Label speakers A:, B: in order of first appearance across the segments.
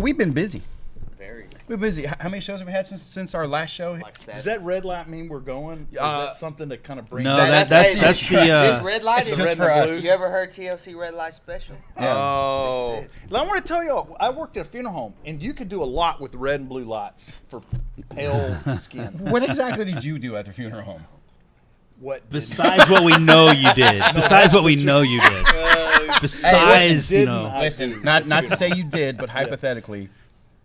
A: we've been busy.
B: Very.
A: We're busy. How many shows have we had since our last show?
B: Like 7.
C: Does that red light mean we're going? Is that something to kind of bring?
D: No,
C: back?
D: that's
B: this red light is
A: just for us.
B: You ever heard TLC Red Light Special?
A: Yeah.
C: Oh,
B: This is it.
C: I want to tell y'all, I worked at a funeral home, and you could do a lot with red and blue lights for pale skin.
A: What exactly did you do at the funeral home?
C: What?
D: Besides what we know you did. Besides what we know you did. Besides,
C: Hey,
D: you know.
A: Listen, not to say you did, but hypothetically,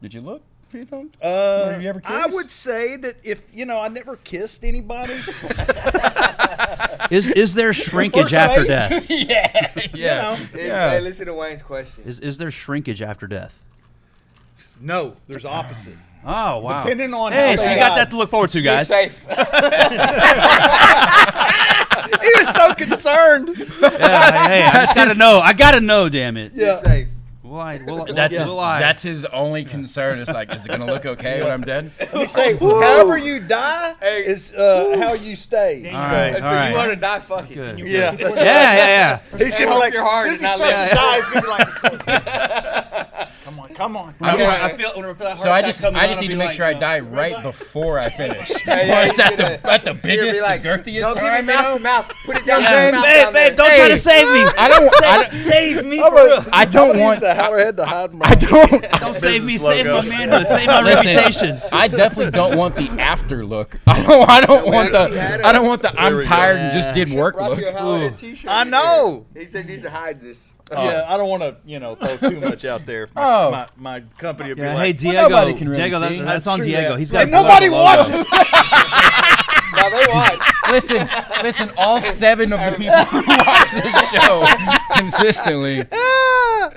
A: did you look? Have you ever kissed?
C: I would say that if I never kissed anybody.
D: Is there shrinkage after death?
A: Yeah.
B: Hey, listen to Wayne's question.
D: Is there shrinkage after death?
C: No, there's opposite.
D: Oh, wow.
C: Depending on
D: Hey,
C: how
D: so
C: they
D: you got
C: died.
D: that to look forward to,
B: You're
D: guys.
B: safe.
C: He was so concerned.
D: Yeah, hey, I just gotta know. I gotta know, damn it.
B: You're safe.
D: Why?
A: That's his only concern. It's like, is it gonna look okay when I'm dead?
C: Let me say, however you die is how you stay.
D: All right,
B: So
D: all right.
B: you want to die? Fuck it.
D: Good.
C: Yeah. He's
B: Hey,
C: gonna be
B: work
C: like,
B: your heart
C: since he
B: and not
C: starts to
B: let-
C: die, he's gonna be like, come on.
D: I feel whenever that
A: So I just need to make sure I die right before I finish.
B: yeah,
A: Or it's
B: he's
A: at
B: gonna-
A: the biggest,
B: like,
A: the girthiest
B: don't
A: time.
B: give it mouth to mouth. Put it down
A: Yeah,
B: to
A: man.
B: mouth
D: Babe,
B: down there.
D: don't try to save me.
A: I
D: Save me,
C: I'm
D: for real.
A: I don't want.
C: the Howlerhead to hide my.
A: I don't.
D: Don't save me.
C: business
D: Save my
C: logo.
D: manhood. Save my
A: Listen,
D: reputation.
A: I definitely don't want the after look. I don't want the I'm tired and just did work
B: Brought
A: look.
B: you a Howlerhead t-shirt.
C: I know.
B: He said he needs to hide this.
C: Yeah, I don't want to, throw too much out there. If
A: Oh.
C: my company would be
D: Yeah, hey,
C: like,
D: Diego.
A: nobody can really
D: Diego,
A: see.
D: that's on
C: true
D: Diego.
C: that.
D: He's got.
C: And nobody
D: logo.
C: watches.
B: Now they watch.
A: Listen. All 7 of the people who watch this show consistently.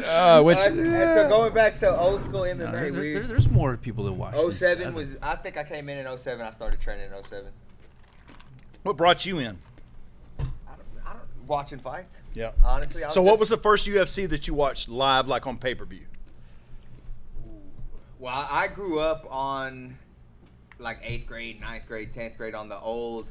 B: So going back to old school MMA,
D: There's more people that watch. this.
B: 07 was. I think I came in 07. I started training in 07.
C: What brought you in?
B: I don't watching fights.
C: Yeah.
B: Honestly.
C: So what was the first UFC that you watched live, like on pay-per-view?
B: Well, I grew up on like 8th grade, 9th grade, 10th grade on the old.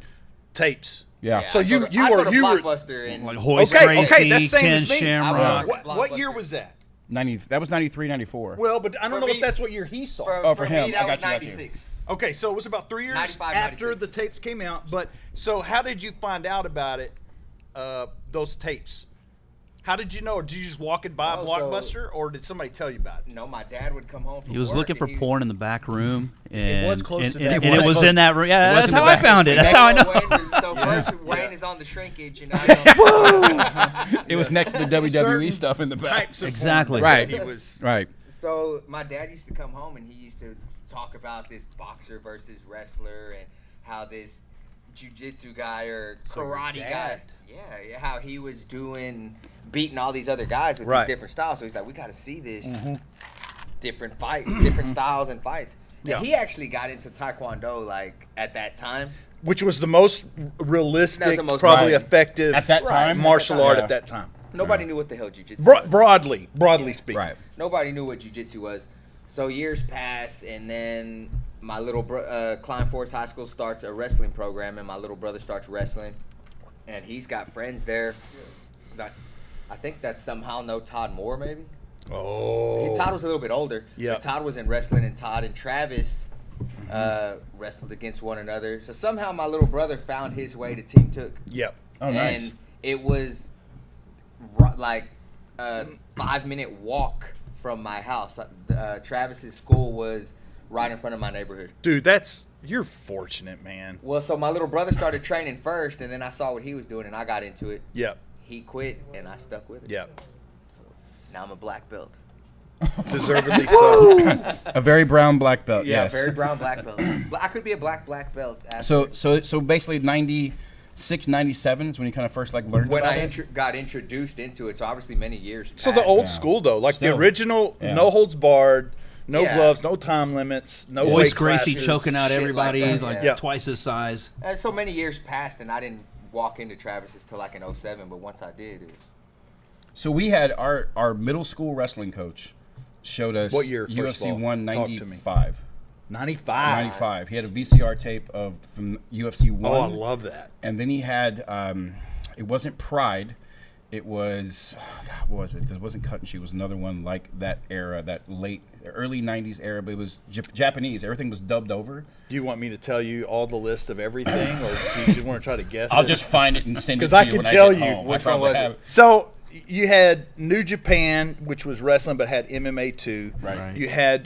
C: Tapes.
A: Yeah.
C: So
B: I
C: you
B: go to
C: were
B: Blockbuster and
D: Like Hoist
C: Okay,
D: Gracie,
C: that's same
D: Ken
C: as me.
D: Shamrock.
C: What year was that?
A: 90. That was 93, 94.
C: Well, but I don't
B: For
C: know
B: me-
C: if that's what year he saw.
A: for him.
B: me, that
A: I got
B: was
A: you, got you.
B: 96.
C: Okay, so it was about 3 years
B: 95,
C: after
B: 96.
C: the tapes came out. But so how did you find out about it? Those tapes. How did you know? Or did you just walk it by
B: Oh,
C: Blockbuster, or did somebody tell you about it?
B: No, my dad would come home from
D: He was
B: work
D: looking for
B: and he-
D: porn in the back room, and
C: was close
D: and,
C: to
D: and,
C: that.
D: and
A: It
D: it
A: was
D: was
A: close.
D: in that room. Yeah,
A: was
D: that's
A: in
D: how
A: the
D: I
A: back.
D: found it. That's how I know.
B: First, Wayne is on the shrinkage, and I
A: It was next to the WWE
C: Certain
A: stuff in the back.
C: Types of
D: Exactly.
C: porn that
A: Right.
C: He was.
A: Right.
B: So my dad used to come home and he used to talk about this boxer versus wrestler and how this jiu-jitsu guy or
C: So your
B: karate guy,
C: dad-
B: yeah, how he was beating all these other guys with
C: Right.
B: these different styles. So he's like, we got to see this different
C: Mm-hmm.
B: styles and fights.
C: Yeah.
B: And he actually got into Taekwondo like at that time.
C: Which was the most realistic,
B: That's the most
C: probably
A: right.
C: effective
A: At that
B: Right.
A: time?
C: martial art
A: Yeah.
C: at that time.
B: Nobody knew what the hell jiu-jitsu was.
C: Broadly speaking.
A: Right.
B: Nobody knew what jiu-jitsu was. So years pass, and then my little Klein Forest High School starts a wrestling program, and my little brother starts wrestling, and he's got friends there. That I think that somehow know Todd Moore, maybe.
C: Oh.
B: Todd was a little bit older.
C: Yeah.
B: But Todd was in wrestling, and Todd and Travis wrestled against one another. So somehow my little brother found his way to Team Took.
C: Yep.
A: Oh, nice.
B: And it was like a 5-minute walk from my house. Travis's school was right in front of my neighborhood.
C: Dude, you're fortunate, man.
B: Well, so my little brother started training first, and then I saw what he was doing, and I got into it.
C: Yep.
B: He quit, and I stuck with it.
C: Yep.
B: Now I'm a black belt.
C: Deservedly so.
A: A very brown black belt.
B: Yeah,
A: yes.
B: very brown black belt. I could be a black belt.
A: So basically 96, 97 is when you kind of first like learned
B: when
A: about
B: I
A: it.
B: got introduced into it, so obviously many years.
C: So the
B: passed.
C: old school though, like
A: Still.
C: the original,
A: Yeah.
C: no holds barred, no
B: Yeah.
C: gloves, no time limits, no
D: Hoist
C: weight
D: Gracie
C: classes.
D: choking out
B: shit
D: everybody
B: like that,
D: like
B: yeah.
D: twice his size.
B: So many years passed, and I didn't walk into Travis's till like in 07, but once I did, it was.
A: So we had our middle school wrestling coach showed us
C: What year, first of
A: UFC
C: all?
A: 195.
C: 95.
A: 95. He had a VCR tape from UFC 1.
C: Oh, I love that.
A: And then he had it wasn't Pride, It was, God, what was it? Because it wasn't Cut and Shoot. It was another one like that era, that early 90s era, but it was Japanese. Everything was dubbed over.
C: Do you want me to tell you all the list of everything, or do you just want to try to guess
A: I'll
C: it?
A: just find it and send it to
C: Because I
A: you
C: can
A: when
C: tell
A: I get
C: you
A: home.
B: which
A: I probably
B: one was
A: have
B: it.
C: So you had New Japan, which was wrestling, but had MMA too.
A: Right.
C: You had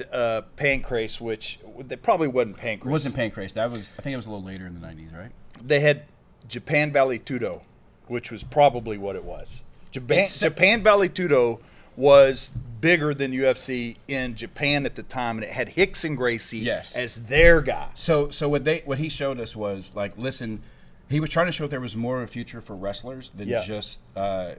C: Pancrase, which they probably wasn't Pancrase.
A: It wasn't Pancrase. I think it was a little later in the 90s, right?
C: They had Japan Valley Tudo, which was probably what it was. Japan Valley Tudo was bigger than UFC in Japan at the time, and it had Hicks and Gracie as their guy.
A: So what he showed us was like, listen, he was trying to show there was more of a future for wrestlers than just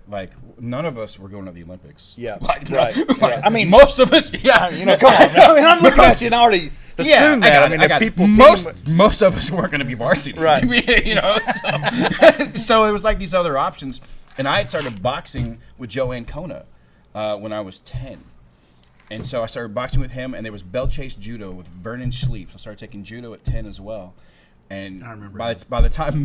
A: like none of us were going to the Olympics.
C: Yeah,
A: like,
C: right.
A: I mean, most of us. Yeah,
C: You know, come on. I mean, I'm looking at you and I already assume that. I mean, if people
A: most of us weren't going to be varsity,
C: right?
A: You know, so it was like these other options. And I had started boxing with Joe Ancona when I was 10. And so I started boxing with him, and there was Bell Chase Judo with Vernon Schlief. So I started taking judo at 10 as well. And
D: I remember
A: by the time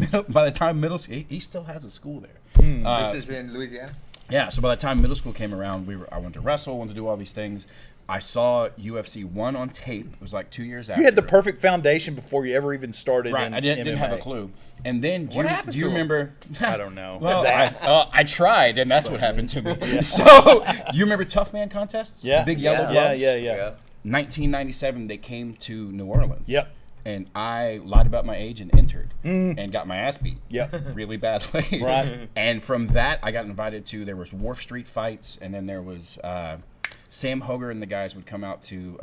A: middle school, he still has a school there.
B: This is in Louisiana?
A: Yeah, so by the time middle school came around, I went to wrestle, wanted to do all these things. I saw UFC 1 on tape. It was like 2 years after.
C: You had the perfect foundation before you ever even started.
A: Right,
C: in
A: I didn't have a
C: MMA.
A: clue. And then, do
B: happened
A: you
B: to him?
A: remember?
C: I don't know.
A: Well, I tried, and that's what happened to me. So, you remember Tough Man contests?
C: Yeah.
A: Big yellow
C: Yeah,
A: gloves?
C: yeah.
A: 1997, they came to New Orleans.
C: Yep.
A: And I lied about my age and entered and got my ass beat.
C: Yep.
A: Really badly.
C: Right.
A: And from that, I got invited to, there was Wharf Street fights, and then there was Sam Hoger and the guys would come out to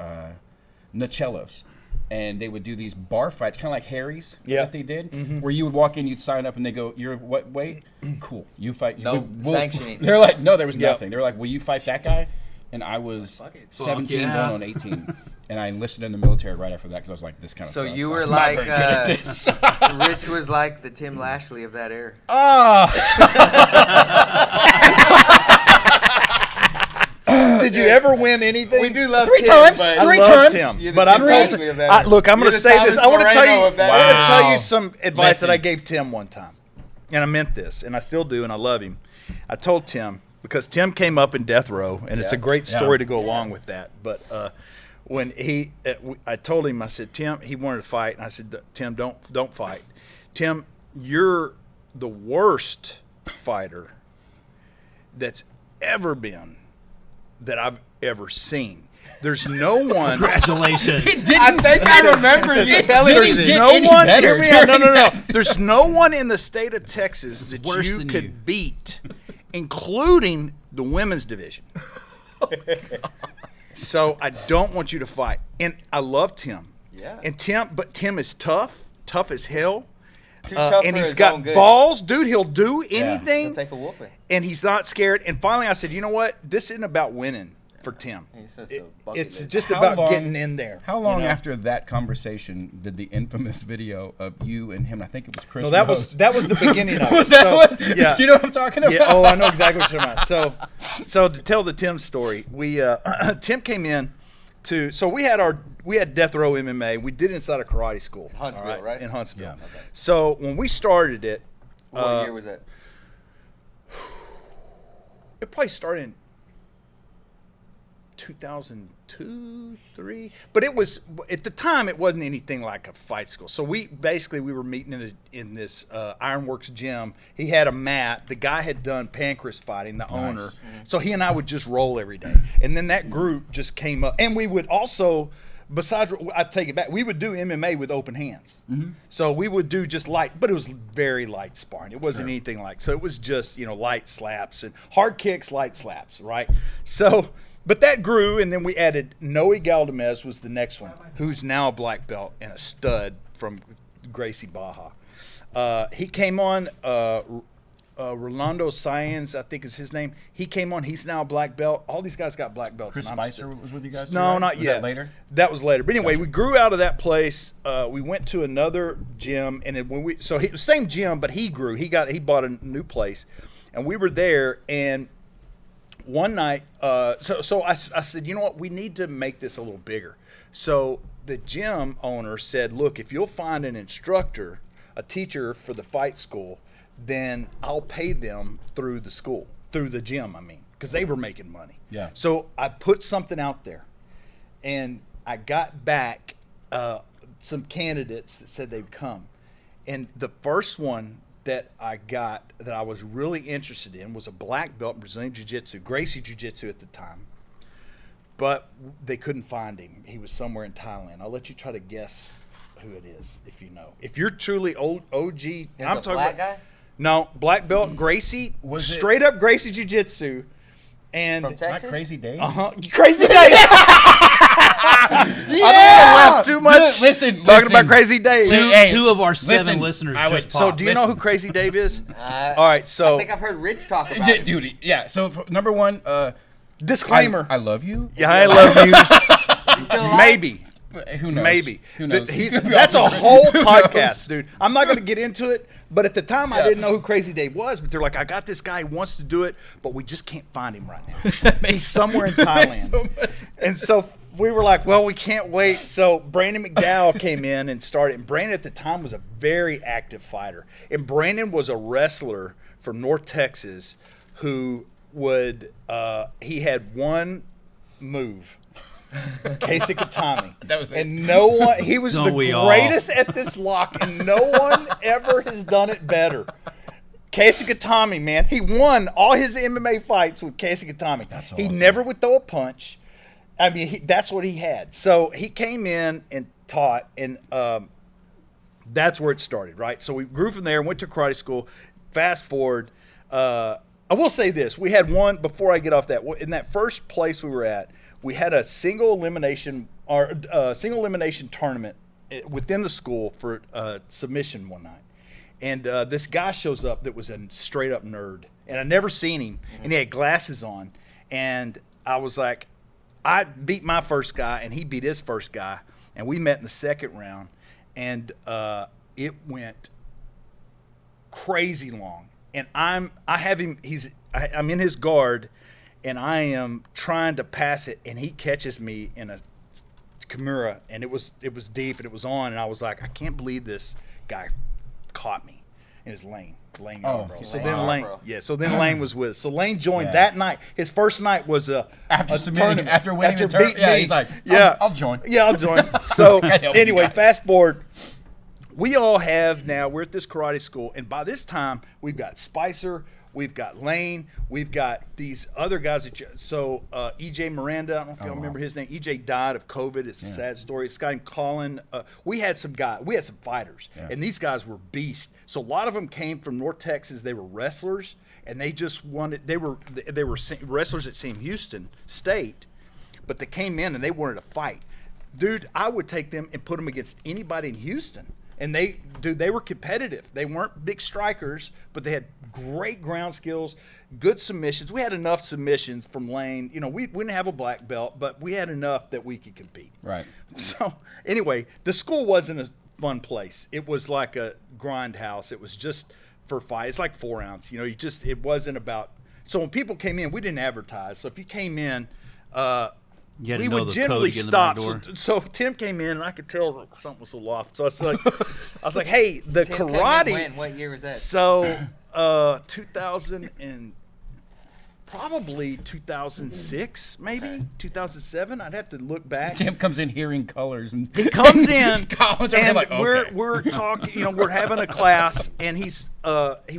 A: Nacellos. And they would do these bar fights, kind of like Harry's that they did, where you would walk in, you'd sign up, and they go, "You're what weight? Cool, you fight."
B: No sanctioning.
A: They're like, no, there was nothing. They were like, "Will you fight that guy?" And I was
B: Fuck it.
A: 17
D: yeah.
A: going on 18, and I enlisted in the military right after that because I was like, "This kind of."
B: So
A: sucks.
B: you were
A: I'm not
B: like,
A: very good at this.
B: Rich was like the Tim Lashley of that era.
C: Did you ever win anything?
B: We do love
A: Three
B: Tim,
A: times.
B: but-
C: I
A: Three
C: love
A: times.
C: Tim,
B: You're the
C: but
B: Tim
C: I'm told
B: Lashley of that era.
C: look, I'm going
B: You're
C: to
B: the
C: say this.
B: Thomas
C: I want to tell
B: Moreno
C: you.
B: of that
C: I want to tell
A: Wow.
C: you some advice that I
A: Listen.
C: gave Tim one time, and I meant this, and I still do, and I love him. I told Tim because Tim came up in death row, and it's a great story to go along with that. But when I told him, I said, Tim, he wanted to fight, and I said, Tim, don't fight. Tim, you're the worst fighter that's ever been that I've ever seen. There's no one.
D: Congratulations.
B: I think I remember you telling me
C: There's
B: this.
C: no
A: any
C: one.
A: better
C: Hear me out. No.
A: during that.
C: There's no one in the state of Texas that
D: worse
C: you
D: than
C: could
D: you.
C: beat, including the women's division. So I don't want you to fight. And I love Tim.
B: Yeah.
C: And Tim is tough as hell.
B: Too tough
C: And
B: for
C: he's
B: his
C: got
B: own good.
C: balls, dude. He'll do anything.
B: He'll take a whooping.
C: And he's not scared. And finally, I said, you know what? This isn't about winning for Tim.
B: He says a bucket
C: It's
B: list.
C: just
A: How
C: about
A: long-
C: getting in there.
A: How long
C: you know?
A: after that conversation did the infamous video of you and him? I think it was Chris.
C: No, that
A: Rose.
C: was the beginning of it.
A: Was that
C: So,
A: what?
C: yeah.
A: Do you know what I'm talking about?
C: Yeah. Oh, I know exactly what you're talking about. So to tell the Tim story, we Tim came in to. So we had Death Row MMA. We did it inside a karate school,
B: Huntsville,
C: all
B: right?
C: In Huntsville.
A: Yeah.
B: Okay.
C: So when we started it,
B: What year was that?
C: it probably started in 2002, 3. But it was at the time it wasn't anything like a fight school. So we were meeting in this Ironworks gym. He had a mat. The guy had done pancreas fighting, the owner. So he and I would just roll every day. And then that group just came up, and we would also. Besides, I take it back. We would do MMA with open hands, so we would do just light, but it was very light sparring. It wasn't anything like. So it was just light slaps and hard kicks, light slaps, right? So, but that grew, and then we added Noe Galdamez was the next one, who's now a black belt and a stud from Gracie Baja. He came on. Rolando Sáenz, I think is his name. He came on. He's now a black belt. All these guys got black belts.
A: Chris
C: and I'm
A: Spicer
C: still-
A: was with you guys?
C: No,
A: too, right?
C: not
A: Was
C: yet.
A: That later.
C: That was later. But anyway, we grew out of that place. We went to another gym, and same gym, but he grew. He bought a new place, and we were there. And one night, so I said, you know what? We need to make this a little bigger. So the gym owner said, look, if you'll find an instructor, a teacher for the fight school, then I'll pay them through the school. through the gym, I mean, because they were making money.
A: Yeah.
C: So I put something out there, and I got back some candidates that said they'd come. And the first one that I got that I was really interested in was a black belt in Brazilian Jiu-Jitsu, Gracie Jiu-Jitsu at the time. But they couldn't find him. He was somewhere in Thailand. I'll let you try to guess who it is if you know. If you're truly OG,
B: There's
C: I'm
B: a
C: talking
B: black
C: about,
B: guy
C: no, black belt Gracie,
A: Was it-
C: straight up Gracie Jiu-Jitsu. And
B: from
A: Not
B: Texas.
A: Crazy Dave.
C: Crazy Dave. I don't laugh too much.
A: Listen,
C: talking about Crazy Dave.
D: Two of our 7
A: listen,
D: listeners
A: I was-
D: just
C: So
D: popped.
C: do you know who Crazy Dave is?
B: Uh,
C: All right, so
B: I think I've heard Rich talk about
A: Yeah,
B: it.
A: dude. Yeah. So number one,
C: disclaimer.
A: I love you.
C: Yeah, I love you.
B: He's still alive?
C: Maybe.
A: Who knows?
C: Maybe.
A: Who knows?
C: That's a whole
A: Who knows?
C: podcast, dude. I'm not going to get into it, but at the time I
A: Yeah.
C: didn't know who Crazy Dave was, but they're like, I got this guy who wants to do it, but we just can't find him right now. He's somewhere in Thailand.
A: so much.
C: And so we were like, well, we can't wait. So Brandon McDowell came in and started. And Brandon at the time was a very active fighter. And Brandon was a wrestler from North Texas who would, he had one move. Casey Katami.
A: That was it.
C: And no one, he was
D: Don't
C: the
D: we all?
C: greatest at this lock, and no one ever has done it better. Casey Katami, man, he won all his MMA fights with Casey Katami.
A: That's
C: He
A: awesome.
C: never would throw a punch. I mean, that's what he had. So he came in and taught, and that's where it started, right? So we grew from there, went to karate school. Fast forward, I will say this: we had one before I get off that. In that first place we were at, we had a single elimination tournament within the school for submission one night. And this guy shows up that was a straight up nerd, and I never seen him, and he had glasses on, and I was like, I beat my first guy, and he beat his first guy, and we met in the second round, and it went crazy long, and I'm in his guard, and I am trying to pass it, and he catches me in a Kimura, and it was deep, and it was on, and I was like, I can't believe this guy caught me in his lane. Lane Yarbrough. So
B: Lane
C: then Lane,
B: Yarbrough.
C: so then Lane was with us. So Lane joined
A: Yeah.
C: that night. His first night was
A: After submitting, after winning the
C: beating
A: tournament, yeah,
C: me.
A: he's like,
C: yeah,
A: I'll join.
C: Yeah, I'll join. So
A: I help you
C: anyway,
A: guys.
C: fast forward. We all have now. We're at this karate school, and by this time, we've got Spicer, we've got Lane, we've got these other guys. EJ Miranda, I don't know if y'all remember his name. EJ died of COVID. It's a sad story. It's a guy named Collin. We had some fighters, and these guys were beasts. So a lot of them came from North Texas. They were wrestlers, and they just wanted. They were wrestlers at Sam Houston State, but they came in and they wanted to fight. Dude, I would take them and put them against anybody in Houston. And they were competitive. They weren't big strikers, but they had great ground skills, good submissions. We had enough submissions from Lane. You know, we didn't have a black belt, but we had enough that we could compete.
A: Right.
C: So anyway, the school wasn't a fun place. It was like a grind house. It was just for fight. It's like 4 ounce. You know, it wasn't about. So when people came in, we didn't advertise. So if you came in,
D: You had to
C: we
D: know
C: would
D: the
C: generally
D: code to get in the back
C: stop.
D: door.
C: So Tim came in, and I could tell like, something was a little off. So I was like, hey, the
B: Tim Cunningham
C: karate.
B: win. What year was that?
C: So 2000 and probably 2006, maybe 2007. I'd have to look back.
A: Tim comes in hearing colors and
C: He comes in,
A: college,
C: and
A: like, okay.
C: we're talking. You know, we're having a class, and he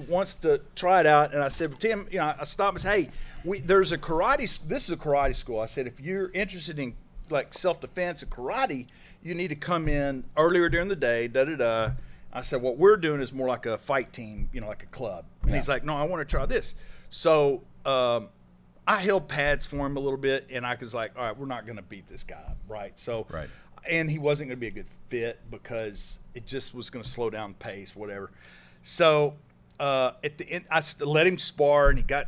C: wants to try it out. And I said, but Tim, you know, I stopped and said, hey, there's a karate. This is a karate school. I said, if you're interested in like self-defense and karate, you need to come in earlier during the day. I said, what we're doing is more like a fight team, you know, like a club. And he's like, no, I want to try this. So I held pads for him a little bit, and I was like, all right, we're not going to beat this guy up, right? So,
A: Right.
C: And he wasn't going to be a good fit because it just was going to slow down the pace, whatever. So at the end, I let him spar, and he got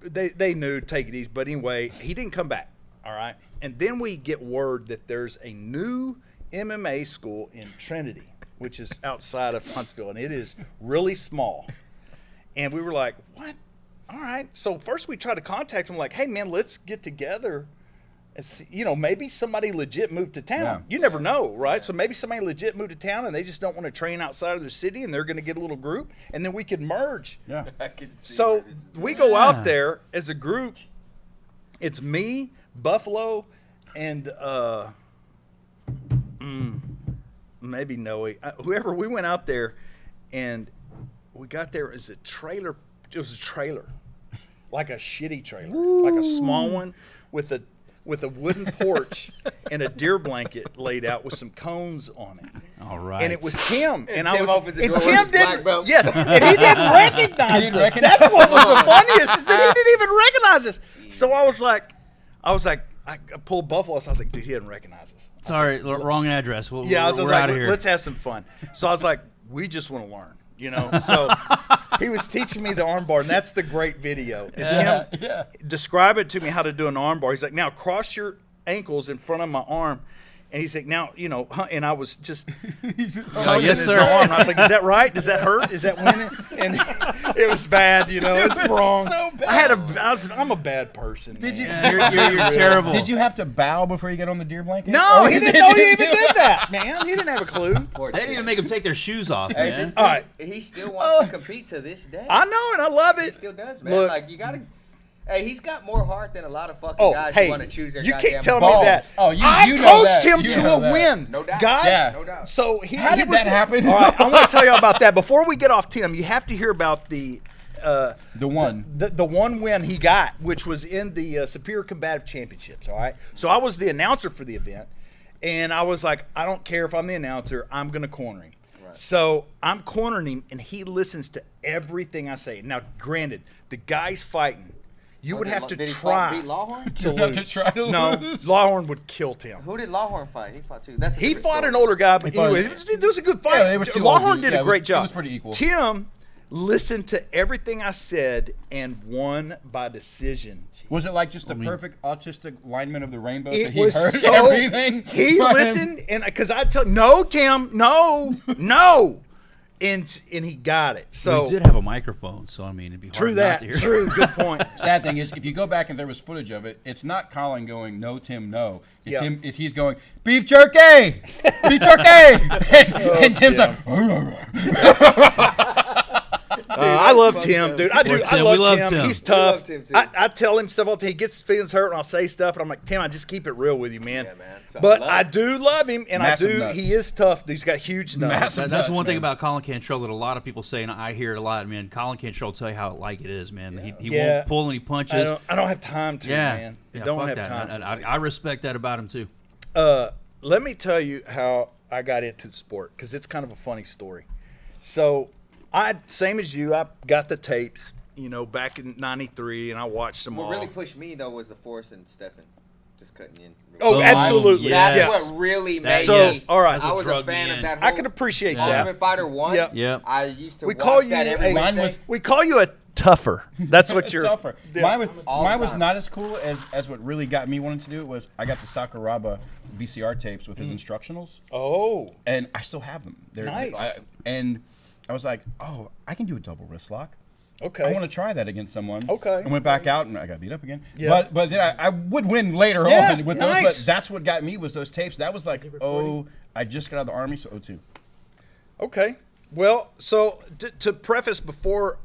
C: they knew, take it easy. But anyway, he didn't come back, all right? And then we get word that there's a new MMA school in Trinity, which is outside of Huntsville, and it is really small. And we were like, what? All right. So first we tried to contact him like, hey, man, let's get together It's, maybe somebody legit moved to town.
A: Yeah.
C: You never know, right? So maybe somebody legit moved to town and they just don't want to train outside of their city, and they're going to get a little group, and then we could merge.
A: Yeah.
B: I can see
C: So
B: where this is
C: we
B: going.
C: go out there as a group. It's me, Buffalo, and maybe Noe. Whoever. We went out there, and we got there as a trailer. It was a trailer, like a shitty trailer, like a small one with a wooden porch and a deer blanket laid out with some cones on it.
D: All right.
C: And it was Tim, and I
B: Tim
C: was,
B: opens the
C: and
B: door
C: Tim
B: with his black
C: didn't,
B: belt.
C: yes, and he didn't recognize us. That's what was the funniest, is that he didn't even recognize us. So I was like, I pulled Buffalo, so I was like, dude, he didn't recognize us.
D: Sorry, wrong address.
C: Yeah, I was
D: we're
C: like,
D: out of here.
C: let's have some fun. So I was like, we just want to learn, So he was teaching me the armbar, and that's the great video. Is him describe it to me how to do an armbar. He's like, now cross your ankles in front of my arm. And he's like, now, and I was just hugging
D: yes,
C: his
D: sir.
C: arm. And I was like, is that right? Does that hurt? Is that winning? And it was bad, it's wrong.
A: so bad.
C: I'm a bad person.
A: Did you?
D: You're terrible.
A: Did you have to bow before you get on the deer blanket?
C: No,
A: Or
C: he
A: is
C: didn't
A: it-
C: know he even did that, man. He didn't have a clue.
B: Poor
D: They didn't
B: Tim.
D: even make them take their shoes off,
B: Hey,
D: man.
B: this
C: All right.
B: he still wants to compete to this day.
C: I know, and I love
B: He
C: it.
B: still does, man.
C: Look,
B: Like, you gotta. Hey, he's got more heart than a lot of fucking
C: oh,
B: guys
C: hey,
B: who want to choose their
C: you
B: goddamn
C: can't tell
B: balls.
C: me that.
A: Oh, you
C: I
A: know
C: coached
A: that.
C: him
A: You
C: to
A: know
C: a
A: that.
C: win.
B: No doubt.
C: Guys,
A: Yeah.
B: No doubt.
C: so
A: How did
C: was,
A: that happen?
C: All right, I want to tell you about that. Before we get off Tim, you have to hear about the
A: one.
C: the one win he got, which was in the Superior Combative Championships, all right? So I was the announcer for the event, and I was like, I don't care if I'm the announcer, I'm going to corner him.
B: Right.
C: So I'm cornering him, and he listens to everything I say. Now, granted, the guy's fighting. You would have to
B: Did he
C: try
B: beat Lawhorn?
C: to
A: You have to
C: lose.
A: try to
C: No,
A: lose?
C: Lawhorn would kill Tim.
B: Who did Lawhorn fight? He fought too. That's a
C: He
B: different
C: fought
B: story.
C: an older guy, but
A: fought-
C: anyway, it was a good fight.
A: Yeah, they were two old
C: Lawhorn
A: dudes.
C: did
A: Yeah,
C: a
A: it
C: great
A: was-
C: job.
A: it was pretty equal.
C: Tim listened to everything I said and won by decision.
A: Was it like just the perfect autistic lineman of the rainbow? So
C: It
A: he
C: was
A: heard
C: so
A: everything.
C: he
A: from him?
C: listened, and because I tell no, Tim, no, and he got it. So
D: we did have a microphone, so I mean, it'd be hard
C: true
D: not
C: that.
D: to hear.
C: True, good point.
A: Sad thing is, if you go back and there was footage of it, it's not Collin going, "No, Tim, no." It's
C: Yeah.
A: him. He's going, "Beef jerky, beef jerky," and Tim's
C: Tim.
A: like,
C: I love Tim, dude. I do.
D: Poor
C: I
D: Tim.
C: love,
D: We love
C: Tim.
D: Tim.
C: He's tough.
B: love Tim, too.
C: I tell him stuff all the time. He gets his feelings hurt, and I'll say stuff, and I'm like, Tim, I just keep it real with you, man.
B: Yeah, man. So
C: But
B: love
C: I
B: it.
C: do love him, and
A: Massive
C: I do.
A: nuts.
C: He is tough. He's got huge nuts.
A: Massive
D: That's
A: nuts,
D: one thing
A: man.
D: about Collin Cantrell that a lot of people say, and I hear it a lot. Man, Collin Cantrell will tell you how like it is, man. He
C: Yeah.
D: won't pull any punches.
C: I don't have time to,
D: yeah,
C: man.
D: yeah,
C: don't
D: fuck
C: have
D: that,
C: time.
D: man. I respect that about him too.
C: Let me tell you how I got into the sport, because it's kind of a funny story. So, same as you, I got the tapes, back in '93, and I watched them
B: What
C: all.
B: really pushed me though was the Force and Stefan just cutting you in.
C: Oh,
D: Boom.
C: absolutely.
D: Yes.
B: That's
C: Yes.
B: what really
D: That-
B: made
C: So,
B: me.
C: all right.
B: I was a
D: drug
B: fan
D: me
B: of
D: in.
B: that.
C: I
B: Whole
C: could appreciate
B: Ultimate
C: that.
B: Fighter 1.
C: Yep.
D: Yep.
B: I used to
C: We
B: watch
C: call you
B: that every
C: a-
A: Mine
B: Wednesday.
A: was-
C: We call you a tougher. That's what you're.
A: tougher.
C: Yeah.
B: All
A: Mine
B: the
A: was
B: time.
A: not as cool as what really got me wanting to do it was I got the Sakuraba VCR tapes with his instructionals,
C: Oh,
A: and I still have them. They're,
C: Nice.
A: and I was like, oh, I can do a double wrist lock.
C: okay.
A: I want to try that against someone.
C: Okay.
A: I went back out and I got beat up again.
C: Yeah.
A: But then I would win later
C: Yeah,
A: on with
C: nice.
A: those. But that's what got me was those tapes. That was like, I just got out of the Army, so 02.
C: Okay. Well, so to preface before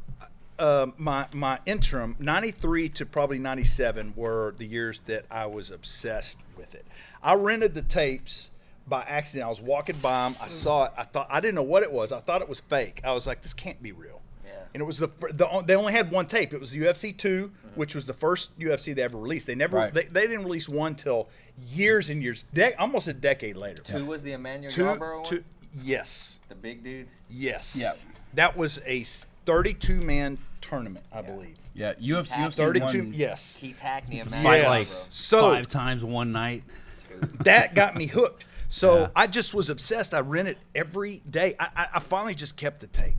C: my interim, 93 to probably 97 were the years that I was obsessed with it. I rented the tapes by accident. I was walking by them. I saw it. I didn't know what it was. I thought it was fake. I was like, this can't be real.
B: Yeah.
C: And it was they only had one tape. It was UFC 2, which was the first UFC they ever released. They never
A: Right.
C: they didn't release one till years and years, almost a decade later.
B: 2 was the Emmanuel
C: Two-
B: Yarborough one?
C: two- yes.
B: The big dude.
C: Yes.
A: Yep.
C: That was a 32-man tournament, I believe.
A: Yeah, UFC
C: 32.
A: won.
C: Yes.
B: Keith Hackney,
D: Fight
B: Emmanuel
C: Yes.
D: like
B: Yarborough.
C: So
D: 5 times one night.
C: that got me hooked. So
D: Yeah.
C: I just was obsessed. I rented every day. I finally just kept the tape.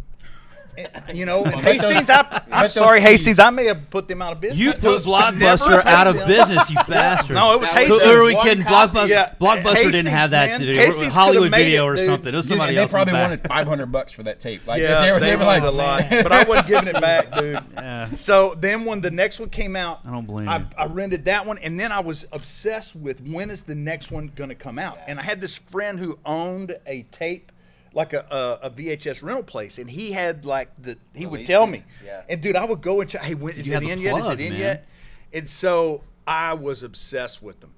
C: You know, and Hastings, I'm sorry, Hastings, I may have put them out of business.
D: You put
C: Never
D: Blockbuster
C: paid
D: out of
C: them.
D: business, you bastard.
C: No, it was
B: That was
C: Hastings.
D: Who are we
B: One
D: kidding?
B: copy.
D: Blockbuster
C: Hastings,
D: didn't have that
C: man.
D: to do.
C: Hastings
D: Hollywood
C: could've made
D: Video
C: it,
D: or
C: dude.
D: something. It was
A: Dude,
D: somebody
A: and they
D: else.
A: probably
D: in the back.
A: wanted $500 for that tape. Like,
C: Yeah,
A: they were
C: wanted
A: like,
C: a lot, but I wasn't giving it back, dude.
D: Yeah.
C: So then when the next one came out,
D: I don't blame
C: I,
D: you.
C: I rented that one, and then I was obsessed with when is the next one going to come out. And I had this friend who owned a tape, like a VHS rental place, and he had like he would tell me,
B: Yeah.
C: and dude, I would go and check, hey, is
D: You
C: it
D: have
C: in
D: the
C: yet? Is
D: plug,
C: it in
D: man.
C: yet? And so I was obsessed with them.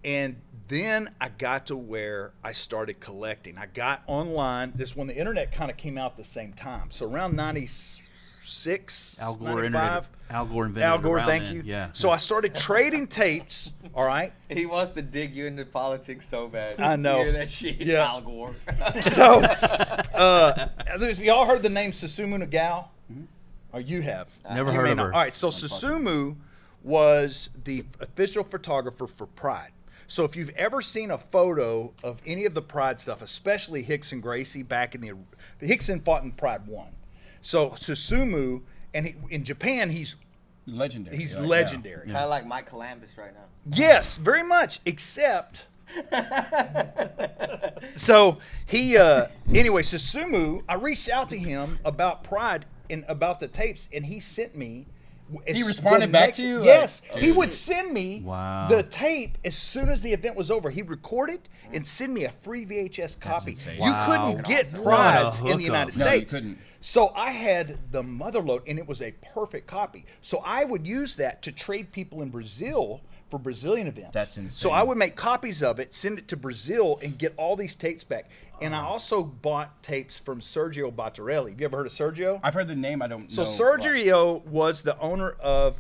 C: And then I got to where I started collecting. I got online. This when the internet kind of came out at the same time. So around 96,
D: Al Gore
C: 95.
D: Al Gore invented
C: Al
D: it
C: Gore,
D: around
C: thank
D: then.
C: you.
D: Yeah.
C: So I started trading tapes. All right.
B: He wants to dig you into politics so bad.
C: I know.
B: You hear that shit,
C: Yeah.
B: Al Gore.
C: So, y'all heard the name Susumu Nagao? Or you have?
D: Never
C: You
D: heard
C: may
D: of
C: not.
D: her.
C: All right, so Susumu was the official photographer for Pride. So if you've ever seen a photo of any of the Pride stuff, especially Hicks and Gracie back in the Hickson fought in Pride 1. So Susumu, and in Japan, he's
A: legendary.
C: he's
A: Like, yeah.
C: legendary.
B: Kind of like Mike Columbus right now.
C: Yes, very much, except so he anyway, Susumu, I reached out to him about Pride and about the tapes, and he sent me
A: He responded back to you?
C: Yes,
A: Like,
C: he would send me
D: Wow.
C: the tape as soon as the event was over. He'd record it and send me a free VHS copy.
A: insane.
C: You
D: Wow.
C: couldn't get
B: Awesome.
C: Prides
D: What a
C: in the United
D: hookup.
A: No, you
C: States.
A: couldn't.
C: So I had the motherload, and it was a perfect copy. So I would use that to trade people in Brazil for Brazilian events.
A: That's insane.
C: So I would make copies of it, send it to Brazil, and get all these tapes back. And I also bought tapes from Sergio Battarelli. Have you ever heard of Sergio?
A: I've heard the name. I don't
C: So
A: know.
C: Sergio was the owner of,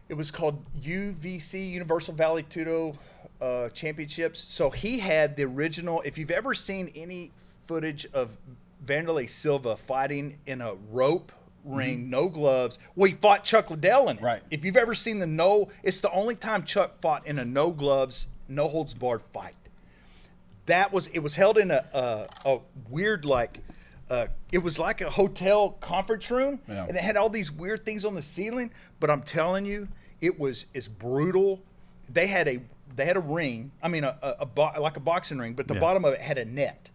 C: it was called UVC, Universal Vale Tudo Championships. So he had the original, if you've ever seen any footage of Vanderlei Silva fighting in a rope ring, no gloves. Well, he fought Chuck Liddell in it.
A: Right.
C: If you've ever seen it's the only time Chuck fought in a no gloves, no holds barred fight. It was held in a weird, like, it was like a hotel conference room,
A: Yeah.
C: and it had all these weird things on the ceiling. But I'm telling you, it was as brutal. They had a ring. I mean, like a boxing ring, but the
D: Yeah.
C: bottom of it had a net.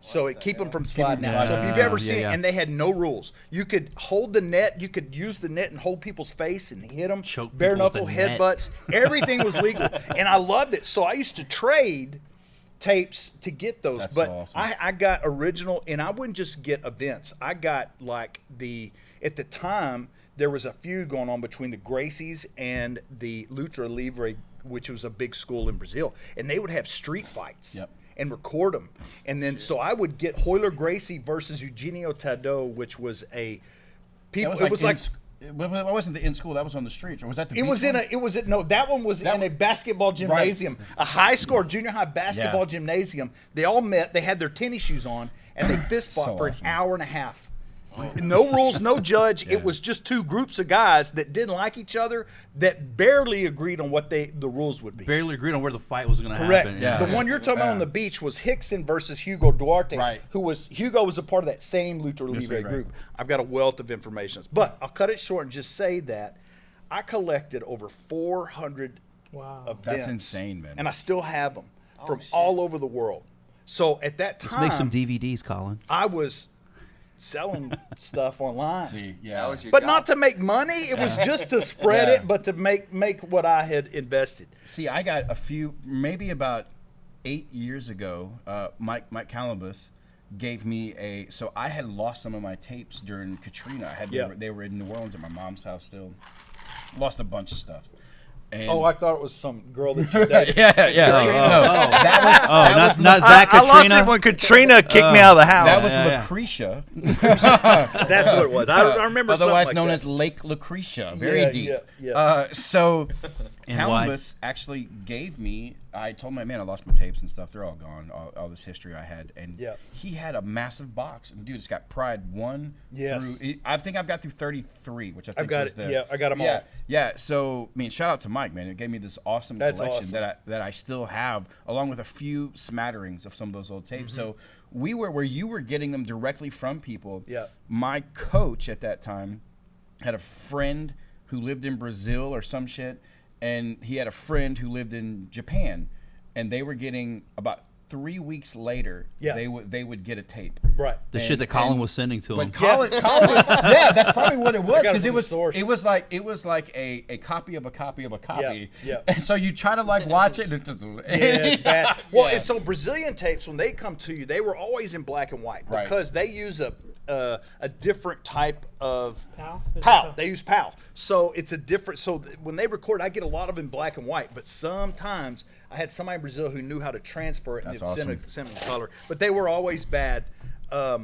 C: So it keep them from sliding out. So if you've
D: Yeah,
C: ever seen
D: yeah.
C: it, and they had no rules, you could hold the net, you could use the net and hold people's face and hit them,
D: Choke
C: bare
D: people with
C: knuckle
D: the net.
C: headbutts. Everything was legal, and I loved it. So I used to trade tapes to get those.
A: That's
C: But
A: so awesome.
C: I got original, and I wouldn't just get events. I got like at the time there was a feud going on between the Gracies and the Luta Livre, which was a big school in Brazil, and they would have street fights.
A: Yep.
C: And record them, and then so I would get Hoyler Gracie versus Eugenio Tadeu, which was a people. It was like
A: it wasn't the in school. That was on the streets, or was that the?
C: it was in a. It was no. That one was in a basketball gymnasium, a high score junior high basketball
A: Yeah.
C: gymnasium. They all met. They had their tennis shoes on, and they fist fought
A: So
C: for
A: awesome.
C: an hour and a half. No rules, no judge.
A: Yeah.
C: It was just two groups of guys that didn't like each other, that barely agreed on what the rules would be.
D: Barely agreed on where the fight was going to
C: Correct.
D: happen.
A: Yeah.
C: The one you're talking about on
A: Yeah.
C: the beach was Hickson versus Hugo Duarte,
A: Right.
C: Hugo was a part of that same Lucha Libre
A: right.
C: group. I've got a wealth of information, but I'll cut it short and just say that I collected over 400 events.
A: That's insane, man.
C: And I still have them from
B: shit.
C: all over the world. So at that
D: Let's
C: time,
D: make some DVDs, Colin.
C: I was selling stuff online.
A: See, yeah.
B: That was your
C: But
B: job.
C: not to make money. It was just to spread
A: Yeah.
C: it, but to make what I had invested.
A: See, I got a few, maybe about 8 years ago. Mike Calabus gave me so I had lost some of my tapes during Katrina. They were in New Orleans at my mom's house still. Lost a bunch of stuff. And
C: Oh, I thought it was some girl that you dated.
A: yeah.
C: Katrina.
A: No, that was
D: not that
C: I lost
D: Katrina.
C: it when Katrina kicked me out of the house.
A: that was
D: Yeah.
A: Lucretia,
C: That's what it was. I remember
A: otherwise
C: something
A: known
C: like
A: as Lake Lucretia. Very
C: Yeah,
A: deep.
C: yeah, yeah.
A: So
D: And
A: Columbus actually gave me. I told my man I lost my tapes and stuff. They're all gone. All this history I had, and he had a massive box. And dude, it's got Pride 1 through. I think I've got through 33, which I think was the.
C: I got them all.
A: Yeah. So I mean, shout out to Mike, man. It gave me this awesome collection that I still have, along with a few smatterings of some of those old tapes. So we were where you were getting them directly from people.
C: Yeah.
A: My coach at that time had a friend who lived in Brazil or some shit. And he had a friend who lived in Japan, and they were getting about 3 weeks later. They would get a tape.
C: Right.
D: The shit that Collin was sending to him.
A: But Collin, that's probably what it was, because it was like a copy of a copy of a copy.
C: Yeah.
A: And so you try to like watch it.
C: It's bad. Well, and so Brazilian tapes, when they come to you, they were always in black and white because they use a different type of PAL. They use PAL. So it's a different. So when they record, I get a lot of in black and white. But sometimes I had somebody in Brazil who knew how to transfer it and send me color. But they were always bad. I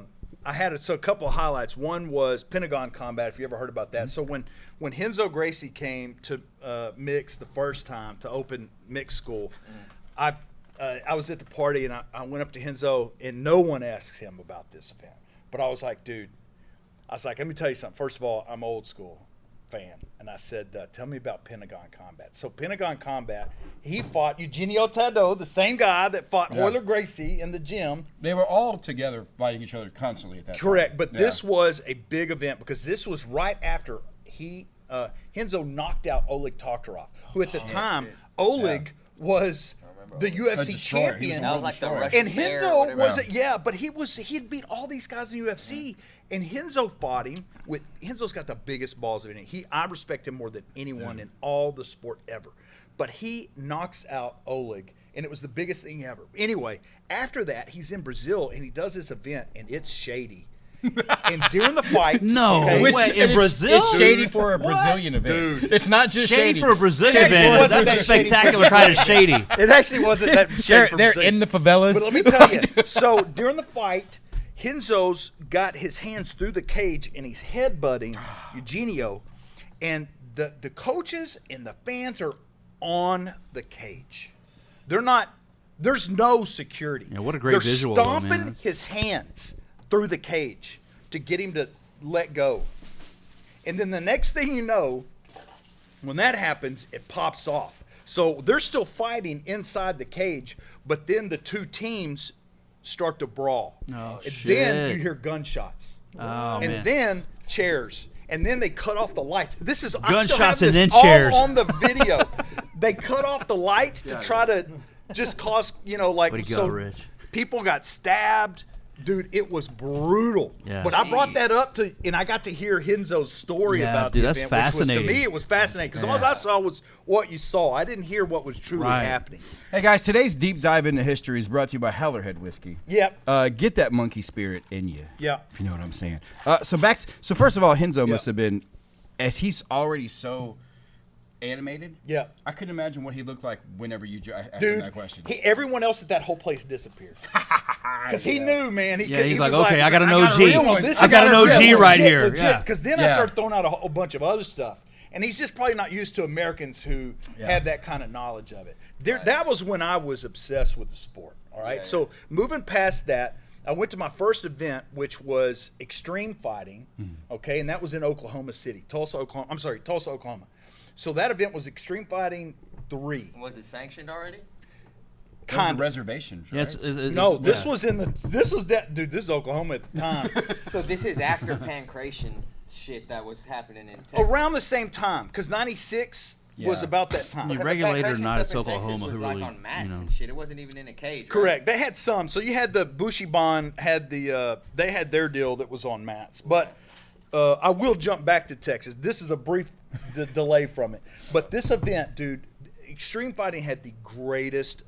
C: had a couple of highlights. One was Pentagon Combat. If you ever heard about that. So when Renzo Gracie came to mix the first time to open mix school, I was at the party and I went up to Renzo, and no one asks him about this event. But I was like, dude, let me tell you something. First of all, I'm old school fan. And I said, tell me about Pentagon Combat. So Pentagon Combat, he fought Eugenio Tadeo, the same guy that fought Royler Gracie in the gym.
A: They were all together fighting each other constantly at that time.
C: Correct. But this was a big event because this was right after Renzo knocked out Oleg Taktarov, who at the time, Oleg was the UFC champion.
B: That was like the Russian
C: and Renzo but he'd beat all these guys in the UFC. And Renzo fought him Renzo's got the biggest balls of any. I respect him more than anyone in all the sport ever. But he knocks out Oleg, and it was the biggest thing ever. Anyway, after that, he's in Brazil and he does this event, and it's shady. And during the fight,
D: in Brazil,
A: it's shady for a Brazilian event. Dude, it's not just shady
D: for a Brazilian event. That's a spectacular kind of shady.
C: It actually wasn't that shady.
A: They're in the favelas.
C: But let me tell you. So during the fight, Renzo's got his hands through the cage and he's headbutting Eugenio, and the coaches and the fans are on the cage. They're not. There's no security.
D: Yeah, what a great visual.
C: They're stomping his hands through the cage to get him to let go. And then the next thing you know, when that happens, it pops off. So they're still fighting inside the cage, but then the two teams start to brawl.
D: Oh,
C: and
D: shit.
C: then you hear gunshots.
D: Oh,
C: and
D: man.
C: then chairs. And then they cut off the lights. This is
D: gunshots
C: and
D: then
C: all
D: chairs
C: on the video. They cut off the lights to try to just cause,
D: Way to go, Rich.
C: People got stabbed. Dude, it was brutal.
D: Yeah.
C: But I brought that up and I got to hear Renzo's story about the
D: that's
C: event,
D: fascinating.
C: which was, to me, it was fascinating because all I saw was what you saw. I didn't hear what was truly happening.
A: Hey guys, today's deep dive into history is brought to you by Hellerhead Whiskey.
C: Yep.
A: Get that monkey spirit in you.
C: Yeah.
A: If you know what I'm saying. So first of all, Renzo must have been, as he's already so animated.
C: Yeah.
A: I couldn't imagine what he looked like whenever you asked him that question.
C: Everyone else at that whole place disappeared. Because he knew, man.
D: He's like, okay, I got an OG.
C: I got
D: an OG right here.
C: Because then I started throwing out a whole bunch of other stuff. And he's just probably not used to Americans who have that kind of knowledge of it. That was when I was obsessed with the sport. All right. So moving past that, I went to my first event, which was extreme fighting. Okay. And that was in Oklahoma City, Tulsa, Oklahoma. So that event was Extreme Fighting 3.
B: Was it sanctioned already?
A: Kind of reservations, right?
D: Yes.
C: This was dude, this is Oklahoma at the time.
B: So this is after pancreation shit that was happening in Texas.
C: Around the same time, because 96 was about that time.
D: You regulate it or not, it's
B: stuff in
D: Oklahoma
B: Texas
D: who
B: was
D: really,
B: like on mats and shit. It wasn't even in a cage.
C: Correct. They had some. So you had the Bushiban had they had their deal that was on mats. But I will jump back to Texas. This is a brief delay from it. But this event, dude, Extreme Fighting had the greatest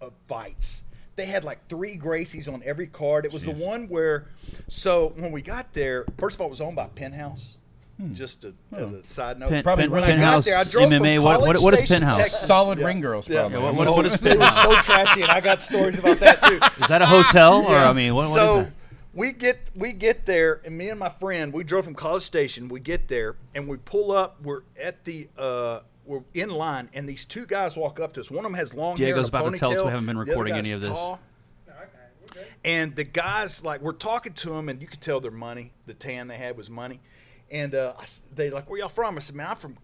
C: of fights. They had like 3 Gracies on every card. It was the one where, so when we got there, first of all, it was owned by Penthouse. Just as a side note.
A: Probably when I
C: got there, I drove
D: MMA.
C: from
D: What
C: College
D: is
C: Station,
D: Penthouse?
C: Texas.
A: Solid ring girls, probably.
D: What is
C: It was
D: Penthouse?
C: so trashy, and I got stories about that too.
D: Is that a hotel or I mean, what is
C: So
D: that?
C: we get there, and me and my friend, we drove from College Station. We get there, and we pull up. We're at the we're in line, and these two guys walk up to us. One of them has long
D: Diego's
C: hair and a
D: about to tell us
C: ponytail.
D: we haven't been
C: The other
D: recording
C: guy's
D: any of this.
C: tall. And the guys, like, we're talking to them, and you could tell their money. The tan they had was money. And they like, where y'all from? I said, man, I'm from,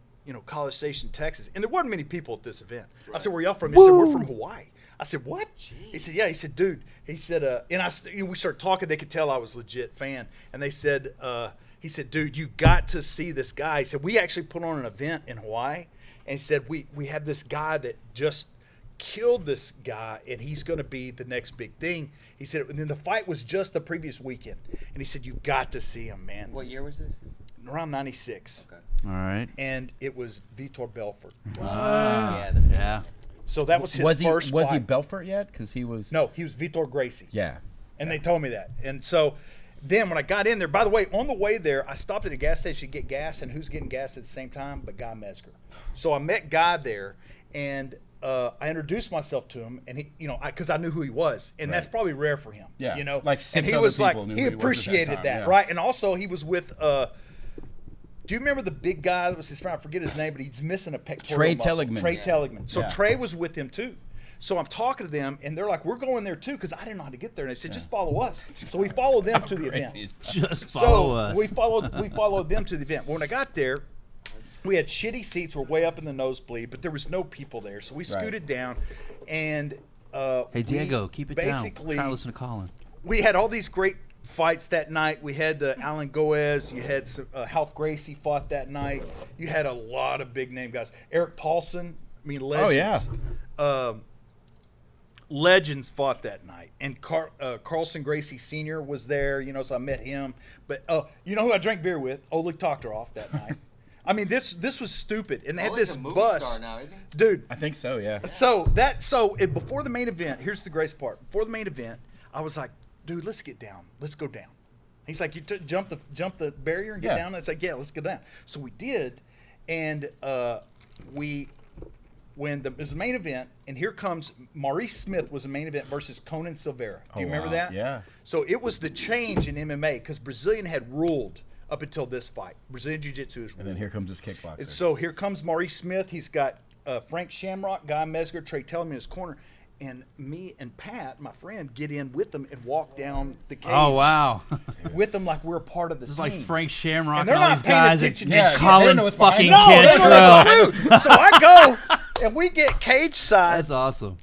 C: College Station, Texas. And there wasn't many people at this event. Right. I said, where y'all from? He said, we're from Hawaii. I said, what? Jeez. He said, yeah. He said, dude. He said, we started talking. They could tell I was a legit fan. And they said, he said, dude, you got to see this guy. He said, we actually put on an event in Hawaii. And he said, we have this guy that just killed this guy, and he's going to be the next big thing. He said, and then the fight was just the previous weekend. And he said, you got to see him, man.
B: What year was this?
C: Around 96.
B: Okay.
D: All right.
C: And it was Vitor Belfort.
D: Yeah.
C: So that was his first
A: Was
C: fight.
A: he Belfort yet? Because he was.
C: No, he was Vitor Gracie.
A: Yeah.
C: And they told me that. And so then when I got in there, by the way, on the way there, I stopped at a gas station to get gas. And who's getting gas at the same time? But Guy Metzger. So I met Guy there, and I introduced myself to him, and he, because I knew who he was, and that's probably rare for him.
A: Yeah.
C: Like
A: six
C: and he
A: other
C: was
A: people
C: like
A: knew
C: he
A: who he was at that
C: appreciated
A: time,
C: that,
A: yeah.
C: right? And also he was with. Do you remember the big guy that was his friend? I forget his name, but he's missing a pectoral
A: Trey
C: muscle.
A: Telligman.
C: Trey
A: Yeah.
C: Telligman. So
A: Yeah.
C: Trey was with him too. So I'm talking to them, and they're like, "We're going there too," because I didn't know how to get there. And they said, "Just follow us." So we followed them to the event.
D: Just follow us.
C: We followed them to the event. When I got there, we had shitty seats. We're way up in the nosebleed, but there was no people there. So we scooted down, and
D: Hey, Diego, keep it down.
C: basically,
D: Try to listen to Collin.
C: we had all these great fights that night. We had Alan Goez. You had Half Gracie fought that night. You had a lot of big name guys. Eric Paulson. I mean, legends.
A: Oh, yeah.
C: Legends fought that night, and Carlson Gracie Sr. was there, so I met him. But you know who I drank beer with? Oleg Toktarov that night. I mean, this was stupid, and they had
B: Oleg's
C: this
B: a movie
C: bus,
B: star now, isn't he?
C: dude.
A: I think so, yeah.
C: So before the main event, here's the grace part. Before the main event, I was like, dude, let's get down. Let's go down. He's like, you jump the barrier and get down. It's like, yeah, let's go down. So we did, and when it was the main event, and here comes Maurice Smith was the main event versus Conan Silveira. Do you remember that?
A: Yeah.
C: So it was the change in MMA because Brazilian had ruled up until this fight. Brazilian Jiu-Jitsu is ruled.
A: And then here comes this kickboxer.
C: And so here comes Maurice Smith. He's got Frank Shamrock, Guy Metzger, Trey Telligman in his corner. And me and Pat, my friend, get in with them and walk down the cage.
D: Oh, wow.
C: With them like we're part of the
D: This is
C: team.
D: like Frank Shamrock
C: And
D: and,
C: they're
D: all
C: not
D: these
C: paying
D: guys
C: attention
D: and
C: to shit.
D: Collin
A: They know what's
D: fucking
A: behind them.
C: No, they don't
D: Cantrell.
C: have a clue. So I go, and we get cage side
D: That's awesome.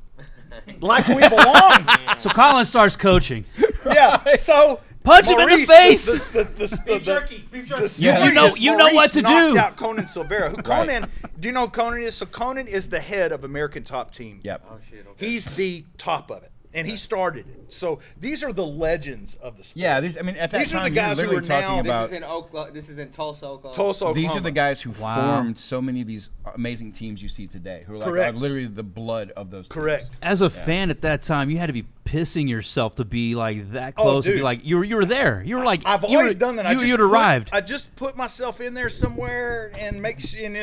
C: like we belong.
D: So Collin starts coaching.
C: Yeah, so
D: Punch him in the
C: Maurice,
D: face.
C: Beef
E: jerky.
D: Yeah. You know what to
C: knocked
D: do.
C: out Conan Silveira. Conan, do you know who Conan is? So Conan is the head of American Top Team.
A: Yep.
B: Oh shit. Okay.
C: He's the top of it, and he started it. So these are the legends of the sport.
A: Yeah, at that
C: These are
A: time,
C: the guys
A: you
C: who
A: were
C: are
A: literally talking
C: now-
A: about.
B: This is in Tulsa, Oklahoma.
C: Tulsa,
A: These are
C: Oklahoma.
A: the guys who
D: Wow.
A: formed so many of these amazing teams you see today, who are like
C: Correct.
A: are literally the blood of those teams.
C: Correct.
D: As a fan at that time, you had to be pissing yourself to be like that close. To be
C: dude.
D: like you were there. You were like
C: I've
D: you
C: always
D: were-
C: done that.
D: You'd arrived.
C: I just put myself in there somewhere and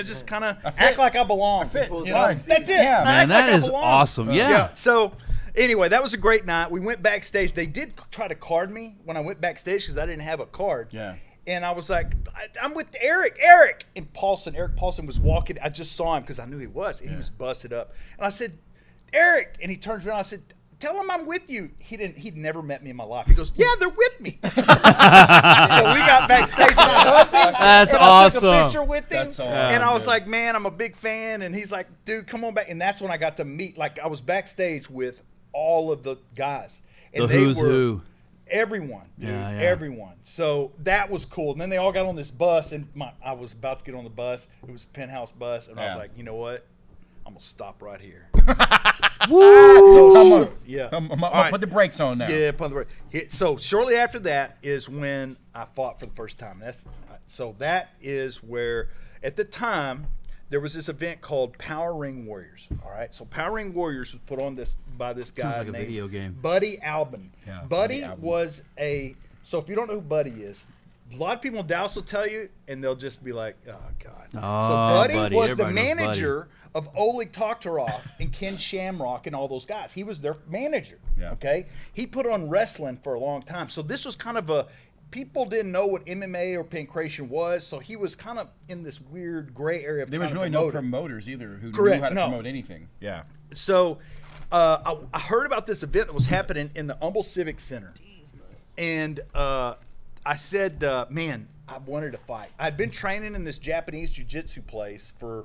C: just kind of act like I belong.
A: fit.
C: You
A: It's
C: know?
A: fine.
C: That's it.
A: Yeah,
C: I
D: Man,
C: act
D: that
C: like I
D: is
C: belong.
D: awesome. Yeah.
C: So anyway, that was a great night. We went backstage. They did try to card me when I went backstage because I didn't have a card.
A: Yeah.
C: And I was like, I'm with Eric. And Eric Paulson was walking. I just saw him because I knew he was. And he was busted up. And I said, Eric. And he turns around. I said, tell him I'm with you. He'd never met me in my life. He goes, yeah, they're with me. So we got backstage and I hugged him.
D: That's
C: and I took a
D: awesome.
C: picture with him.
A: That's awesome,
C: And I was
A: dude.
C: like, man, I'm a big fan. And he's like, dude, come on back. And that's when I got to meet. Like, I was backstage with all of the guys. And
D: The who's who.
C: Everyone, dude,
D: Yeah, yeah.
C: everyone. So that was cool. And then they all got on this bus, and I was about to get on the bus. It was a penthouse bus, and I was
A: Yeah.
C: like, you know what? I'm gonna stop right here.
D: Woo!
C: So
A: I'm gonna-
C: yeah,
A: I'm
C: All
A: gonna
C: right.
A: put the brakes on now.
C: Yeah, put the brake. So shortly after that is when I fought for the first time. That is where at the time there was this event called Power Ring Warriors. All right, so Power Ring Warriors was put on by this guy
D: Sounds like a
C: named
D: video game.
C: Buddy Albin.
A: Yeah,
C: Buddy
A: Buddy Albin.
C: was so if you don't know who Buddy is, a lot of people in Dallas will tell you, and they'll just be like, "Oh God."
D: Oh,
C: So Buddy
D: Buddy.
C: was the
D: Everybody knows Buddy.
C: manager of Oleg Toktarov and Ken Shamrock and all those guys. He was their manager.
A: Yeah.
C: Okay, he put on wrestling for a long time. So this was kind of people didn't know what MMA or pancration was, so he was kind of in this weird gray area of
A: There
C: trying
A: was
C: to
A: really
C: promote
A: no
C: it.
A: promoters either who
C: Correct,
A: knew how to
C: no.
A: promote anything. Yeah.
C: So I heard about this event that was happening in the Humble Civic Center. And I said, man, I wanted to fight. I'd been training in this Japanese jiu-jitsu place for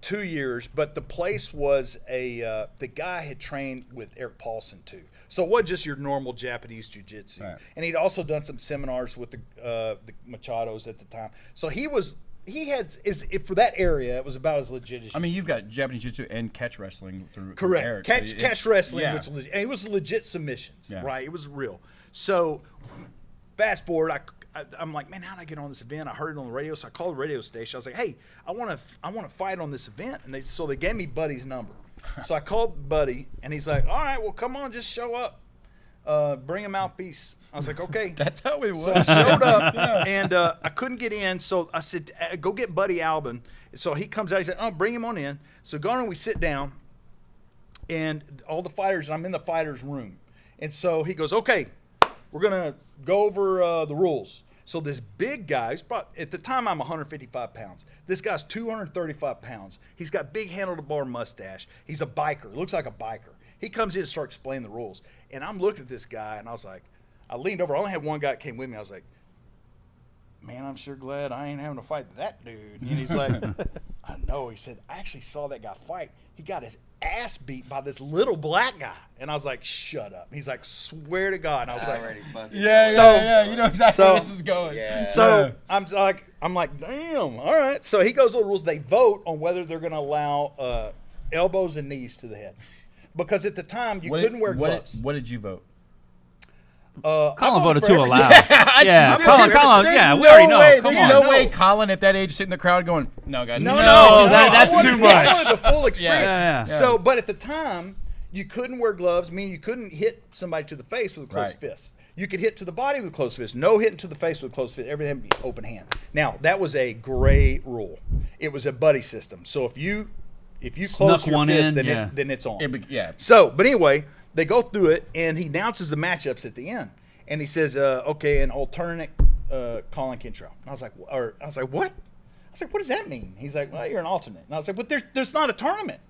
C: 2 years, but the place was the guy had trained with Eric Paulson too. So it wasn't just your normal Japanese jiu-jitsu.
A: Right.
C: And he'd also done some seminars with the Machados at the time. So for that area, it was about as legit as you.
A: I mean, you've got Japanese Jiu-Jitsu and catch wrestling through
C: Correct.
A: Eric.
C: Catch wrestling,
A: yeah.
C: which was legit, and it was legit submissions,
A: Yeah.
C: right? It was real. So, fast forward, I'm like, man, how did I get on this event? I heard it on the radio, so I called the radio station. I was like, hey, I want to fight on this event, and they gave me Buddy's number. So I called Buddy, and he's like, all right, well, come on, just show up, bring a mouthpiece. I was like, okay.
A: That's how it was.
C: So I showed up, and I couldn't get in. So I said, go get Buddy Albin. So he comes out. He said, oh, bring him on in. So go on and we sit down, and all the fighters, and I'm in the fighters' room. And so he goes, okay, we're going to go over the rules. So this big guy, at the time I'm 155 pounds. This guy's 235 pounds. He's got big handlebar mustache. He's a biker. Looks like a biker. He comes in and starts explaining the rules. And I'm looking at this guy, and I was like, I leaned over. I only had one guy that came with me. I was like, man, I'm sure glad I ain't having to fight that dude. And he's like, I know. He said, I actually saw that guy fight. He got his ass beat by this little black guy. And I was like, shut up. He's like, swear to God. And I was like,
A: Yeah. You know exactly where this is going.
B: Yeah.
C: so I'm like, damn, all right. So he goes over the rules. They vote on whether they're going to allow elbows and knees to the head. Because at the time, you couldn't wear gloves.
A: What did you vote?
D: Collin voted to
C: forever.
D: allow. Yeah, Collin. Yeah, we
A: no
D: already know.
A: way.
D: Come
A: There's
D: on.
A: no way Collin at that age sitting in the crowd going, no, guys.
C: No,
D: that's
C: I wanted-
D: too much.
C: I wanted the full experience.
D: Yeah.
C: So, but at the time, you couldn't wear gloves, meaning you couldn't hit somebody to the face with a closed
A: Right.
C: fist. You could hit to the body with a closed fist. No hitting to the face with a closed fist. Everything would be open hand. Now, that was a gray rule. It was a buddy system. So if you close
D: Snuck
C: your
D: one
C: fist,
D: in,
C: then,
D: yeah.
C: then it's on.
A: Yeah.
C: So, but anyway, they go through it, and he announces the matchups at the end. And he says, okay, an alternate Collin Cantrell. And I was like, what? I was like, what does that mean? He's like, well, you're an alternate. And I was like, but there's not a tournament.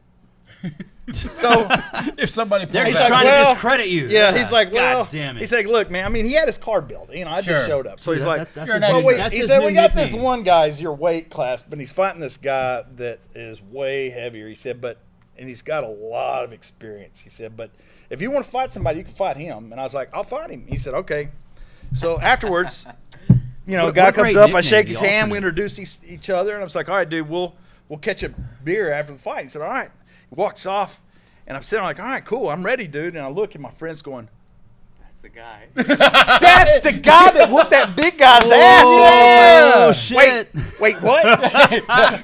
C: So
A: If somebody
D: They're
A: plays
D: just
A: that,
D: trying
C: well,
D: to discredit you.
C: yeah, he's like, well,
D: God damn it.
C: he's like, look, man, I mean, he had his card built. You know, I just
A: Sure.
C: showed up. So he's
D: Yeah,
C: like,
D: that's
A: You're
D: his
A: an
C: well,
A: extra.
C: wait.
D: that's
C: He
D: his
C: said,
D: new
C: we got this
D: nickname.
C: one guy's your weight class, but he's fighting this guy that is way heavier. He said, and he's got a lot of experience. He said, but if you want to fight somebody, you can fight him. And I was like, I'll fight him. He said, okay. So afterwards, you know,
D: What
C: a guy
D: a great
C: comes up, I
D: nickname,
C: shake
D: the
C: his hand, we
D: alternate.
C: introduce each other, and I was like, all right, dude, we'll catch a beer after the fight. He said, all right. He walks off, and I'm sitting there like, all right, cool, I'm ready, dude. And I look, and my friend's going,
B: That's the guy.
C: that's the guy that whooped that big guy's ass.
D: Oh, shit.
C: Wait, what?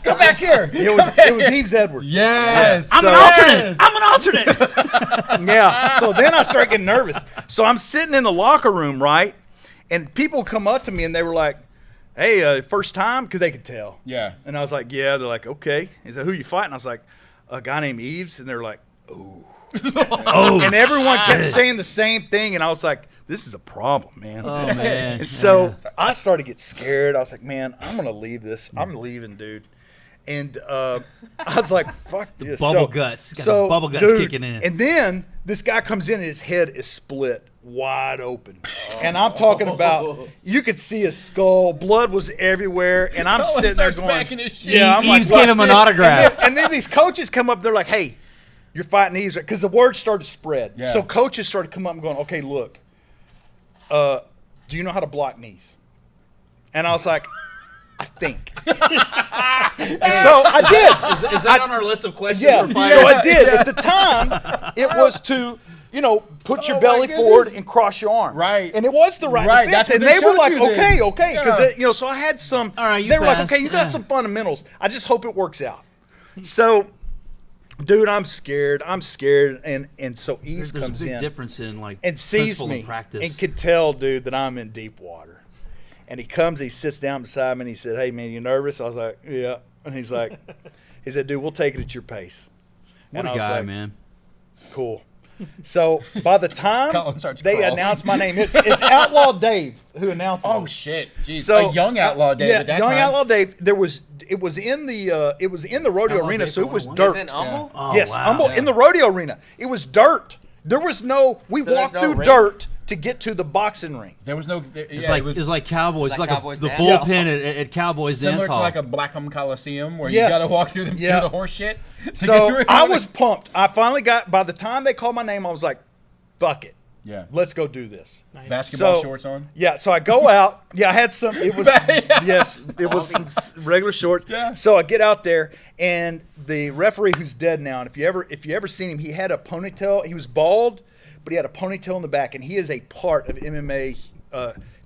A: come back here.
C: It was Eves Edwards.
A: Yes.
C: I'm
D: I'm an alternate.
C: Yeah. So then I start getting nervous. So I'm sitting in the locker room, right? And people come up to me and they were like, hey, first time? Because they could tell.
A: Yeah.
C: And I was like, yeah. They're like, okay. He said, who you fighting? I was like, a guy named Eves. And they're like, oh. And everyone kept saying the same thing. And I was like, this is a problem, man.
D: Oh, man.
C: And so I started to get scared. I was like, man, I'm going to leave this. I'm leaving, dude. And I was like, fuck this.
D: Bubble guts. Got the bubble guts kicking in.
C: And then this guy comes in and his head is split wide open. And I'm talking about, you could see his skull. Blood was everywhere. And I'm
A: Colin
C: sitting there
A: starts
C: going,
A: backing his shit.
C: yeah, I'm like,
D: Eves gave him an autograph.
C: and then these coaches come up. They're like, hey, you're fighting Eves. Because the word started to spread.
A: Yeah.
C: So coaches started to come up and going, okay, look, do you know how to block knees? And I was like, I think. And so I did.
D: Is that on our list of questions?
C: Yeah,
D: for fighters?
C: so I did. At the time, it was to, put your
A: Oh, my
C: belly
A: goodness.
C: forward and cross your arm.
A: Right.
C: And it was the right,
A: Right,
C: defense.
A: that's what
C: And
A: they
C: they were
A: showed
C: like,
A: you then.
C: okay. Because, so I had some.
D: All right, you
C: they were like,
D: passed.
C: okay, you got
D: Yeah.
C: some fundamentals. I just hope it works out. So, dude, I'm scared. And so Eves
D: There's a
C: comes
D: big
C: in
D: difference in like
C: and sees
D: principle
C: me
D: and practice.
C: and could tell, dude, that I'm in deep water. And he comes, he sits down beside me, and he said, hey, man, you nervous? I was like, yeah. And he said, dude, we'll take it at your pace.
D: What
C: And
D: a
C: I was
D: guy,
C: like,
D: man.
C: cool. So by the time
A: Collin starts
C: they
A: crawling.
C: announced my name, it's Outlaw Dave who announced
A: Oh
C: it.
A: shit! Jeez.
C: So
A: a young outlaw Dave
C: yeah,
A: at that
C: young
A: time.
C: Outlaw Dave. It was in the rodeo
D: Outlaw
C: arena,
D: Dave
C: so it was
D: 101.
C: dirt.
B: Is it Humble?
D: Oh,
C: Yes,
D: wow.
C: Humble in the rodeo arena. It was dirt. There was no. We
B: So there's
C: walked
B: no
C: through
B: ring?
C: dirt to get to the boxing ring.
A: There was no.
D: It's like Cowboys. It's
B: Like
D: like
B: Cowboys
D: the
B: dance?
D: bullpen at Cowboys
A: similar
D: dance
A: to
D: hall.
A: like a Blackham Coliseum where
C: Yes.
A: you got to walk through
C: Yeah.
A: the horse shit.
C: So I was pumped. I finally got. By the time they called my name, I was like, "Fuck it,
A: yeah.
C: let's go do this."
A: Basketball
C: So-
A: shorts on.
C: Yeah, so I go out. Yeah, I had some. It was yes, it was some regular shorts.
A: Yeah.
C: So I get out there, and the referee, who's dead now, and if you ever seen him, he had a ponytail. He was bald, but he had a ponytail in the back, and he is a part of MMA,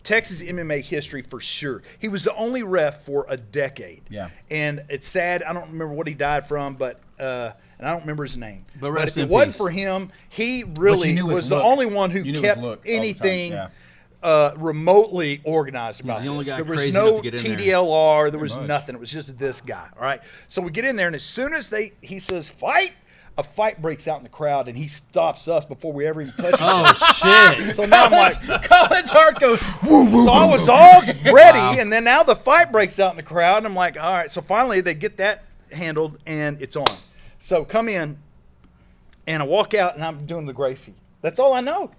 C: Texas MMA history for sure. He was the only ref for a decade.
A: Yeah.
C: And it's sad. I don't remember what he died from, but. And I don't remember his name.
D: But
C: But
D: rest
C: if it
D: in
C: wasn't
D: peace.
C: for him, he really
A: knew his
C: was the
A: look.
C: only one who
A: You knew his
C: kept
A: look all the time,
C: anything
A: yeah.
C: remotely organized about
D: the only
C: this.
D: guy
C: There was
D: crazy
C: no
D: enough to get in there.
C: TDLR. There was
A: much.
C: nothing. It was just this guy. All right. So we get in there, and as soon as he says fight, a fight breaks out in the crowd, and he stops us before we ever even touch each other.
D: Oh shit!
C: So now I'm like,
A: Collin's heart goes.
C: so I was all ready, and then now the fight breaks out in the crowd, and I'm like, all right. So finally they get that handled, and it's on. So come in, and I walk out, and I'm doing the Gracie. That's all I know.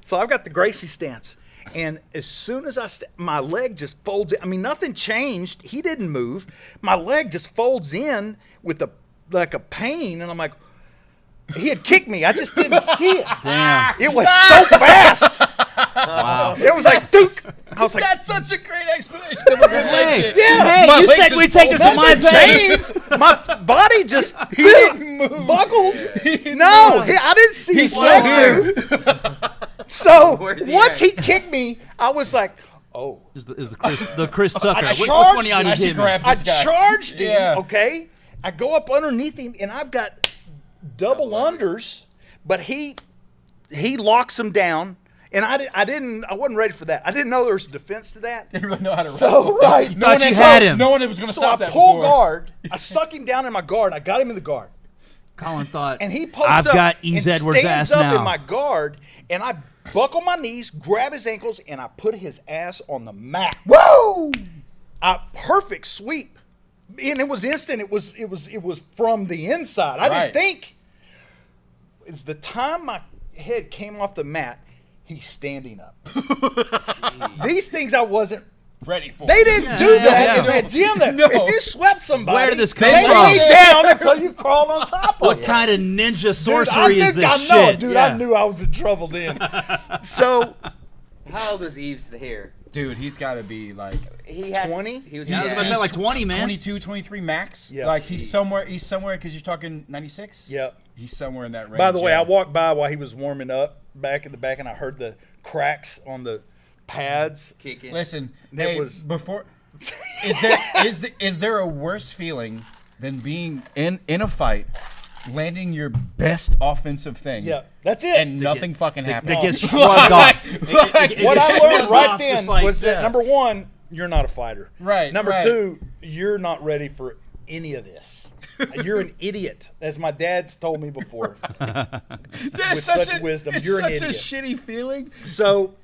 C: So I've got the Gracie stance. And as soon as my leg just folds in. I mean, nothing changed. He didn't move. My leg just folds in with like a pain, and I'm like, he had kicked me. I just didn't see it.
D: Damn.
C: It was so fast.
D: Wow.
C: It was like, Duke. I was like,
A: That's such a great explanation of a good leg
D: Hey,
A: shit.
C: yeah.
A: My
D: you
A: legs
D: said
A: just
D: we'd take this to
A: folded.
D: my place.
C: James, my body just buckled. I didn't see his
A: still
C: leg move. So
B: Where's he
C: once
B: at?
C: he kicked me, I was like, oh.
D: Is the Chris Tucker?
C: I
D: Which
C: charged
D: one of y'all
C: him.
D: just hit me?
A: Grab
C: I
A: this guy.
C: charged him,
A: Yeah.
C: okay? I go up underneath him, and I've got double unders, but he locks him down, and I wasn't ready for that. I didn't know there was a defense to that.
A: Didn't really know how to
C: So,
A: wrestle.
C: right.
A: No one
D: Thought you
A: had
D: had him.
A: No one was going to
C: So
A: stop
C: I
A: that
C: pull
A: before.
C: guard, I suck him down in my guard, I got him in the guard.
D: Colin thought,
C: And he posts
D: I've
C: up
D: got
C: and
D: Ease Edwards'
C: stands
D: ass
C: up
D: now.
C: in my guard, and I buckle my knees, grab his ankles, and I put his ass on the mat. Woo! A perfect sweep, and it was instant. It was from the inside. I
A: Right.
C: didn't think. It's the time my head came off the mat. He's standing up. These things I wasn't.
A: Ready for
C: They
A: it.
C: didn't do that in
D: yeah.
C: that gym. There.
A: No.
C: If you swept somebody,
D: Where did this come
C: they
D: from?
C: lay down until you crawled on top of
D: what
C: it.
D: kind of ninja
C: Dude,
D: sorcery is this
C: I
D: shit?
C: know, dude.
D: Yeah.
C: I knew I was in trouble then. So
B: How old is Eves here?
A: Dude, he's got to be like
B: He has
C: 20?
B: He was.
D: Yeah, I was
B: yeah.
D: about to say like 20, man.
A: 22, 23 max.
C: Yeah.
A: Like he's somewhere because you're talking 96.
C: yeah.
A: He's somewhere in that range.
C: By the way,
A: yeah.
C: I walked by while he was warming up back in the back, and I heard the cracks on the pads.
B: Kicking.
A: Listen,
C: That
A: hey,
C: was-
A: before. Is there a worse feeling than being in a fight, landing your best offensive thing?
C: Yeah, that's it.
A: And nothing fucking happened.
D: That gets shrugged off.
C: What I learned right
D: Just
C: then
D: like
C: was that
A: that.
C: number one, you're not a fighter.
A: Right,
C: Number
A: right.
C: two, you're not ready for any of this. You're an idiot, as my dad's told me before.
A: That is
C: with such wisdom,
A: It's
C: you're an
A: such a
C: idiot.
A: shitty feeling.
C: So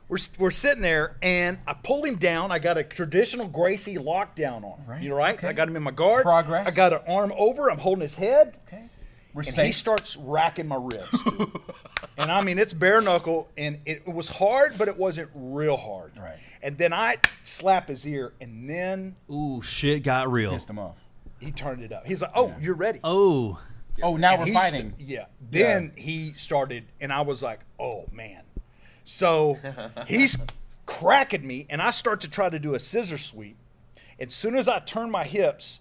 C: we're sitting there, and I pulled him down. I got a traditional Gracie lockdown on him.
A: Right,
C: You know, right?
A: okay.
C: I got him in my guard.
A: Progress.
C: I got an arm over. I'm holding his head.
A: Okay. We're
C: And he
A: safe.
C: starts racking my ribs. And I mean, it's bare knuckle, and it was hard, but it wasn't real hard.
A: Right.
C: And then I slap his ear, and then
D: Ooh, shit got real.
A: Pissed him off.
C: he turned it up. He's like, "Oh, you're ready."
D: Oh,
A: Oh, now
C: And
A: we're
C: he
A: fighting.
C: yeah. Then he started, and I was like, "Oh man." So he's cracking me, and I start to try to do a scissor sweep. As soon as I turn my hips,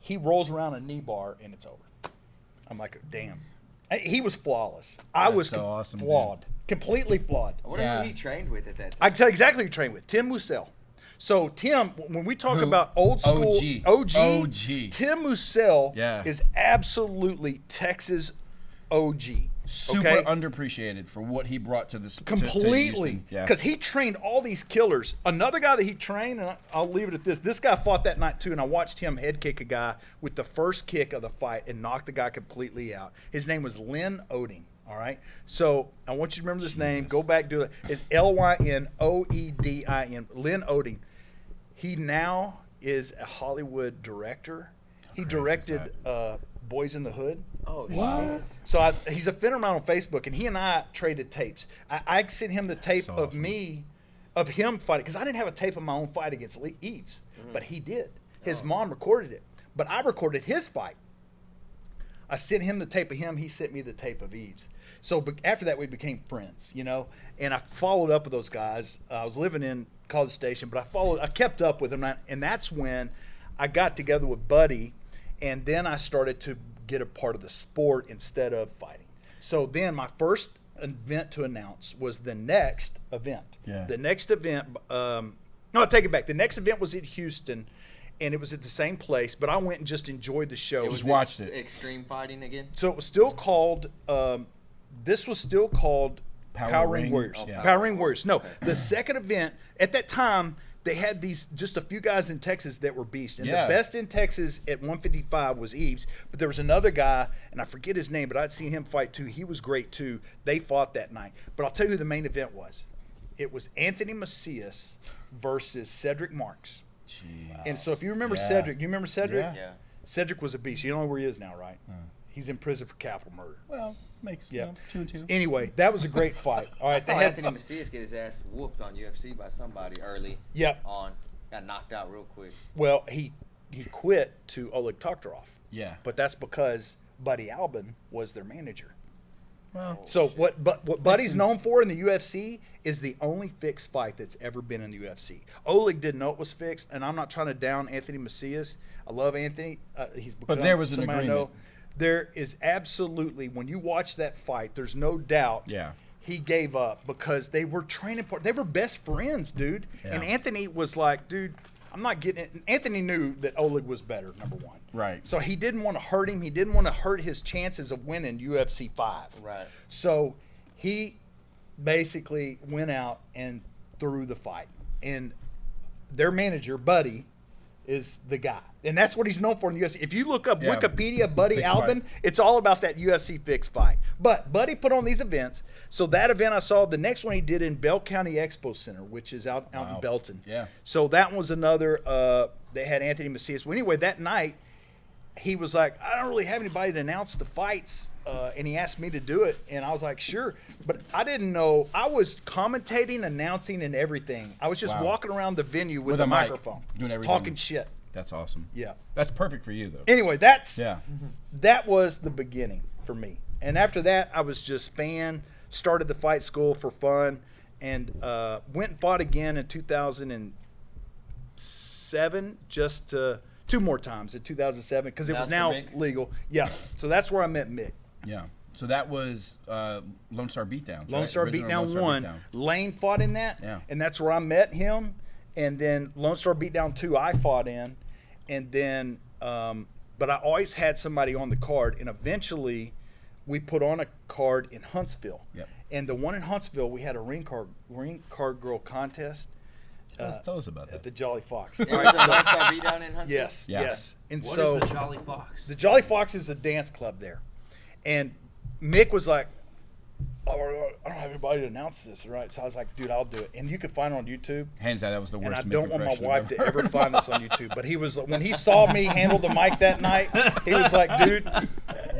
C: he rolls around a knee bar, and it's over. I'm like, damn. He was flawless. I was
A: so awesome,
C: flawed, completely flawed.
B: I wonder
A: Yeah.
B: who he trained with at that time.
C: I can tell you exactly who he trained with. Tim Moussel. So Tim, when we talk
A: Who?
C: about old school
A: OG.
C: Tim Moussel
A: Yeah.
C: is absolutely Texas OG.
A: Super
C: okay?
A: underappreciated for what he brought to this
C: Completely,
A: Yeah.
C: because he trained all these killers. Another guy that he trained, and I'll leave it at this. This guy fought that night too, and I watched him head kick a guy with the first kick of the fight and knock the guy completely out. His name was Lynn Oding. All right. So I want you to remember this name. Go back, do it. It's Lynoedin. Lynn Oding. He now is a Hollywood director. He directed Boys in the Hood.
B: Oh,
A: Wow.
B: shit.
C: So he's a friend of mine on Facebook, and he and I traded tapes. I sent him the tape
A: That's
C: of
A: awesome.
C: of him fighting, because I didn't have a tape of my own fight against Eves, but he did. His mom recorded it, but I recorded his fight. I sent him the tape of him. He sent me the tape of Eves. So after that, we became friends, you know. And I followed up with those guys. I was living in College Station, but I kept up with them, and that's when I got together with Buddy, and then I started to get a part of the sport instead of fighting. So then my first event to announce was the next event.
A: Yeah.
C: The next event, no, I'll take it back. The next event was in Houston, and it was at the same place, but I went and just enjoyed the show.
B: It was
A: Just watched
B: this
A: it.
B: Extreme fighting again.
C: So it was still called, this was still called Power Ring
A: Ring,
C: Warriors.
A: yeah.
C: Power Ring Warriors. No, the second event, at that time, they had just a few guys in Texas that were beasts. And
A: Yeah.
C: the best in Texas at 155 was Eves, but there was another guy, and I forget his name, but I'd seen him fight too. He was great too. They fought that night. But I'll tell you who the main event was. It was Anthony Macias versus Cedric Marks. And so if you remember
A: Yeah.
C: Cedric, do you remember Cedric?
A: Yeah.
B: Yeah.
C: Cedric was a beast. You don't know where he is now, right? He's in prison for capital murder.
A: Well, makes
C: Yeah.
A: 2 and 2.
C: Anyway, that was a great fight. All
B: I
C: right,
B: saw
C: they had
B: Anthony Macias get his ass whooped on UFC by somebody early
C: yeah.
B: on. Got knocked out real quick.
C: Well, he quit to Oleg Toktarov,
A: Yeah.
C: but that's because Buddy Albin was their manager.
A: Well,
C: So what Buddy's known for in the UFC is the only fixed fight that's ever been in the UFC. Oleg didn't know it was fixed, and I'm not trying to down Anthony Macias. I love Anthony. He's become
A: there was an
C: somebody I
A: agreement.
C: know. There is absolutely, when you watch that fight, there's no doubt.
A: Yeah.
C: He gave up because they were training they were best friends, dude.
A: Yeah.
C: And Anthony was like, dude, I'm not getting it. Anthony knew that Oleg was better, number one.
A: Right.
C: So he didn't want to hurt him. He didn't want to hurt his chances of winning UFC 5.
B: Right.
C: So he basically went out and threw the fight. And their manager, Buddy, is the guy. And that's what he's known for in the UFC. If you look up
A: Yeah.
C: Wikipedia, Buddy
A: Fixed
C: Albin,
A: fight.
C: it's all about that UFC fixed fight. But Buddy put on these events. So that event I saw, the next one he did in Bell County Expo Center, which is out in
A: Wow.
C: Belton.
A: Yeah.
C: So that was another, they had Anthony Macias. Well, anyway, that night, he was like, I don't really have anybody to announce the fights, and he asked me to do it, and I was like, sure. But I didn't know. I was commentating, announcing, and everything. I was just
A: Wow.
C: walking around the venue with
A: With
C: a
A: a mic,
C: microphone,
A: doing everything.
C: talking shit.
A: That's awesome.
C: Yeah.
A: That's perfect for you, though.
C: Anyway, that
A: Yeah.
C: was the beginning for me. And after that, I was just started the fight school for fun, and went and fought again in 2007, just two more times in 2007, because it was
B: That's
C: now
B: for Mick?
C: legal. Yeah. So that's where I met Mick.
A: Yeah. So that was Lone Star Beatdown.
C: Lone Star Beatdown 1. Lane fought in that,
A: Yeah.
C: and that's where I met him. And then Lone Star Beatdown 2, I fought in. And then, but I always had somebody on the card, and eventually we put on a card in Huntsville.
A: Yep.
C: And the one in Huntsville, we had a ring card girl contest
A: Tell us about
C: at
A: that.
C: the Jolly Fox.
B: It was a Lone-Star beatdown in Huntsville?
C: Yes,
A: Yeah.
C: yes. And
D: What
C: so
D: is the Jolly Fox?
C: the Jolly Fox is a dance club there. And Mick was like, oh, I don't have anybody to announce this, right? So I was like, dude, I'll do it. And you can find it on YouTube.
A: Hands down, that was the worst.
C: And I
A: Mick
C: don't want my
A: impression
C: wife
A: I've
C: to
A: ever
C: ever find this on YouTube. But he was, when he saw me handle the mic that night, he was like, dude,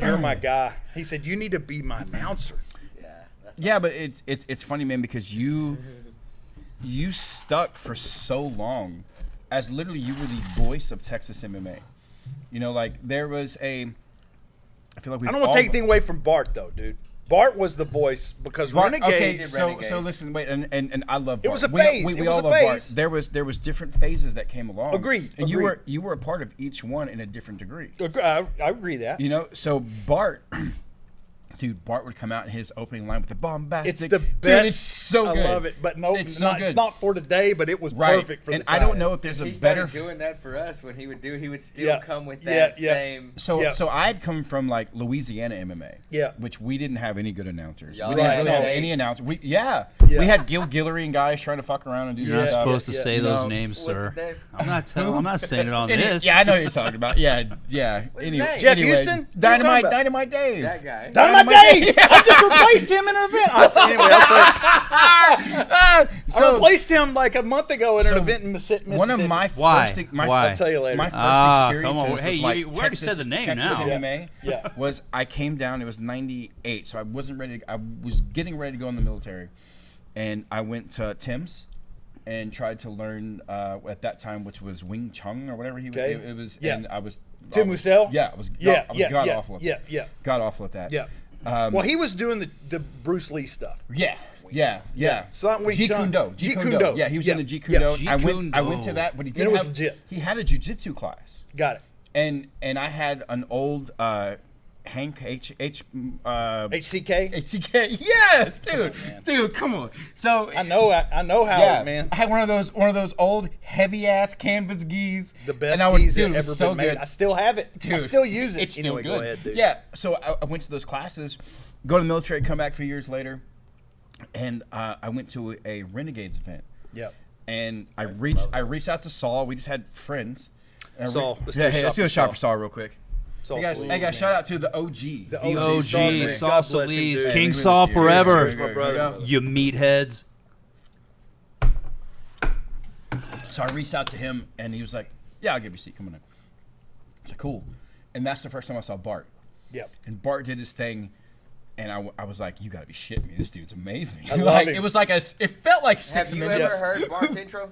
C: you're my guy. He said, you need to be my announcer.
B: Yeah. That's
A: Yeah, but it's funny, man, because you stuck for so long as literally you were the voice of Texas MMA. You know, like there was I feel like we
C: I don't want to take anything away from Bart, though, dude. Bart was the voice because Renegade.
A: Okay,
B: did
A: so
B: Renegade.
A: listen, wait, and I love Bart.
C: It was a
A: We-
C: phase.
A: We,
C: It
A: we
C: was
A: all
C: a
A: love
C: phase.
A: Bart. There was different phases that came along.
C: Agreed,
A: And
C: agreed.
A: you were a part of each one in a different degree.
C: I agree that.
A: You know, so Bart, dude, Bart would come out in his opening line with the bombastic.
C: It's the best.
A: Dude, it's so good.
C: I love it. But no,
A: it's so good.
C: it's not for today, but it was
A: Right.
C: perfect for
A: and
C: the
A: I
C: time.
A: don't know if there's
B: He
A: a
B: started
A: better.
B: doing that for us when he would still
C: Yeah.
B: come with
C: Yeah,
B: that
C: yeah.
B: same.
A: So
C: Yeah.
A: so I'd come from like Louisiana MMA,
C: Yeah.
A: which we didn't have any good announcers.
B: Y'all
A: We didn't
C: Right,
A: really
C: no.
A: have any announcers.
C: Yeah.
A: We had Gil Guillory and guys trying to fuck around and do
D: You're not
A: stuff.
D: supposed to
C: yeah.
D: say those
A: No.
D: names,
B: What's
D: sir.
B: his name?
D: I'm not saying it on
A: And
D: this.
A: yeah, I know what you're talking about. Yeah.
B: his
A: Anyway,
B: name?
C: Jeff
A: anyway,
C: Houston? What are you talking
A: Dynamite,
C: about?
A: Dynamite Dave.
B: That guy.
C: Dynamite that day. I just replaced him in an event. Anyway, I replaced him like a month ago in an event in Mississippi.
A: One of my
D: Why?
A: first,
D: Why?
C: I'll tell you later.
A: My first
D: Come
A: experiences
D: on. Hey,
A: with like
D: you already said the name
A: Texas
D: now.
A: MMA
C: Yeah.
A: was I came down. It was '98, so I wasn't ready. I was getting ready to go in the military, and I went to Tim's and tried to learn at that time, which was Wing Chun or whatever
C: Okay.
A: it was.
C: Yeah.
A: And I was
C: Tim Mussel?
A: Yeah, I was god awful. God awful at that.
C: Yeah. Well, he was doing the Bruce Lee stuff.
A: Yeah.
C: So not Wing
A: Jeet
C: Chun.
A: Kune Do.
C: Jeet Kune Do.
A: Yeah, he was
C: Yeah.
A: in the Jeet Kune
C: Yeah.
A: Do.
D: Jeet
A: I
D: Kune
A: went to
D: Do.
A: that, but he
C: And
A: did
C: it was
A: have
C: legit.
A: he had a jiu-jitsu class.
C: Got it.
A: And I had an old Hank HCK.
C: HCK.
A: Yes, dude.
C: man.
A: Dude, come on. So
C: I know Howard, man.
A: I had one of those old heavy ass canvas gis.
C: The best
A: and
C: skis
A: dude,
C: that
A: it was
C: ever
A: so
C: been made.
A: good.
C: I still have it. I
A: Dude,
C: still use it.
A: It's still
C: Anyway,
A: good.
C: Go ahead, dude.
A: Yeah. So I went to those classes, go to the military, come back a few years later, and I went to a Renegades event.
C: Yep.
A: And I reached out to Saul. We just had friends. And
C: Saul, let's do a shot
A: let's do
C: for
A: a shot
C: Saul.
A: for Saul real quick.
C: Saul
A: Hey guys,
C: Solis, man.
A: shout out to the OG.
C: The
D: The
C: OG, Saul
D: OG,
C: Solis.
D: Saul
C: God bless him,
D: Solis,
C: dude.
D: King
A: Cheers,
D: Saul
A: cheers,
D: forever.
A: cheers,
C: My brother.
D: You meatheads.
A: So I reached out to him, and he was like, "Yeah, I'll give you a seat. Come on in." I was like, "Cool." And that's the first time I saw Bart.
C: Yep.
A: And Bart did his thing, and I was like, "You gotta be shitting me! This dude's amazing."
C: I love
A: like
C: him.
A: it was like it felt like 6
B: Have you
A: minutes.
B: ever heard Bart's intro?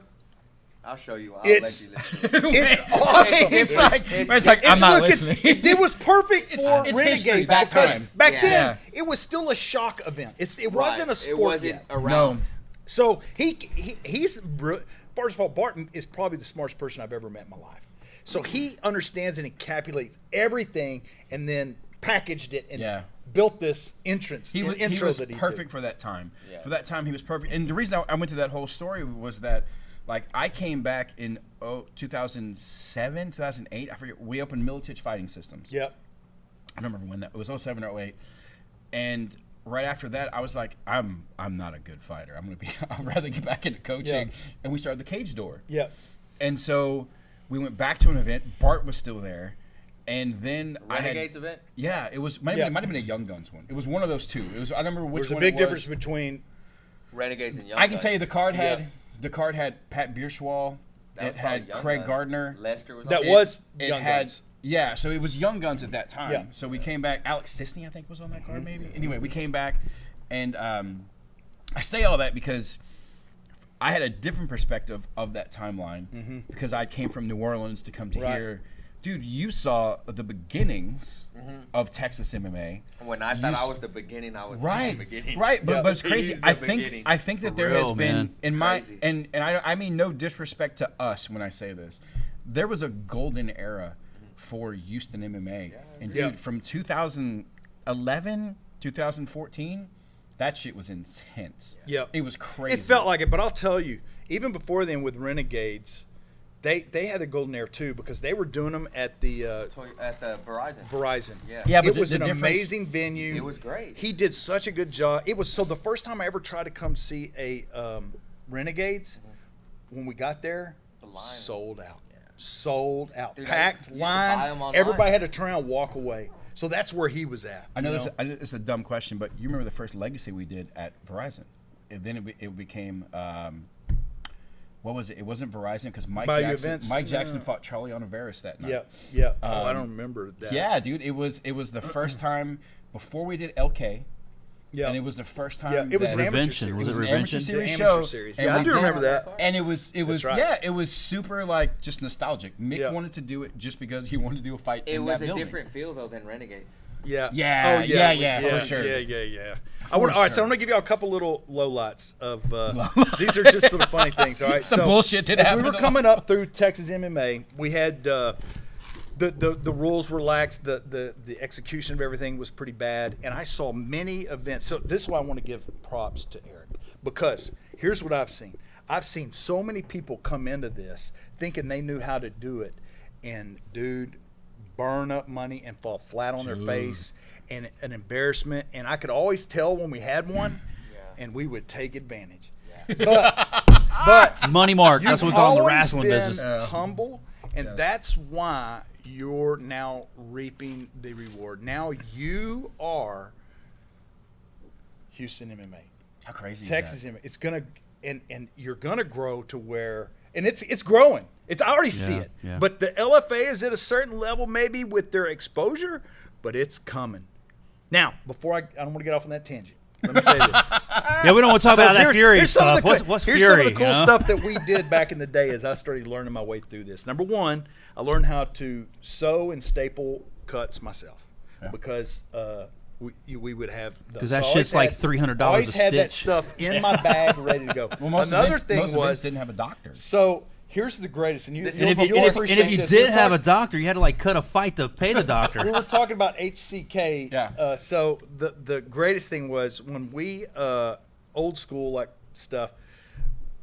B: I'll show you. I'll
C: It's-
B: let you listen to it.
C: It's awesome.
A: It's like I'm not
C: look,
A: listening.
C: It was perfect for
A: it's history,
C: Renegades
A: that
C: because
A: time.
C: back
B: Yeah.
C: then
A: Yeah.
C: it was still a shock event. It
B: Right.
C: wasn't a sport
B: It wasn't
C: yet.
B: around.
A: No.
C: So he's first of all, Barton is probably the smartest person I've ever met in my life. So he understands and encapsulates everything, and then packaged it and
A: Yeah.
C: built this entrance.
A: He was
C: intro that he
A: perfect
C: did.
A: for that time.
B: Yeah.
A: For that time, he was perfect. And the reason I went to that whole story was that, like, I came back in 2007, 2008. I forget. We opened Militich Fighting Systems.
C: Yep.
A: I don't remember when that. It was 07 or 08. And right after that, I was like, I'm not a good fighter. I'd rather get back into coaching.
C: Yeah.
A: And we started the Cage Door.
C: Yep.
A: And so we went back to an event. Bart was still there. And then
B: Renegades event?
A: Yeah, it was. Might
C: Yeah.
A: have been a Young Guns one. It was one of those two. It was. I don't remember which
C: There's a
A: one.
C: big
A: it
C: difference
A: was.
C: between
B: Renegades and Young
A: I can
B: Guns.
A: tell you the card had
C: Yeah.
A: Pat Bierschwal.
B: That
A: It
B: was probably
A: had
B: Young
A: Craig
B: Guns.
A: Gardner.
B: Lester was
C: that
B: on
C: was
A: It
C: Young
A: had
C: Guns.
A: yeah. So it was Young Guns at that time.
C: Yeah.
A: So we came back. Alex Sisney, I think, was on that card. Maybe. Anyway, we came back, and I say all that because I had a different perspective of that timeline because I came from New Orleans to come to
C: Right.
A: here. Dude, you saw the beginnings of Texas MMA.
B: When I
A: You
B: thought
A: s-
B: I was the beginning, I was
A: Right,
B: the beginning.
A: right, but,
C: Yeah.
A: but it's crazy.
B: He's the
A: I think
B: beginning.
A: that there
D: real,
A: has been
D: man.
A: in my
B: Crazy.
A: and I mean no disrespect to us when I say this. There was a golden era for Houston MMA, and dude,
C: Yeah.
A: from 2011, 2014, that shit was intense.
C: Yeah.
A: it was crazy.
C: It felt like it, but I'll tell you, even before then with Renegades, they had a golden era too because they were doing them at the
B: At the Verizon.
C: Verizon.
B: Yeah.
A: Yeah, but
C: it was
A: the
C: an
A: difference-
C: amazing venue.
B: It was great.
C: He did such a good job. It was so the first time I ever tried to come see a Renegades, when we got there,
B: The line.
C: sold out. Sold out.
B: Dude,
C: Packed
B: you had to buy
C: line.
B: 'em online.
C: Everybody had to turn around and walk away. So that's where he was at.
A: I know
C: you
A: this is a dumb question, but you remember the first Legacy we did at Verizon, and then it became. What was it? It wasn't Verizon because Mike
C: Bayou
A: Jackson.
C: Events?
A: Mike Jackson
C: Yeah.
A: fought Charlie Oliveris that night.
C: Yeah, yeah. I don't remember that.
A: Yeah, dude, it was the first time before we did LK,
C: yeah.
A: and it was the first time.
C: Yeah, it was
A: that-
C: an amateur
D: Revention.
C: series.
D: Was
A: it
D: it
A: was an amateur
D: Revention?
A: series
C: The
A: show.
C: amateur series.
A: and
C: Yeah, I
A: we
C: do
A: did-
C: remember that.
A: And it was
C: right.
A: yeah, it was super like just nostalgic. Mick
C: Yeah.
A: wanted to do it just because he wanted to do a fight.
B: It
A: in
B: was
A: that
B: a
A: building.
B: different feel though than Renegades.
C: Yeah.
A: Yeah,
C: Oh,
A: yeah, for sure.
C: Yeah. All right, so
A: sure.
C: I'm gonna give you a couple little lowlights of. These are just sort of funny things. All right,
A: Some
C: so
A: bullshit that
C: as we
A: happened
C: were
A: a
C: coming up through Texas MMA, we had the rules were lax. The execution of everything was pretty bad, and I saw many events. So this is why I want to give props to Eric because here's what I've seen. I've seen so many people come into this thinking they knew how to do it, and dude, burn up money and fall flat on their face, and an embarrassment. And I could always tell when we had one, and we would take advantage. But
D: Money mark. That's what we call it in the
C: always
D: wrestling
C: been
D: business.
C: humble, and that's why you're now reaping the reward. Now you are Houston MMA,
A: How crazy is
C: Texas
A: that?
C: MMA. It's gonna and you're gonna grow to where, and it's growing. I already see it.
D: yeah.
C: But the LFA is at a certain level, maybe with their exposure, but it's coming. Now, before I don't want to get off on that tangent. Let me say this.
D: Yeah, we don't want to talk about that Fury
C: some of
D: stuff.
C: the,
D: What's
C: here's
D: Fury?
C: some of the cool
D: you know?
C: stuff that we did back in the day as I started learning my way through this. Number one, I learned how to sew and staple cuts myself because we would have those.
D: Because that
C: So I
D: shit's
C: always
D: like
C: had-
D: $300 a
C: always had that
D: stitch.
C: stuff in my bag ready to go.
A: Well, most
C: Another
A: events,
C: thing
A: most events
C: was
A: didn't have a doctor.
C: so. Here's the greatest, and
B: And
D: And if
C: you'll
D: you
C: appreciate this.
D: did
C: We're
D: have a
C: talking-
D: doctor, you had to like cut a fight to pay the
C: we
D: doctor.
C: were talking about HCK.
A: Yeah.
C: So the greatest thing was when we old school like stuff.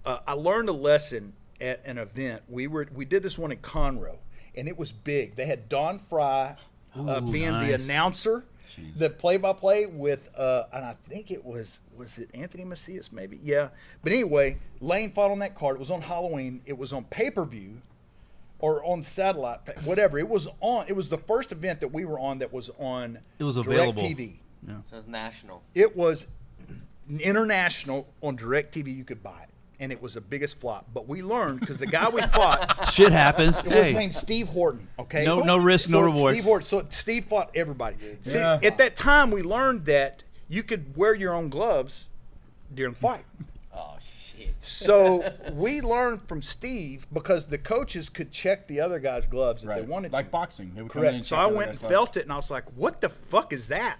C: I learned a lesson at an event. We did this one in Conroe, and it was big. They had Don Fry being the
D: nice.
C: announcer,
A: Jeez.
C: the play-by-play with, and I think it was it Anthony Macias maybe? Yeah. But anyway, Lane fought on that card. It was on Halloween. It was on pay-per-view. Or on satellite, whatever. It was on. It was the first event that we were on that was on.
D: It was available.
C: DirecTV.
B: So it's national.
C: It was international on DirecTV. You could buy it, and it was the biggest flop. But we learned because the guy we fought,
D: Shit happens.
C: it was
D: Hey,
C: named Steve Horton. Okay,
D: No risk, no reward.
C: Steve Horton. So Steve fought everybody. See,
A: Yeah.
C: at that time, we learned that you could wear your own gloves during the fight.
B: Oh shit.
C: So we learned from Steve because the coaches could check the other guy's gloves if they wanted
A: like
C: to.
A: boxing. They would come in and
C: Correct. So
A: check
C: I
A: the
C: went
A: guy's
C: and
A: gloves.
C: felt it, and I was like, "What the fuck is that?"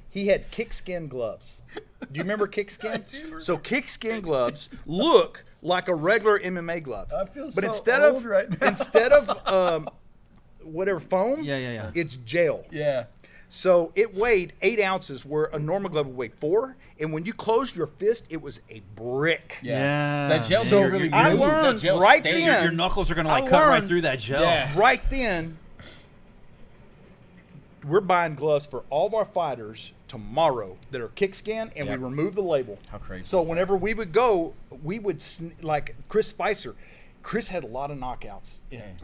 C: He had kickskin gloves. Do you remember kickskin?
A: I do remember
C: So kickskin gloves look like a regular MMA glove,
A: I feel
C: but
A: so
C: instead
A: old
C: of
A: right now.
C: instead of whatever foam,
D: Yeah.
C: it's gel.
A: Yeah.
C: So it weighed 8 ounces, where a normal glove would weigh 4. And when you closed your fist, it was a brick.
D: Yeah.
A: That gel
D: So
A: didn't really
C: I
A: move. That
C: learned
A: gel
C: right
A: stayed.
C: then-
D: your knuckles are gonna
C: I
D: like cut right
C: learned-
D: through that gel.
A: Yeah.
C: Right then, we're buying gloves for all of our fighters tomorrow that are kickskin, and
A: Yeah.
C: we remove the label.
A: How crazy
C: So
A: is that?
C: whenever we would go, we would like Chris Spicer. Chris had a lot of knockouts,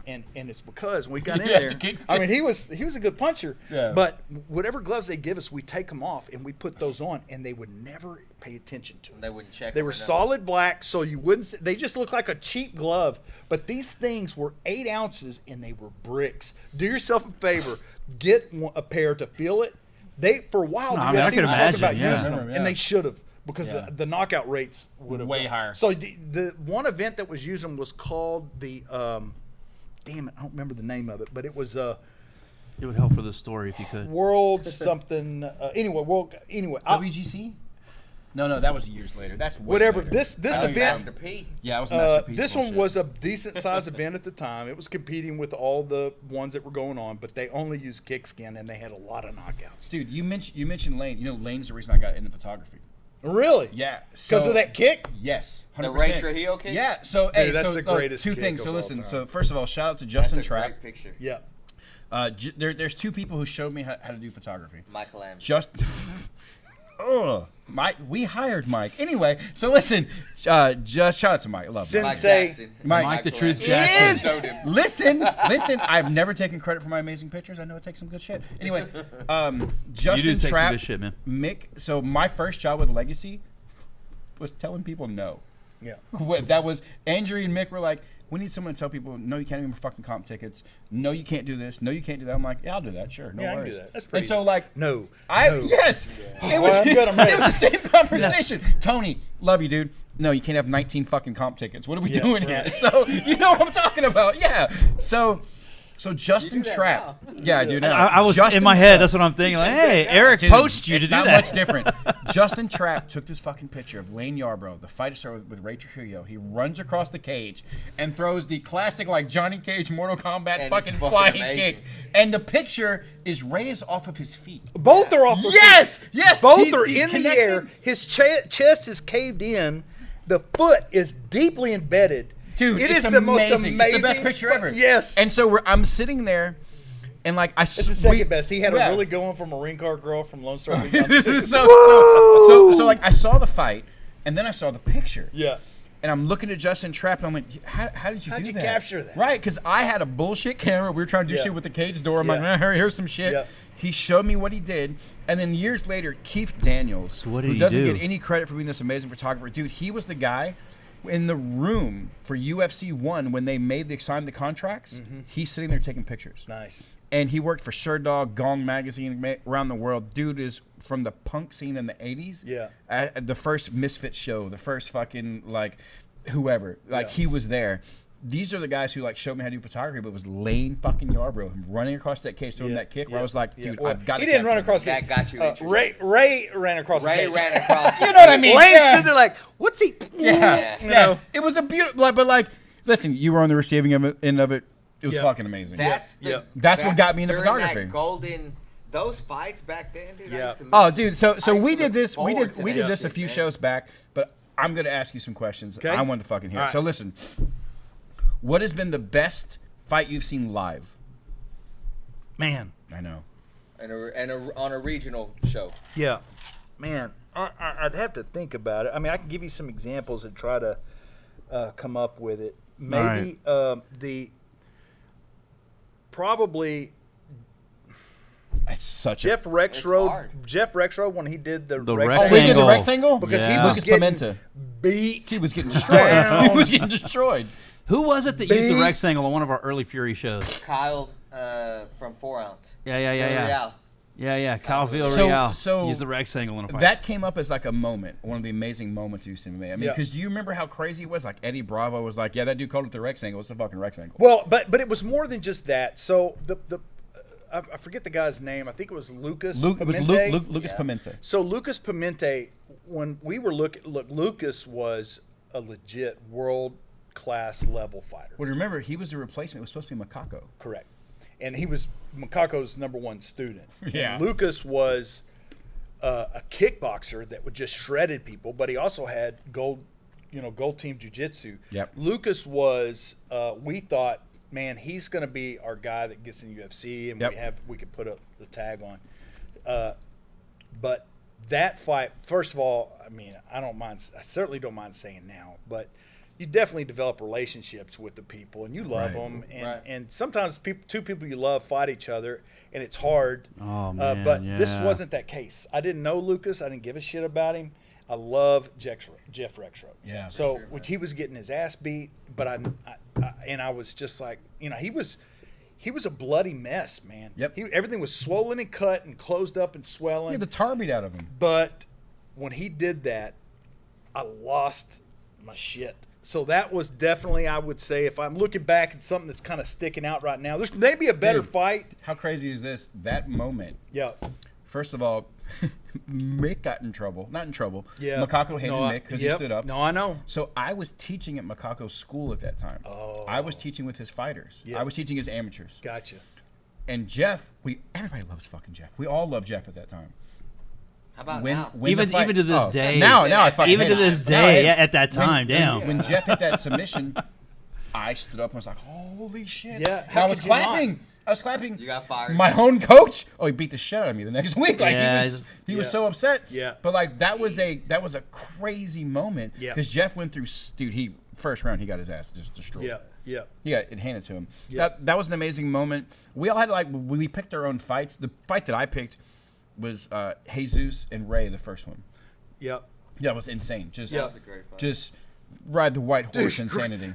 C: and it's because when we got in
A: Yeah,
C: there.
A: the kickskin.
C: I mean, he was a good puncher.
A: Yeah.
C: But whatever gloves they give us, we take them off and we put those on, and they would never pay attention to them.
B: They wouldn't check.
C: They
B: them
C: were
B: or nothing.
C: solid black, so you wouldn't. They just looked like a cheap glove. But these things were 8 ounces, and they were bricks. Do yourself a favor, get a pair to feel it. They for a while,
D: No,
C: the
D: I mean, I
C: UFC
D: could
C: was talking
D: imagine,
C: about
D: yeah.
C: using them,
A: Remember, yeah.
C: and they should have because
A: Yeah.
C: the knockout rates would have
A: Way higher.
C: So the one event that was using was called the damn it, I don't remember the name of it, but it was
D: It would help for the story if you could.
C: World something. Anyway,
A: WGC? No, that was years later. That's way
C: whatever.
A: later.
C: This
A: That was
C: event.
B: Master P.
A: Yeah, it was Masterpiece.
C: This one
A: bullshit.
C: was a decent sized event at the time. It was competing with all the ones that were going on, but they only used kickskin and they had a lot of knockouts.
A: Dude, you mentioned Lane. You know, Lane's the reason I got into photography.
C: Really?
A: Yeah,
C: Because of that kick?
A: Yes, 100%.
B: The Ray Trujillo kick?
A: Yeah. So,
C: Dude, that's the greatest
A: two
C: kick
A: things.
C: of
A: So
C: all
A: listen.
C: time.
A: So first of all, shout out to Justin
B: That's a
A: Trapp.
B: great picture.
C: Yeah.
A: There's two people who showed me how to do photography.
B: Michael Am.
A: We hired Mike. Anyway, so listen, just shout out to Mike. I love Mike.
B: Mike
C: Sensei.
B: Jackson.
A: Mike
D: the
B: Michael
D: Truth
B: Am.
D: Jackson.
B: Showed him.
A: Listen. I've never taken credit for my amazing pictures. I know it takes some good shit. Anyway, Justin
D: You do take some
A: Trapp,
D: good shit, man.
A: Mick. So my first job with Legacy was telling people no.
C: Yeah.
A: That was Andrew and Mick were like, we need someone to tell people, no, you can't even fucking comp tickets. No, you can't do this. No, you can't do that. I'm like, yeah, I'll do that. Sure, no
C: Yeah, I can do
A: worries.
C: that. That's pretty
A: And so
C: easy.
A: like,
C: No.
A: yes, it was.
C: Well, I'm good, I'm ready.
A: It was the same conversation. Tony, love you, dude. No, you can't have 19 fucking comp tickets. What are we doing here? So you know what I'm talking about? Yeah. So Justin
B: do that
A: Trapp.
B: now.
A: Yeah, I do now.
D: I was
A: Justin
D: in my head.
A: Trapp.
D: That's what I'm thinking. Like, hey, Eric
A: Dude,
D: poached you to
A: it's
D: do
A: not
D: that.
A: much different. Justin Trapp took this fucking picture of Lane Yarbrough, the fight started with Ray Trujillo. He runs across the cage and throws the classic like Johnny Cage Mortal Kombat
B: And
A: fucking
B: it's fucking
A: flying
B: amazing.
A: kick. And the picture is Ray is off of his feet.
C: Both are off the
A: Yes! Yes!
C: Both
A: He's-
C: are
A: he's
C: in the
A: connected.
C: air. His chest is caved in. The foot is deeply embedded.
A: Dude,
C: it
A: it's
C: is the most
A: amazing.
C: amazing.
A: It's the best picture ever.
C: Yes.
A: And so I'm sitting there, and like
C: it's the second best. He had a really good one from Marine Corps girl from Lone Star.
A: This is so like I saw the fight, and then I saw the picture.
C: Yeah.
A: And I'm looking at Justin Trapp, and I'm like, how did you
C: How'd
A: do
C: you
A: that?
C: capture that?
A: Right, because I had a bullshit camera. We were trying to do
C: Yeah.
A: shit with the cage door. I'm
C: Yeah.
A: like, here's some shit.
C: Yeah.
A: He showed me what he did. And then years later, Keith Daniels,
D: So what did
A: who
D: he
A: doesn't
D: do?
A: get any credit for being this amazing photographer. Dude, he was the guy in the room for UFC 1 when they signed the contracts. He's sitting there taking pictures.
C: Nice.
A: And he worked for Sherdog, Gong Magazine around the world. Dude is from the punk scene in the 80s.
C: Yeah.
A: At the first Misfit show, the first fucking, like, whoever. Like, he was there. These are the guys who, like, showed me how to do photography, but it was Lane fucking Yarbrough, him running across that cage, throwing that kick, where I was like, dude,
C: Well,
A: I've got to
C: he didn't run
A: capture
C: across
A: that.
C: the
B: That got you interested.
C: Ray ran across the
B: Ray
C: cage.
B: ran across.
A: You know what I mean?
C: Lane
A: Yeah.
C: stood there like, what's he?
A: Yeah.
C: You
A: Yes.
C: know?
A: It was a beautiful, but, like, listen, you were on the receiving end of it. It was
C: Yeah.
A: fucking amazing.
B: That's
C: Yeah.
A: That's what got me into
B: during
A: photography.
B: That those fights back then, dude. I
C: Yeah.
B: used to
A: Oh,
B: look-
A: dude.
B: I
A: So
B: used
A: we
B: to
A: did
B: look
A: this. We
B: forward
A: did
B: to
A: we
B: that
A: did this a
B: shit,
A: few
B: man.
A: shows back, but I'm gonna ask you some questions.
C: Okay.
A: I wanted to fucking hear.
C: All
A: It.
C: right.
A: So listen, what has been the best fight you've seen live?
C: Man.
A: I know.
B: On a regional show.
C: Yeah. Man, I'd have to think about it. I mean, I can give you some examples and try to come up with it. Maybe probably
A: It's such
C: Jeff
A: a.
C: Rexroad when he did the
D: Rex
A: Oh, we did the
D: angle.
A: Rex angle
C: because
D: Yeah.
C: he was
A: Lucas
C: getting
A: Pimenta.
C: beat.
A: He was getting destroyed.
C: Down.
A: He was getting destroyed.
D: Who was it that used the
C: Big-
D: Rex angle on one of our early Fury shows?
B: Kyle from 4 Ounce.
D: Yeah. Kyle Villarreal
A: So-
D: used the Rex angle in a fight.
A: That came up as like a moment, one of the amazing moments you've seen me. I mean,
C: Yeah.
A: because do you remember how crazy it was? Like Eddie Bravo was like, "Yeah, that dude called it the Rex angle. It's the fucking Rex angle."
C: Well, but it was more than just that. So I forget the guy's name. I think it was Lucas.
A: It was
C: Pimente.
A: Lucas Pimenta.
C: So Lucas Pimente, when we were Lucas was a legit world class level fighter.
A: Well, remember, he was a replacement. It was supposed to be Macaco.
C: Correct. And he was Makako's number 1 student.
A: Yeah.
C: And Lucas was a kickboxer that would just shredded people, but he also had gold team jiu-jitsu.
A: Yep.
C: Lucas was we thought, man, he's going to be our guy that gets in UFC, and
A: Yep.
C: we could put the tag on. But that fight, first of all, I mean, I certainly don't mind saying now, but you definitely develop relationships with the people, and you love
A: Right.
C: them, and
B: Right.
C: and sometimes two people you love fight each other, and it's hard.
D: Oh, man,
C: but this
D: yeah.
C: wasn't that case. I didn't know Lucas. I didn't give a shit about him. I love Jeff Rexroad.
A: Yeah.
C: So when he was getting his ass beat, but I was just like, he was a bloody mess, man.
A: Yep.
C: Everything was swollen and cut and closed up and
A: He
C: swelling.
A: had the tar beat out of him.
C: But when he did that, I lost my shit. So that was definitely, I would say, if I'm looking back at something that's kind of sticking out right now, there's maybe a better
A: Dude.
C: fight.
A: How crazy is this? That moment.
C: Yeah.
A: First of all, Mick got in trouble. Not in trouble.
C: Yeah.
A: Makako hated Mick because he
C: yep.
A: stood up.
C: No, I know.
A: So I was teaching at Makako's school at that time.
C: Oh.
A: I was teaching with his fighters.
C: Yeah.
A: I was teaching his amateurs.
C: Gotcha.
A: And Jeff, everybody loves fucking Jeff. We all love Jeff at that time.
B: How about
A: When
B: now?
A: the
D: Even
A: fight-
D: to this
A: oh,
D: day.
A: Now I fucking
D: even
A: hate
D: to this
A: it. Now I hate
D: day,
A: it.
D: at that time, damn.
A: When Jeff hit that submission, I stood up and was like, "Holy shit!"
C: Yeah,
A: And
C: how
A: I was
C: could you not?
A: clapping. I was clapping.
B: You got fired.
A: My own coach. Oh, he beat the shit out of me the next week. Like
D: Yeah,
A: he was
C: Yeah.
A: so upset.
C: Yeah.
A: But like that was a crazy moment.
C: Yeah.
A: Because Jeff went through. Dude, first round he got his ass just destroyed.
C: Yeah. Yeah.
A: He got it handed to him.
C: Yeah.
A: That was an amazing moment. We all had we picked our own fights. The fight that I picked was Jesus and Ray, the first one.
C: Yeah.
A: Yeah, it was insane.
B: That was a great fight.
A: Just ride the white horse insanity.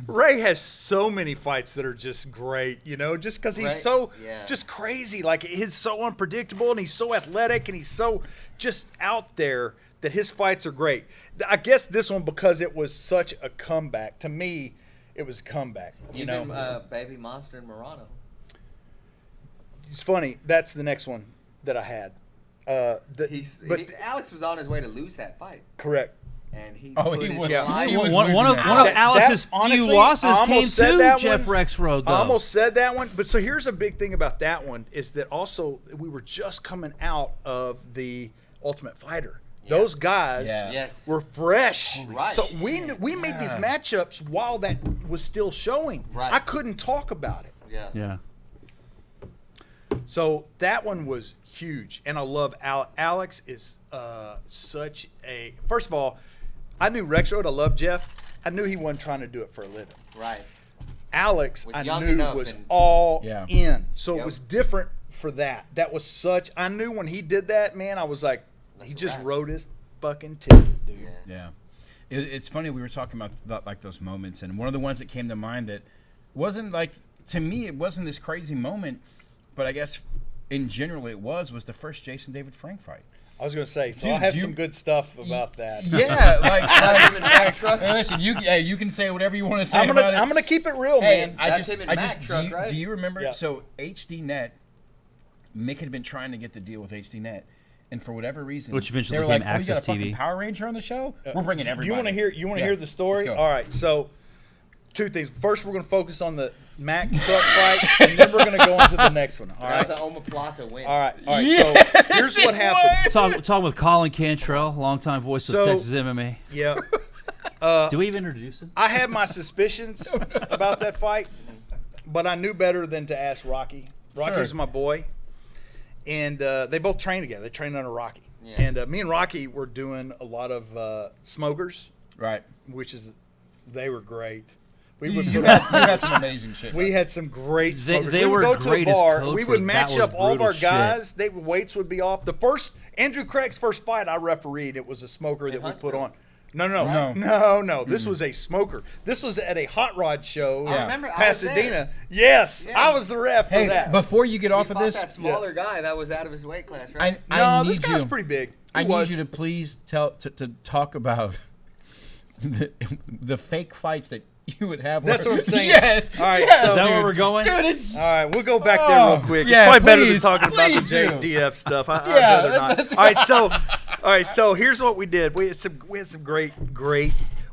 C: Ray has so many fights that are just great, just because he's
B: Ray-
C: so
B: yeah.
C: just crazy. Like, he's so unpredictable, and he's so athletic, and he's so just out there that his fights are great. I guess this one, because it was such a comeback, to me, it was a comeback.
B: Even Baby Monster and Morano.
C: It's funny. That's the next one that I had.
B: Alex was on his way to lose that fight,
C: correct.
B: and he
A: Oh,
B: put
A: he
B: his
A: was-
B: life-
A: he was
D: One of
A: losing
D: one of
A: that.
D: Alex's
C: That's honestly,
D: few losses
C: I
D: came
C: almost said
D: to
C: that
D: Jeff
C: one.
D: Rexroad, though.
C: I almost said that one, but so here's a big thing about that one is that also we were just coming out of the Ultimate Fighter. Those guys
A: Yeah.
B: Yes.
C: were fresh,
B: Right.
C: so we made these matchups while that was still showing.
B: Right.
C: I couldn't talk about it,
B: Yeah.
D: Yeah.
C: so that one was huge, and I love Alex is such a. First of all, I knew Rexroad. I love Jeff. I knew he wasn't trying to do it for a living.
B: Right.
C: Alex,
B: Was
C: I
B: young
C: knew
B: enough
C: was
B: and-
C: all
A: Yeah.
C: in. So
B: Yep.
C: it was different for that. That was such. I knew when he did that, man. I was like,
B: That's
C: he
B: a
C: just
B: wrap.
C: rode his fucking ticket, dude.
B: Yeah.
A: Yeah, it's funny we were talking about like those moments, and one of the ones that came to mind that wasn't like to me, it wasn't this crazy moment, but I guess in general it was the first Jason David Frank fight.
C: I was gonna say, so
A: Dude,
C: I have
A: do you-
C: some good stuff about that.
A: Yeah, hey, listen, you can say whatever you want to say
C: I'm
A: about it.
C: gonna keep it real,
A: Hey,
C: man.
B: That's him in Mack truck, right?
A: do you remember?
C: Yeah.
A: So HDNet, Mick had been trying to get the deal with HDNet, and for whatever reason,
D: Which eventually
A: they were
D: became
A: like, "Oh, you got a
D: Access
A: fucking
D: TV.
A: Power Ranger on the show? We're bringing everybody."
C: Do you want to hear? You want to
A: Yeah,
C: hear the story?
A: let's go.
C: All right. So, two things. First, we're gonna focus on the Mack truck fight, and then we're gonna go into the next one. All right.
B: That's the Omoplata win.
C: All right. All right.
A: Yes,
C: So here's what
A: it
C: happened.
D: Talking with Collin Cantrell, longtime voice
C: So-
D: of Texas MMA.
C: Yeah.
D: Do we even introduce him?
C: I had my suspicions about that fight, but I knew better than to ask Rocky. Rocky's
A: Sure.
C: my boy, and they both train together. They train under Rocky,
B: Yeah.
C: and me and Rocky were doing a lot of smokers,
A: Right.
C: which is they were great. We
A: You
C: would
A: you
C: put
A: had,
C: on-
A: you had some amazing shit.
C: we had some great smokers.
D: they
C: we would
D: were
C: go to a
D: great as
C: bar.
D: code
C: We
D: for
C: would
D: that
C: match
D: was
C: up all of
D: brutal
C: our
D: shit.
C: guys. Weights would be off. The first Andrew Craig's first fight I refereed. It was a smoker that we put
B: Huntsville?
C: on. No. This was a smoker. This was at a hot rod show
B: I
C: in
B: remember, I was
C: Pasadena.
B: there.
C: Yes,
B: Yeah.
C: I was the ref for
A: Hey,
C: that.
A: before you get off
B: We
A: of
B: fought
A: this,
B: that smaller guy that was out of his weight class, right?
A: I
C: no,
A: need
C: this guy's
A: you.
C: pretty big.
A: I
C: He
A: need
C: was.
A: you to please to talk about the fake fights that you would have.
C: That's
A: where-
C: what I'm saying.
A: Yes.
C: All right,
A: yes,
C: so-
D: Is that where
A: dude.
D: we're going?
A: Dude, it's
C: All right, we'll go back there real quick.
A: yeah,
C: it's probably better than
A: please,
C: talking about the
A: please do.
C: JDF stuff. I'd
A: Yeah,
C: rather not.
A: that's-
C: All right, so here's what we did. We had some great.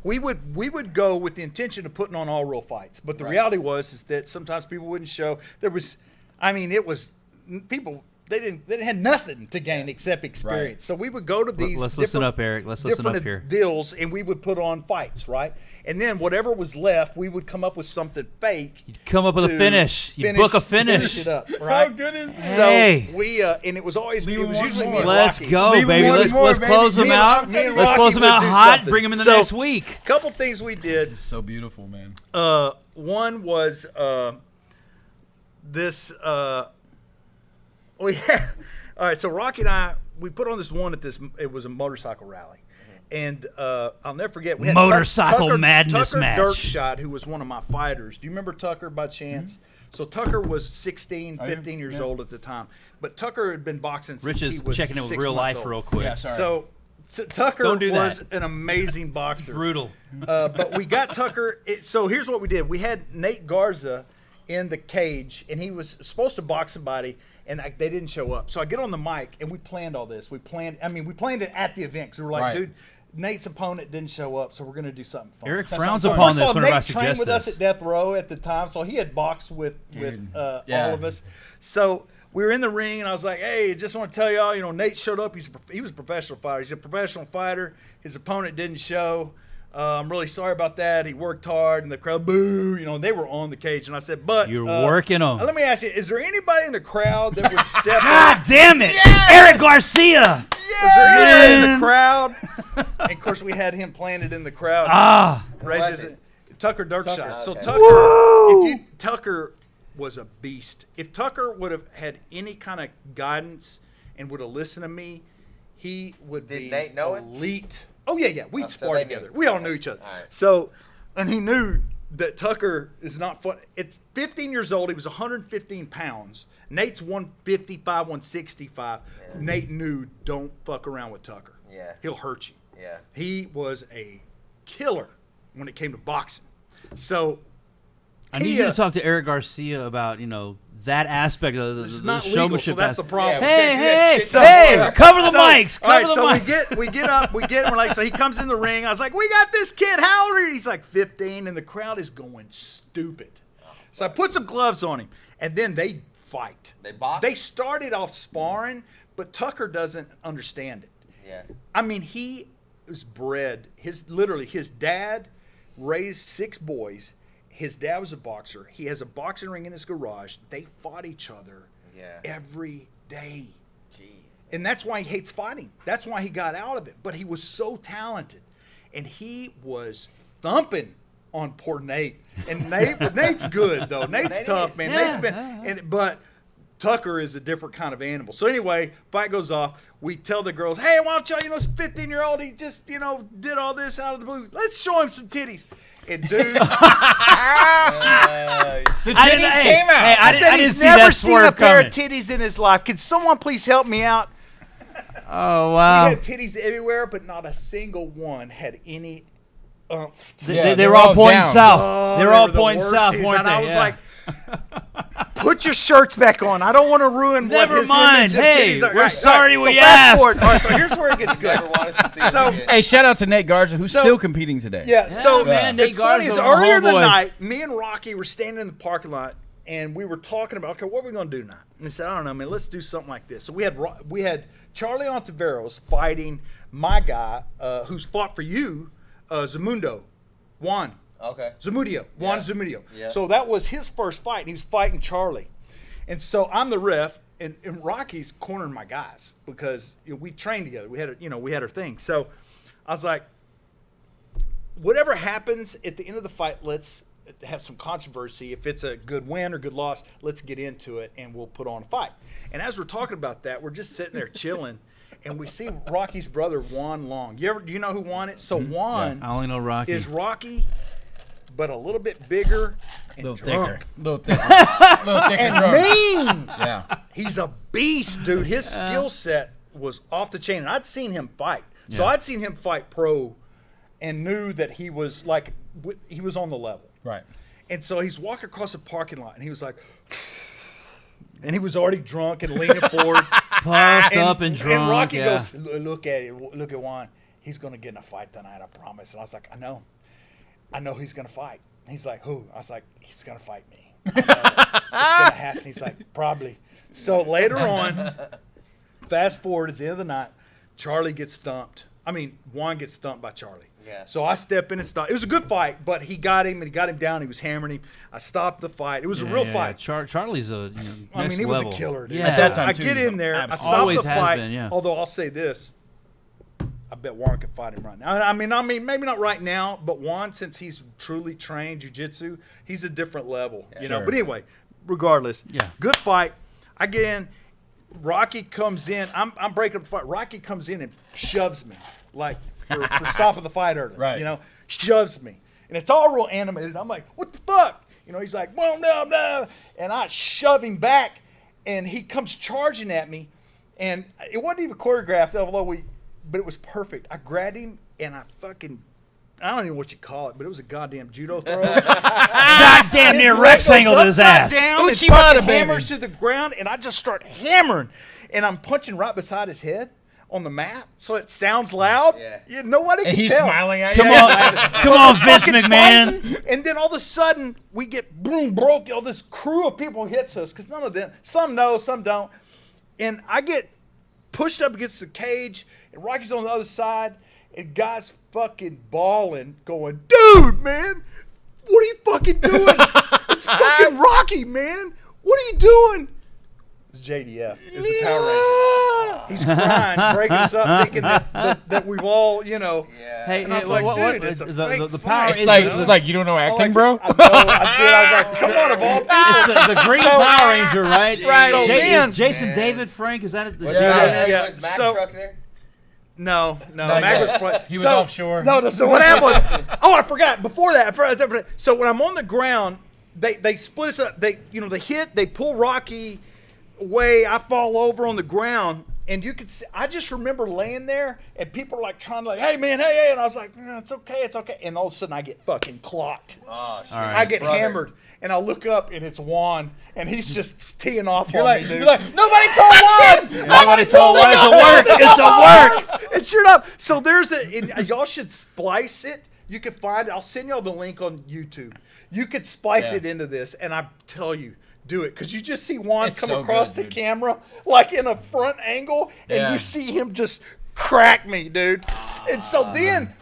C: We would go with the intention of putting on all real fights, but the reality is that sometimes people wouldn't show. It was people. They didn't had nothing to gain except experience.
A: Right.
C: So we would go to these.
D: Let's listen
C: different-
D: up, Eric. Let's listen
C: different
D: up here.
C: deals, and we would put on fights, right? And then whatever was left, we would come up with something fake.
D: Come up with a
C: to
D: finish. You book a finish.
C: it up, right?
A: How good is this?
C: So
D: Hey.
C: we and it was always
A: Leave
C: it was
A: one
C: usually
A: more.
C: me and
D: Let's
C: Rocky.
D: go,
A: Leave
D: baby.
A: one
D: Let's
A: more,
D: close
A: baby.
D: them out.
C: me and
D: Let's
C: Rocky
D: close them
C: would
D: out
C: do
D: hot.
C: something.
D: Bring them in the
C: So-
D: next week.
C: Couple things we did.
A: so beautiful, man.
C: One was this. We had, all right. So Rocky and I we put on this one at this. It was a motorcycle rally. And I'll never forget. We had
D: Motorcycle madness
C: Tucker
D: match.
C: Dirkshot, who was one of my fighters. Do you remember Tucker by chance? So Tucker was 16,
A: Oh, yeah.
C: 15 years
A: Yeah.
C: old at the time. But Tucker had been boxing since
D: Rich
C: he
D: is
C: was
D: checking it with
C: 6
D: real
C: months
D: life
C: old.
D: real quick.
A: Yeah, sorry.
C: So Tucker
D: Don't do that.
C: was an amazing boxer.
D: Brutal.
C: But we got Tucker. So here's what we did. We had Nate Garza in the cage, and he was supposed to box somebody, and they didn't show up. So I get on the mic, and we planned all this. We planned it at the event because we were like,
A: Right.
C: dude, Nate's opponent didn't show up, so we're going to do something fun.
D: Eric
A: That's
D: frowns
A: what I'm
D: upon
C: First
D: this
C: of all,
D: whenever I
C: Nate trained
D: suggest
C: with us
D: this.
C: at Death Row at the time, so he had boxed with
A: Yeah.
C: all of us. So we were in the ring, and I was like, "Hey, just want to tell y'all, Nate showed up. He was a professional fighter. He's a professional fighter. His opponent didn't show. I'm really sorry about that. He worked hard, and the crowd boo. They were on the cage, and I said, but
D: You're working them.
C: Let me ask you: is there anybody in the crowd that would step
D: God
C: up?
D: damn it! Eric Garcia!
C: Was there anybody in
D: Man.
C: the crowd? And of course, we had him planted in the crowd.
D: Ah!
C: Raises
B: was
C: it. Tucker Dirkshot.
B: Tucker,
C: So
B: okay.
C: Tucker was a beast. If Tucker would have had any kind of guidance and would have listened to me, he would
B: Did
C: be
B: Nate know it?
C: elite. Oh yeah. We'd
B: so
C: spar
B: they
C: together.
B: knew.
C: We all knew each other.
B: All right.
C: So, and he knew that Tucker is not fun. It's 15 years old. He was 115 pounds. Nate's 155, 165.
B: Yeah.
C: Nate knew, don't fuck around with Tucker.
B: Yeah.
C: He'll hurt you.
B: Yeah.
C: He was a killer when it came to boxing. So
D: I need you to talk to Eric Garcia about, that aspect of
C: it's
D: the
C: not legal,
D: showmanship.
C: so that's the problem.
B: Yeah,
D: Hey,
B: Yeah,
D: hey,
B: shit.
D: hey! Cover the mics.
C: All right,
D: Cover the
C: so
D: mics.
C: we get up, we're like, so he comes in the ring. I was like, we got this kid. How old are you? He's like 15, and the crowd is going stupid. So I put some gloves on him, and then they fight.
B: They box?
C: They started off sparring, but Tucker doesn't understand it.
B: Yeah.
C: I mean, he was bred. His dad raised 6 boys. His dad was a boxer. He has a boxing ring in his garage. They fought each other
B: Yeah.
C: every day.
B: Jeez.
C: And that's why he hates fighting. That's why he got out of it. But he was so talented. And he was thumping on poor Nate. And Nate's good though. Nate's tough, man.
D: Yeah.
C: Nate's been, but Tucker is a different kind of animal. So anyway, fight goes off. We tell the girls, hey, why don't y'all, this 15-year-old, he just, did all this out of the blue. Let's show him some titties. And dude,
A: The titties came out.
D: Hey, I
C: said
D: didn't
C: he's
D: see
C: never
D: that
C: seen a
D: swerve
C: pair
D: coming.
C: of titties in his life. Can someone please help me out?
D: Oh
C: We
D: wow.
C: had titties everywhere, but not a single one had any oomph to
A: Yeah,
D: They were all pointing
A: down.
D: south.
C: Oh,
D: they were all
C: the
D: pointing
C: worst
D: south,
C: titties.
D: weren't
C: And
D: they?
C: I was
D: Yeah.
C: like, put your shirts back on. I don't want to ruin what
D: Never
C: his
D: mind.
C: image of
D: Hey,
C: titties are.
D: we're sorry
C: so
D: we
C: fast
D: asked.
C: forward. All right, so here's where it gets good.
B: Never want us to see it
C: So-
B: again.
A: Hey, shout out to Nate Garza, who's
C: So-
A: still competing today.
C: Yeah, so
D: man,
C: it's
D: Nate
C: funny.
D: Garza,
C: Is
D: my
C: earlier in the
D: homeboys.
C: night, me and Rocky were standing in the parking lot, and we were talking about, okay, what are we going to do tonight? And he said, I don't know, man, let's do something like this. So we had Charlie Ontiveros fighting my guy, who's fought for you, Zamundo, Juan.
B: Okay.
C: Zamudio, Juan
B: Yeah.
C: Zamudio.
B: Yeah.
C: So that was his first fight, and he was fighting Charlie. And so I'm the ref, and Rocky's cornering my guys because we trained together. We had our thing. So I was like, whatever happens at the end of the fight, let's have some controversy. If it's a good win or good loss, let's get into it, and we'll put on a fight. And as we're talking about that, we're just sitting there chilling, and we see Rocky's brother, Juan Long. Do you know who Juan is? So Juan
D: I only know Rocky.
C: is Rocky, but a little bit bigger and
A: little
C: drunk.
A: thicker. Little thicker
C: And
A: drunk.
C: mean.
A: Yeah.
C: He's a beast, dude. His skill set was off the chain. And I'd seen him fight. So
D: Yeah.
C: I'd seen him fight pro and knew that he was he was on the level.
A: Right.
C: And so he's walking across the parking lot, and he was like, and he was already drunk and leaning forward.
D: Puffed up and drunk.
C: And Rocky
D: yeah.
C: goes, look at it. Look at Juan. He's going to get in a fight tonight, I promise. And I was like, I know he's going to fight. And he's like, who? I was like, he's going to fight me. I know. It's going to happen. He's like, probably. So later on, fast forward, it's the end of the night, Charlie gets thumped. Juan gets thumped by Charlie.
B: Yeah.
C: So I step in and stop. It was a good fight, but he got him, and he got him down. He was hammering him. I stopped the fight. It was a real fight.
D: Charlie's a next
C: He was
D: level.
C: a killer, dude.
D: Yeah.
C: So
A: At that time,
C: I
A: too,
C: get
A: he's
C: in there. I
A: absolutely-
C: stop
D: Always
C: the
D: has
C: fight.
D: been, yeah.
C: Although I'll say this, I bet Juan could fight him right now. I mean, maybe not right now, but Juan, since he's truly trained jiu-jitsu, he's a different level,
A: Sure.
C: But anyway, regardless,
D: Yeah.
C: good fight. I get in. Rocky comes in. I'm breaking up the fight. Rocky comes in and shoves me, like for stopping the fight early.
A: Right.
C: Shoves me, and it's all real animated. I'm like, what the fuck? He's like, well, no, and I shove him back, and he comes charging at me, and it wasn't even choreographed, but it was perfect. I grabbed him, and I don't even know what you call it, but it was a goddamn judo throw.
D: Goddamn near
C: His
D: Rex
C: leg
D: angled
C: goes
D: his
C: upside
D: ass.
C: Down, and
A: Uchimata,
C: fucking
A: baby.
C: hammers to the ground, and I just start hammering, and I'm punching right beside his head on the mat, so it sounds loud.
B: Yeah.
C: Nobody
A: And
C: can
A: he's
C: tell.
A: smiling at
D: Come
A: you.
D: on, Vince
C: Fucking
D: McMahon.
C: fighting, and then all of a sudden we get boom broke. This crew of people hits us because none of them. Some know, some don't. And I get pushed up against the cage, and Rocky's on the other side, and guys fucking bawling, going, "Dude, man, what are you fucking doing? It's fucking Rocky, man. What are you doing?" It's JDF. It's the Power Ranger. He's crying, breaking us up, thinking that we've all,
B: Yeah.
D: Hey,
C: And I was
D: hey,
C: like,
D: what,
C: dude,
D: what,
C: it's a
D: the
C: fake
D: power
C: fight.
D: is
A: It's like you don't know acting, bro.
C: I know, I did. I was like, come on, of all people.
D: it's the Green
C: So-
D: Power Ranger, right?
C: Right. So
D: Is
C: then-
D: Jason David Frank, is that it?
B: Was,
C: Yeah.
B: was Mac
C: So-
B: truck there?
C: No,
A: Not
C: Mag
A: yet.
C: was playing.
A: He was offshore.
C: No, so what happened was, I forgot. Before that, so when I'm on the ground, they split us up. They hit, they pull Rocky away. I fall over on the ground, and you could see, I just remember laying there, and people are like trying to hey man, hey, and I was like, no, it's okay. And all of a sudden I get fucking clocked.
B: Oh, shit.
D: right.
C: I get
B: Brother.
C: hammered, and I look up, and it's Juan, and he's just teeing off
A: You're
C: on
A: like,
C: me, dude.
A: you're like, nobody told one.
D: Nobody told one. It's a work. It's a work.
C: And sure enough, so there's y'all should splice it. You can find it. I'll send y'all the link on YouTube. You could splice
A: Yeah.
C: it into this, and I tell you, do it. Because you just see Juan
A: It's
C: come
A: so
C: across
A: good,
C: the
A: dude.
C: camera, like in a front angle, and
A: Yeah.
C: you see him just crack me, dude. And so then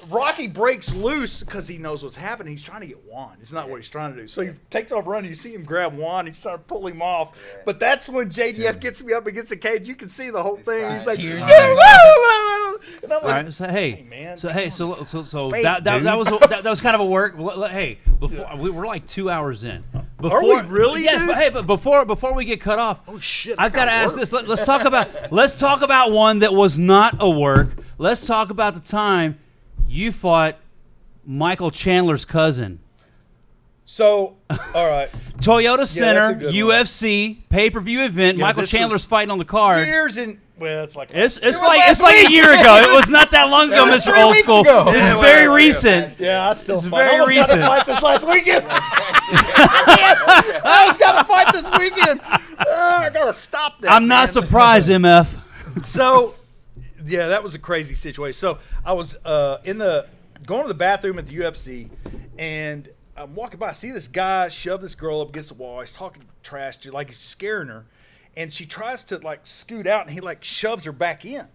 C: Rocky breaks loose because he knows what's happening. He's trying to get Juan. It's not what he's trying to do. So he takes off running. You see him grab Juan. He's trying to pull him off.
B: Yeah.
C: But that's when JDF gets me up against the cage. You can see the whole thing. He's like,
A: Tears.
C: And I'm
D: All
C: like,
D: right. So hey,
C: man,
D: so hey, so
C: Fake,
D: that was kind of a work. Hey, before we're like 2 hours in. Before,
C: we really,
D: Yes,
C: dude?
D: but hey, but before we get cut off,
C: oh shit,
D: I've got to ask
C: work.
D: this. Let's talk about one that was not a work. Let's talk about the time you fought Michael Chandler's cousin.
C: So, all right.
D: Toyota
C: that's a
D: Center,
C: good one.
D: UFC pay-per-view event.
C: Yeah,
D: Michael
C: this
D: Chandler's
C: was
D: fighting on the card.
C: Years in, well, it's like
D: It's
C: it was
D: like
C: last
D: a
C: week.
D: year ago. It was not that long ago,
A: was
D: Mr.
A: 3
D: Old
A: weeks
D: School.
A: ago.
D: This is
C: Yeah,
D: very
C: well,
D: recent.
C: Yeah, I still
D: This is
C: fight.
D: very
C: I almost got
D: recent.
C: to fight this last weekend. I almost got to fight this weekend. I gotta stop that.
D: I'm not
C: man.
D: surprised, MF.
C: So, yeah, that was a crazy situation. So I was going to the bathroom at the UFC, and I'm walking by. I see this guy shove this girl up against the wall. He's talking trash to her, like he's scaring her, and she tries to like scoot out, and he like shoves her back in.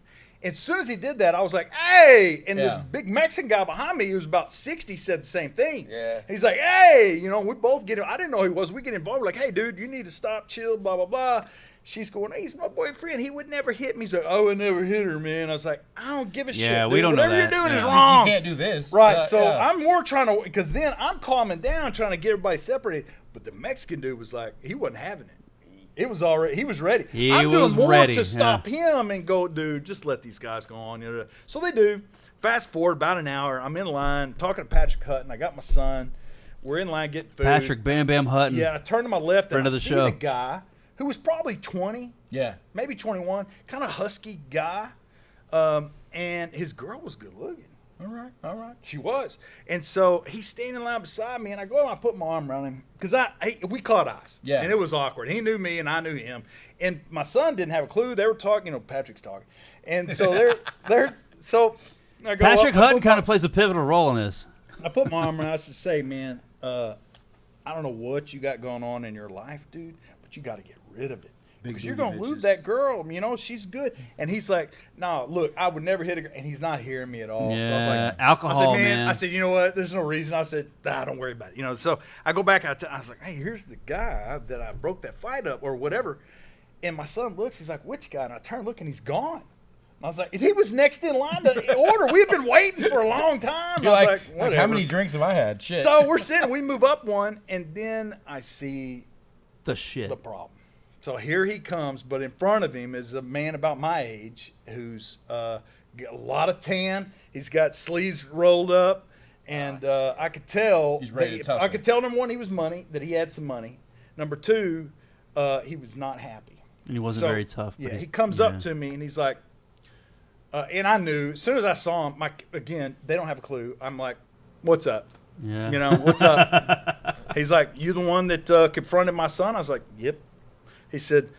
C: And as soon as he did that, I was like, "Hey!" And this
A: Yeah.
C: big Mexican guy behind me, who was about 60, said the same thing.
B: Yeah.
C: He's like, "Hey!" You know, we both get. I didn't know who he was. We get involved. We're like, "Hey, dude, you need to stop, chill, blah blah blah." She's going, "Hey, he's my boyfriend. He would never hit me." He's like, "Oh, I never hit her, man." I was like, "I don't give a shit.
D: Yeah,
C: Dude.
D: we don't know
C: Whatever
D: that.
C: you're doing is
D: Yeah.
C: wrong."
A: You can't do this.
C: Right. So
A: yeah.
C: I'm more trying to, because then I'm calming down, trying to get everybody separated. But the Mexican dude was like, he wasn't having it. It was already, he was ready.
D: He
C: I'm
D: was
C: doing more
D: ready,
C: to stop him and go, dude, just let these guys go on. You know? So they do. Fast forward about an hour. I'm in line talking to Patrick Hutton. I got my son. We're in line getting food.
D: Patrick Bam Bam Hutton.
C: Yeah, I turn to my left
D: Friend
C: and
D: of
C: I
D: the
C: see
D: show.
C: the guy who was probably 20,
A: Yeah.
C: maybe 21, kind of husky guy. And his girl was good looking.
A: All right. All right.
C: She was. And so he's standing in line beside me, and I go and I put my arm around him because we caught eyes.
A: Yeah.
C: And it was awkward. He knew me, and I knew him. And my son didn't have a clue. They were talking. You know, Patrick's talking. And so so I go
D: Patrick
C: up, I
D: Hutton
C: put
D: kind
C: my-
D: of plays a pivotal role in this.
C: I put my arm around. I said, "Say, man, I don't know what you got going on in your life, dude, but you got to get rid of it. Because you're going to lose
A: bitches.
C: that girl. You know, she's good." And he's like, "No, look, I would never hit a girl." And he's not hearing me at all. So I was
D: Yeah,
C: like,
D: alcohol,
C: I said,
D: man.
C: I said, "You know what? There's no reason." I said, "Nah, don't worry about it." You know, so I go back. I was like, "Hey, here's the guy that I broke that fight up or whatever." And my son looks. He's like, "Which guy?" And I turn, look, and he's gone. And I was like, and he was next in line to order. We had been waiting for a long time.
A: You're
C: I was
A: like,
C: whatever.
A: how many drinks have I had? Shit.
C: So we're sitting. We move up one, and then I see
D: The shit.
C: the problem. So here he comes, but in front of him is a man about my age who's got a lot of tan. He's got sleeves rolled up, and I could tell.
A: He's ready to tussle.
C: I could tell, number one, he was money, that he had some money. Number two, he was not happy.
D: And he wasn't
C: So,
D: very tough. But
C: Yeah, he comes up to me and he's like, and I knew as soon as I saw him. Again, they don't have a clue. I'm like, "What's up?"
D: Yeah.
C: You know, "What's up?" He's like, "You the one that confronted my son?" I was like, "Yep." He said,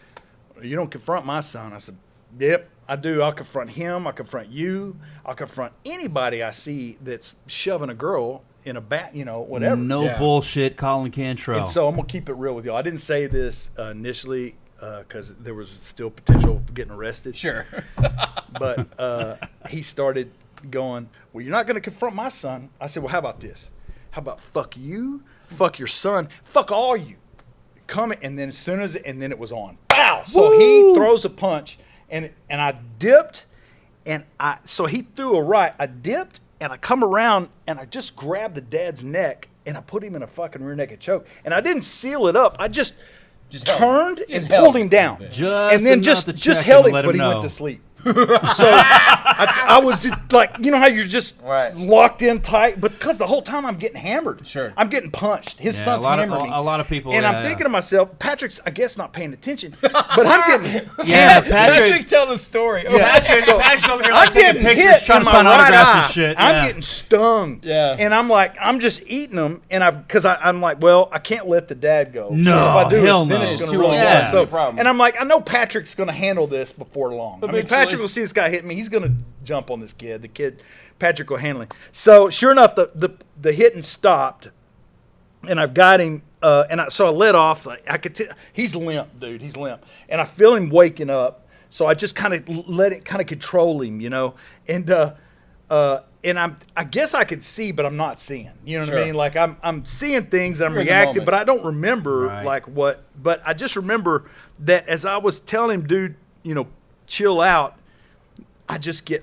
C: "You don't confront my son." I said, "Yep, I do. I'll confront him. I'll confront you. I'll confront anybody I see that's shoving a girl in a bat, you know, whatever."
D: No
A: Yeah.
D: bullshit, Collin Cantrell.
C: And so I'm going to keep it real with y'all. I didn't say this initially because there was still potential for getting arrested.
A: Sure.
C: But he started going, "Well, you're not going to confront my son." I said, "Well, how about this? How about fuck you, fuck your son, fuck all you." Come, and then as soon as, and then it was on. Bow! So he throws a punch, and I dipped, so he threw a right. I dipped, and I come around, and I just grabbed the dad's neck, and I put him in a fucking rear naked choke. And I didn't seal it up. I just
A: held
C: turned
A: him.
C: and
A: Just held
C: pulled
A: him
C: him
A: a
C: down.
A: little bit.
D: Just
C: And then
D: enough to
C: just
D: check
C: held
D: him
C: him,
D: and let
C: but
D: him
C: he went
D: know.
C: to sleep. So I was like, you know how you're just
B: Right.
C: locked in tight, but because the whole time I'm getting hammered.
A: Sure.
C: I'm getting punched. His
D: Yeah,
C: son's
D: a lot of-
C: hammering me.
D: a lot of people,
C: And
D: yeah,
C: I'm thinking
D: yeah.
C: to myself, Patrick's, I guess, not paying attention, but I'm getting
D: Yeah,
C: hammered.
D: Patrick.
A: telling the story. Oh,
C: Yeah. So
D: Patrick's over here
C: I'm getting
D: pictures,
C: hit
D: trying
C: in
D: to
C: my
D: sign
C: right
D: autographs
C: eye.
D: and shit.
C: I'm
D: yeah.
C: getting stung.
A: Yeah.
C: And I'm like, I'm just eating them, and I'm like, well, I can't let the dad go.
D: No,
C: if I do,
D: hell
C: then
D: no.
C: it's
D: It's
C: going
A: too
C: to roll
A: late.
C: on.
D: Yeah.
C: So,
A: No problem.
C: and I'm like, I know Patrick's going to handle this before long. I mean,
A: Eventually.
C: Patrick will see this guy hit me. He's going to jump on this kid. Patrick will handle him. So sure enough, the hitting stopped, and I've got him. So I let off. Like I could. He's limp, dude. He's limp, and I feel him waking up. So I just kind of let it kind of control him, you know. And I guess I could see, but I'm not seeing. You know what I
A: Sure.
C: mean? Like I'm seeing things, and I'm
A: You're in the
C: reacting,
A: moment.
C: but I don't remember
D: Right.
C: like what. But I just remember that as I was telling him, dude, you know, chill out.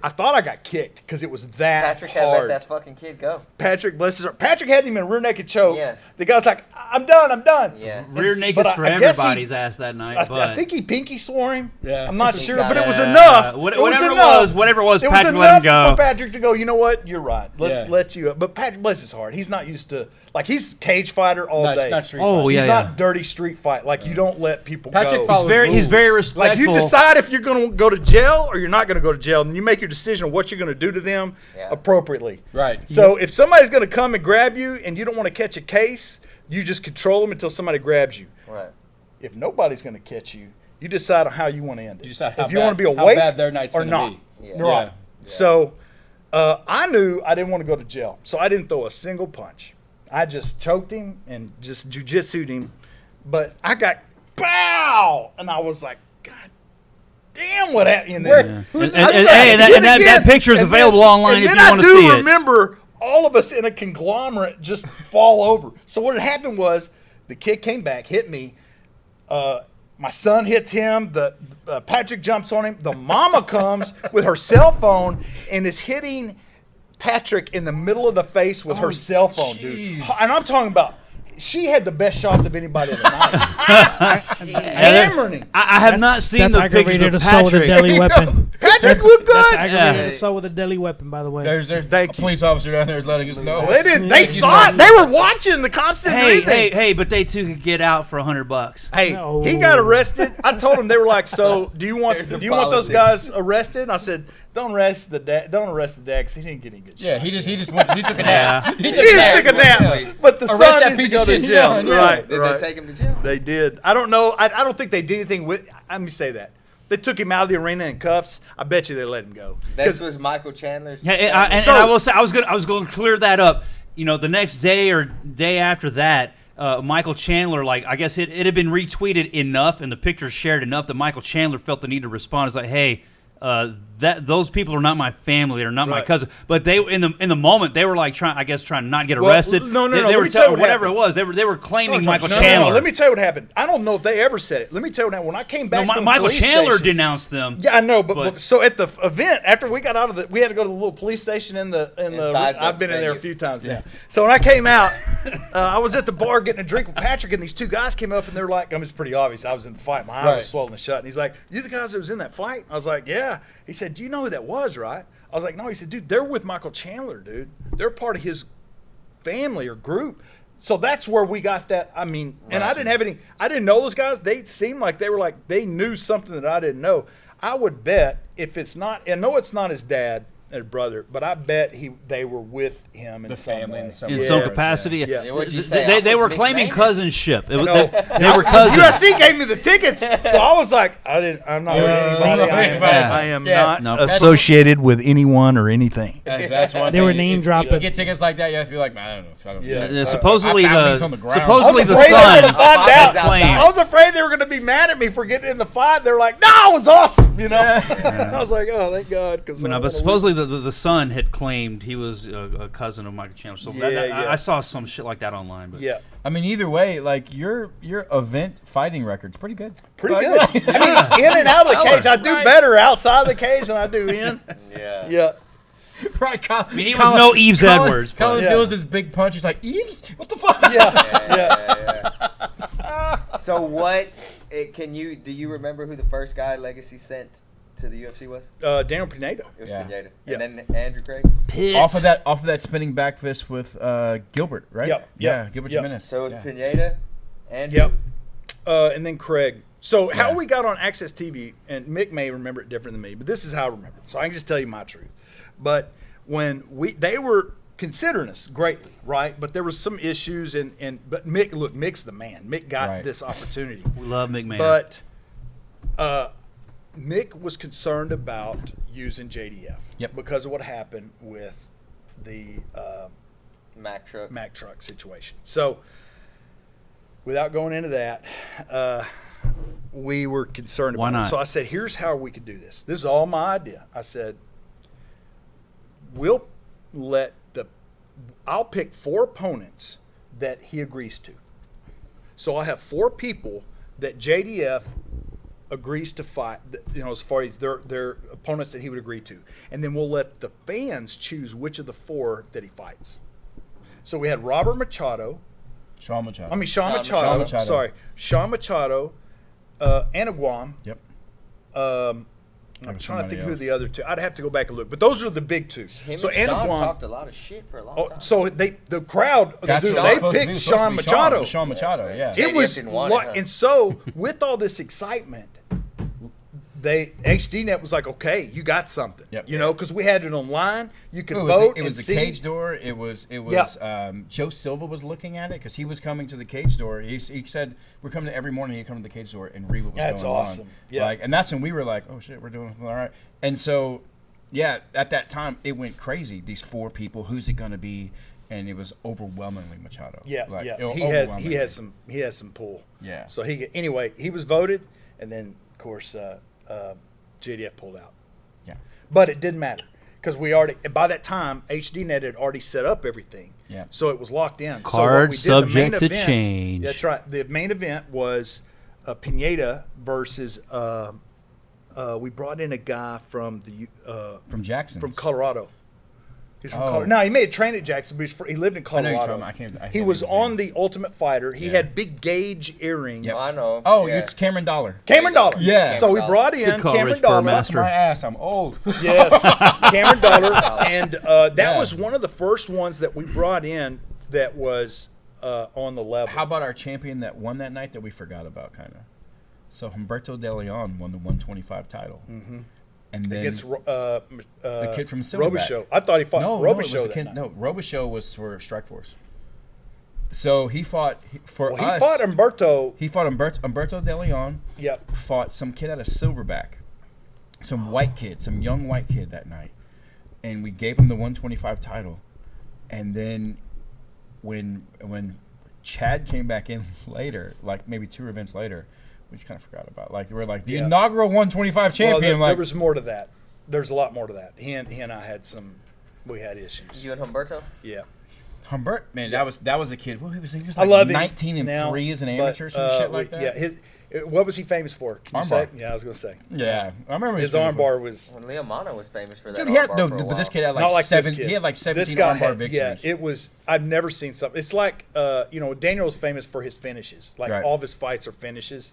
C: I thought I got kicked because it was that
B: Patrick had
C: hard.
B: let that fucking kid go.
C: Patrick, bless his heart. Patrick had him in a rear naked choke.
B: Yeah.
C: The guy's like, I'm done.
B: Yeah.
D: Rear
C: But
D: naked's for
C: I guess
D: everybody's ass that night.
C: I
D: but
C: think he pinky swore him.
A: Yeah.
C: I'm not
B: He
C: sure,
B: got
C: but it was
B: it.
C: enough.
D: Whatever it was,
C: It
D: Patrick
C: was
D: let him
C: enough
D: go.
C: for Patrick to go, you know what? You're right. Let's
A: Yeah.
C: let you up. But Patrick, bless his heart. He's not used to, like, he's cage fighter all
A: Not,
C: day.
A: not street
D: Oh,
A: fight.
D: yeah.
C: He's not dirty street fight. Like, you don't let people
A: Patrick
C: go.
A: follows
D: He's very
A: rules.
D: respectful.
C: Like, you decide if you're going to go to jail or you're not going to go to jail, and you make your decision of what you're going to do to them
B: Yeah.
C: appropriately.
A: Right.
C: So if somebody's going to come and grab you and you don't want to catch a case, you just control them until somebody grabs you.
B: Right.
C: If nobody's going to catch you, you decide on how you want to end it.
A: You decide how
C: if you
A: bad-
C: want to be
A: how
C: awake
A: bad their night's
C: or
A: gonna
C: not.
A: be.
B: Yeah.
C: Right.
A: Yeah.
C: So I knew I didn't want to go to jail, so I didn't throw a single punch. I just choked him and just jujitsu'd him, but I got bow, and I was like, God damn, what happened?
A: Where-
D: Yeah.
A: Who's
D: And-
A: that?
D: and-
C: I
D: hey,
C: said,
D: that-
C: "Hit
D: and that
C: again."
D: picture is
C: And then-
D: available online
C: and
D: if
C: then
D: you want to
C: I
D: see
C: do
D: it.
C: remember all of us in a conglomerate just fall over. So what had happened was the kid came back, hit me. My son hits him. The Patrick jumps on him. The mama comes with her cell phone and is hitting Patrick in the middle of the face with her cell phone, dude.
A: jeez.
C: And I'm talking about. She had the best shots of anybody of the night. Hammering him.
D: I have not seen
E: That's
D: the pictures
E: aggravated
D: of
E: assault with a
D: Patrick.
E: deadly weapon.
C: Patrick looked
E: That's
C: good.
E: aggravated
D: Yeah.
E: assault with a deadly weapon, by the way.
A: There's a
C: Thank you.
A: police officer down there is letting us know.
C: They didn't. They saw it. They were watching the constant.
D: Hey, but they too could get out for $100.
C: Hey,
E: No.
C: he got arrested. I told him, they were like, "So, do you want
B: There's the
C: those
B: politics.
C: guys arrested?" And I said, "Don't arrest the dad. Don't arrest the dad because he didn't get any good shots."
A: Yeah, he just went, he took a nap.
D: Yeah.
C: He just took a nap.
B: Yeah.
C: But the
A: Arrest
C: son
A: that
C: needs to
A: piece
C: go
A: of
C: to
A: shit
C: jail.
A: son, yeah.
C: Right,
B: Did
C: right.
B: they take him to jail?
C: They did. I don't know. I don't think they did anything with. Let me say that. They took him out of the arena in cuffs. I bet you they let him go.
B: This was Michael Chandler's.
D: Yeah, and
C: So-
D: I will say I was going to clear that up. You know, the next day or day after that, Michael Chandler, like, I guess it had been retweeted enough and the pictures shared enough that Michael Chandler felt the need to respond. It's like, hey, that those people are not my family, they're not my
C: Right.
D: cousin. But they in the moment they were like trying to not get
C: Well,
D: arrested.
C: no,
D: They
C: let
D: were
C: me tell you what
D: whatever
C: happened.
D: it was. They were claiming Michael
C: No,
D: Chandler.
C: let me tell you what happened. I don't know if they ever said it. Let me tell you what happened. When I came back
D: No,
C: from the
D: Michael
C: police
D: Chandler
C: station-
D: denounced them.
C: Yeah, I know, but
D: But-
C: so at the event after we got out of we had to go to the little police station in the
B: Inside the
C: I've been in there a
B: venue.
C: few times. Yeah. So when I came out, I was at the bar getting a drink with Patrick, and these two guys came up and they're like, I mean, it's pretty obvious I was in the fight. My eye
A: Right.
C: was swollen shut, and he's like, "You the guys that was in that fight?" I was like, "Yeah." He said, "Do you know who that was?" Right? I was like, "No." He said, "Dude, they're with Michael Chandler, dude. They're part of his family or group." So that's where we got that. I mean, and I didn't have any. I didn't know those guys. They seemed like they knew something that I didn't know. I would bet if it's not, and no, it's not his dad and brother, but I bet they were with him in
A: The
C: some
A: family
C: way.
A: in some
D: In
A: way.
D: some
A: Yeah.
D: capacity,
C: Yeah.
B: Yeah, what'd you say?
D: They were
B: Mick
D: claiming
B: Manning?
D: cousinship. It was,
C: No.
D: they were cousins.
C: UFC gave me the tickets, so I was like, I'm not with anybody. I am
A: Yeah.
C: not
D: No.
C: associated with anyone or anything.
A: That's one
E: They
A: thing.
E: were name
A: If
E: dropping.
A: you get tickets like that, you have to be like, I don't know. I don't
C: Yeah.
A: know.
D: Supposedly
A: I found these
D: the
A: on the ground.
D: supposedly
C: I was
D: the
C: afraid they were
D: son
C: gonna find out.
D: claimed.
C: I was afraid they were going to be mad at me for getting in the fight. They're like, "No, it was awesome," you know. I was like, "Oh, thank God," because
D: But supposedly the son had claimed he was a cousin of Michael Chandler. So
C: Yeah.
D: I saw some shit like that online. But
C: yeah,
A: I mean, either way, like your event fighting record's pretty good.
C: pretty
A: Like,
C: good. I mean, in and out of the cage, I do
A: Right.
C: better outside the cage than I do in.
B: Yeah.
C: Yeah.
A: Right,
D: I mean, he was no Eves Edwards, but-
A: Colin
C: Yeah.
A: feels this big punch. He's like, Eves? What the fuck?
C: Yeah.
B: So do you remember who the first guy Legacy sent to the UFC was?
C: Daniel Pineda.
B: It was
A: Yeah.
B: Pineda.
C: Yeah.
B: And then Andrew Craig.
D: Pitt.
A: Off of that spinning back fist with Gilbert, right?
C: Yep.
A: Yeah,
C: Yep.
A: Gilbert
C: Yep.
A: Jimenez.
B: So it was
A: yeah.
B: Pineda, Andrew.
C: Yep. And then Craig. So how
A: Yeah.
C: we got on Access TV, and Mick may remember it different than me, but this is how I remember it. So I can just tell you my truth. But when they were considering us greatly, right? But there was some issues, but Mick's the man. Mick got
A: Right.
C: this opportunity.
D: we love McMahon.
C: But Mick was concerned about using JDF
A: Yep.
C: because of what happened with the
B: Mack truck.
C: Mack truck situation. So, without going into that, we were concerned
D: Why
C: about
D: not?
C: it. So I said, here's how we could do this. This is all my idea. I said, I'll pick 4 opponents that he agrees to. So I have 4 people that JDF agrees to fight, as far as their opponents that he would agree to. And then we'll let the fans choose which of the 4 that he fights. So we had Robert Machado.
A: Sean Machado.
C: Sean Machado.
A: Sean Machado.
C: Sorry. Sean Machado, Anaguam.
A: Yep.
C: I'm trying to think who the other 2. I'd have to go back and look. But those are the big 2.
B: Him
C: So
B: and Sean
C: Anaguam.
B: talked a lot of shit for a long time.
C: So the crowd,
A: That's
C: dude,
A: what it was
C: they
A: supposed to be. It
C: picked
A: was supposed to
C: Sean
A: be
C: Machado.
A: Sean Machado, yeah.
B: JDF
C: It was
B: didn't want it, huh?
C: and so with all this excitement, HDNet was like, okay, you got something,
A: Yep.
C: because we had it online. You could
A: It was
C: vote.
A: the, it was
C: and
A: the
C: see.
A: cage door. It was Joe Silva was looking at it because he was coming to the cage door. He said we're coming to every morning. He'd come to the cage door and read what was
C: That's
A: going
C: awesome.
A: on.
C: Yeah.
A: And that's when we were like, oh shit, we're doing all right. And so, yeah, at that time it went crazy. These 4 people, who's it going to be? And it was overwhelmingly Machado.
C: Yeah,
A: Like,
C: yeah.
A: overwhelmingly.
C: He has some pull.
A: Yeah.
C: So he was voted, and then of course JDF pulled out.
A: Yeah.
C: But it didn't matter because by that time HDNet had already set up everything.
A: Yeah.
C: So it was locked in.
D: Card
C: so what we did, the main
D: subject to
C: event-
D: change.
C: That's right. The main event was Pineda versus. We brought in a guy from
A: From Jackson.
C: from Colorado. He's from
A: Oh.
C: Colorado. No, he made a train at Jackson, but he lived in
A: I know you're
C: Colorado.
A: talking- I
C: He
A: can't
C: was
A: think of his
C: on
A: name.
C: the Ultimate Fighter. He
A: Yeah.
C: had big gauge earrings.
A: Yes.
B: I know.
A: Oh,
B: Yeah.
A: it's Cameron Dollar.
C: Cameron Dollar.
A: Yeah.
C: So we
B: Cameron
C: brought
B: Dollar.
C: in
D: Good call,
C: Cameron
D: Rich
C: Dollar.
D: Burmaster.
A: My ass, I'm old.
C: Yes, Cameron Dollar, and that
A: Yeah.
C: was one of the first ones that we brought in that was on the level.
A: How about our champion that won that night that we forgot about, kind of? So Humberto De Leon won the 125 title. Mm-hmm. And then
C: Against
A: the kid from Silverback.
C: Robichaux. I thought he fought
A: No,
C: Robichaux
A: it was the
C: that
A: kid.
C: night.
A: No, Robichaux was for Strikeforce. So he fought for
C: Well,
A: us.
C: he fought Humberto.
A: He fought Humberto De Leon.
C: Yep.
A: Fought some kid out of Silverback, some white kid, some young white kid that night, and we gave him the 125 title. And then when Chad came back in later, like maybe 2 events later, we just kind of forgot about. Like we're like the
C: Yeah.
A: inaugural 125 champion.
C: Well, there
A: like
C: was more to that. There's a lot more to that. He and I had we had issues.
B: You and Humberto?
C: Yeah.
A: Humbert, man, that was a kid. Well, he was
C: I
A: like
C: love him
A: 19 and
C: now,
A: 3 as an
C: but,
A: amateur, some shit like that.
C: Yeah. What was he famous for? Can you say?
A: Armbar.
C: Yeah, I was going to say.
A: Yeah, I remember
C: His
A: famous for-
C: armbar was
B: When Leomano was famous for that.
A: Dude, he had
B: armbar
A: no,
B: for a
A: but
B: while.
A: this kid had
C: not
A: like
C: like this
A: 7.
C: kid.
A: He had like
C: This
A: 17
C: guy
A: armbar
C: had,
A: victories.
C: Yeah, it was. I've never seen something. It's like Daniel was famous for his finishes. Like
A: Right.
C: all of his fights are finishes.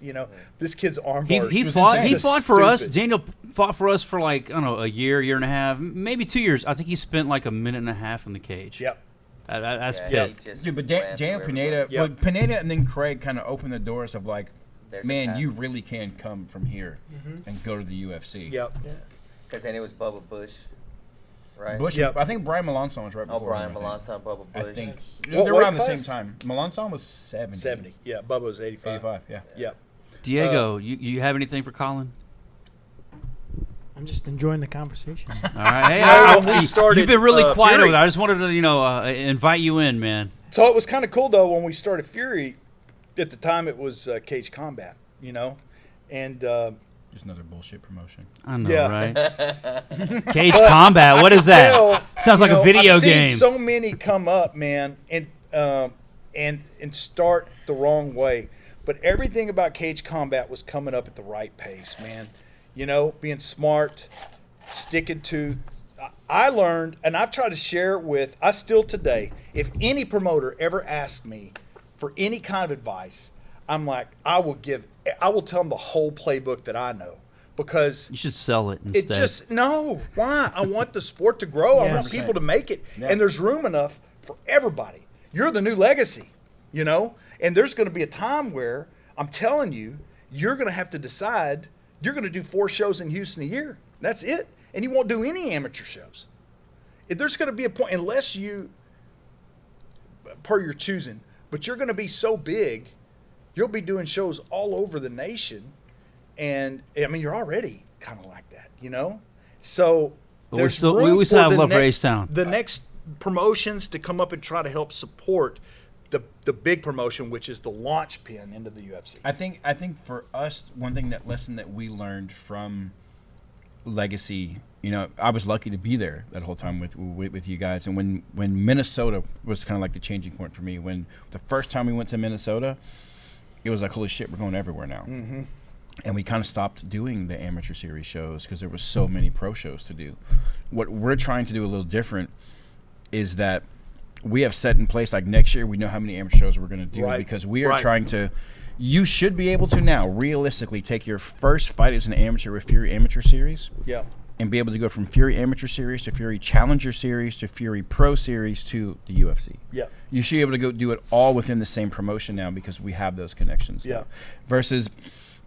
C: This kid's armbar.
D: He
A: was
D: fought.
A: insane.
D: He
A: Just
D: fought for us.
C: stupid.
D: Daniel fought for us for like I don't know, a year and a half, maybe 2 years. I think he spent like a minute and a half in the cage.
C: Yep.
D: That's
B: Yeah,
D: yeah.
B: he just
A: Dude, but
B: ran
A: Daniel
B: through
A: Pineda,
B: everybody.
C: Yep.
A: well, Pineda and then Craig kind of opened the doors of like,
B: There's a
A: man,
B: path.
A: you really can come from here and go to the UFC.
C: Yep.
B: Because then it was Bubba Bush, right?
A: Bush,
C: Yep.
A: I think Brian Melanson was right
B: Oh,
A: before
B: Brian
A: him, I think.
B: Melanson, Bubba
A: I
B: Bush.
A: think
C: What
A: they were
C: weight
A: around the same
C: class?
A: time. Melanson was 70.
C: 70. Yeah. Bubba was 85.
A: 85, yeah.
C: Yep.
D: Diego, you have anything for Collin?
E: I'm just enjoying the conversation.
D: All right. Hey,
C: No, when we started,
D: you've been really quiet
C: Fury.
D: over there. I just wanted to, invite you in, man.
C: So it was kind of cool though when we started Fury. At the time, it was Cage Combat. And
A: Just another bullshit promotion.
D: I know,
C: Yeah.
D: right? Cage Combat. What is that?
C: tell,
D: Sounds like a video
C: I've
D: game.
C: seen so many come up, man, and start the wrong way. But everything about Cage Combat was coming up at the right pace, man. Being smart, sticking to. I learned, and I've tried to share with. I still today, if any promoter ever asks me for any kind of advice, I'm like, I will tell them the whole playbook that I know, because
D: You should sell it
C: it
D: instead.
C: just no. Why? I want the sport to grow. I want
E: Yes.
C: people to make it,
A: Yeah.
C: and there's room enough for everybody. You're the new legacy, and there's going to be a time where I'm telling you, you're going to have to decide. You're going to do 4 shows in Houston a year. That's it, and you won't do any amateur shows. If there's going to be a point, unless you, per your choosing, but you're going to be so big, you'll be doing shows all over the nation. And I mean, you're already kind of like that, So
D: But
C: there's
D: we
C: room
D: still
C: for
D: have
C: the
D: love for
C: next-
D: H-Town.
C: The next promotions to come up and try to help support the big promotion, which is the launch pin into the UFC.
A: I think for us, one lesson that we learned from Legacy, I was lucky to be there that whole time with you guys. And when Minnesota was kind of like the changing point for me, when the first time we went to Minnesota, it was like, holy shit, we're going everywhere now. Mm-hmm. and we kind of stopped doing the amateur series shows because there was so many pro shows to do. What we're trying to do a little different is that we have set in place, like next year, we know how many amateur shows we're going to do because we are trying to. You should be able to now realistically take your first fight as an amateur with Fury Amateur Series.
C: Yeah.
A: And be able to go from Fury Amateur Series to Fury Challenger Series to Fury Pro Series to the UFC.
C: Yeah.
A: You should be able to go do it all within the same promotion now because we have those connections.
C: Yeah.
A: Now. Versus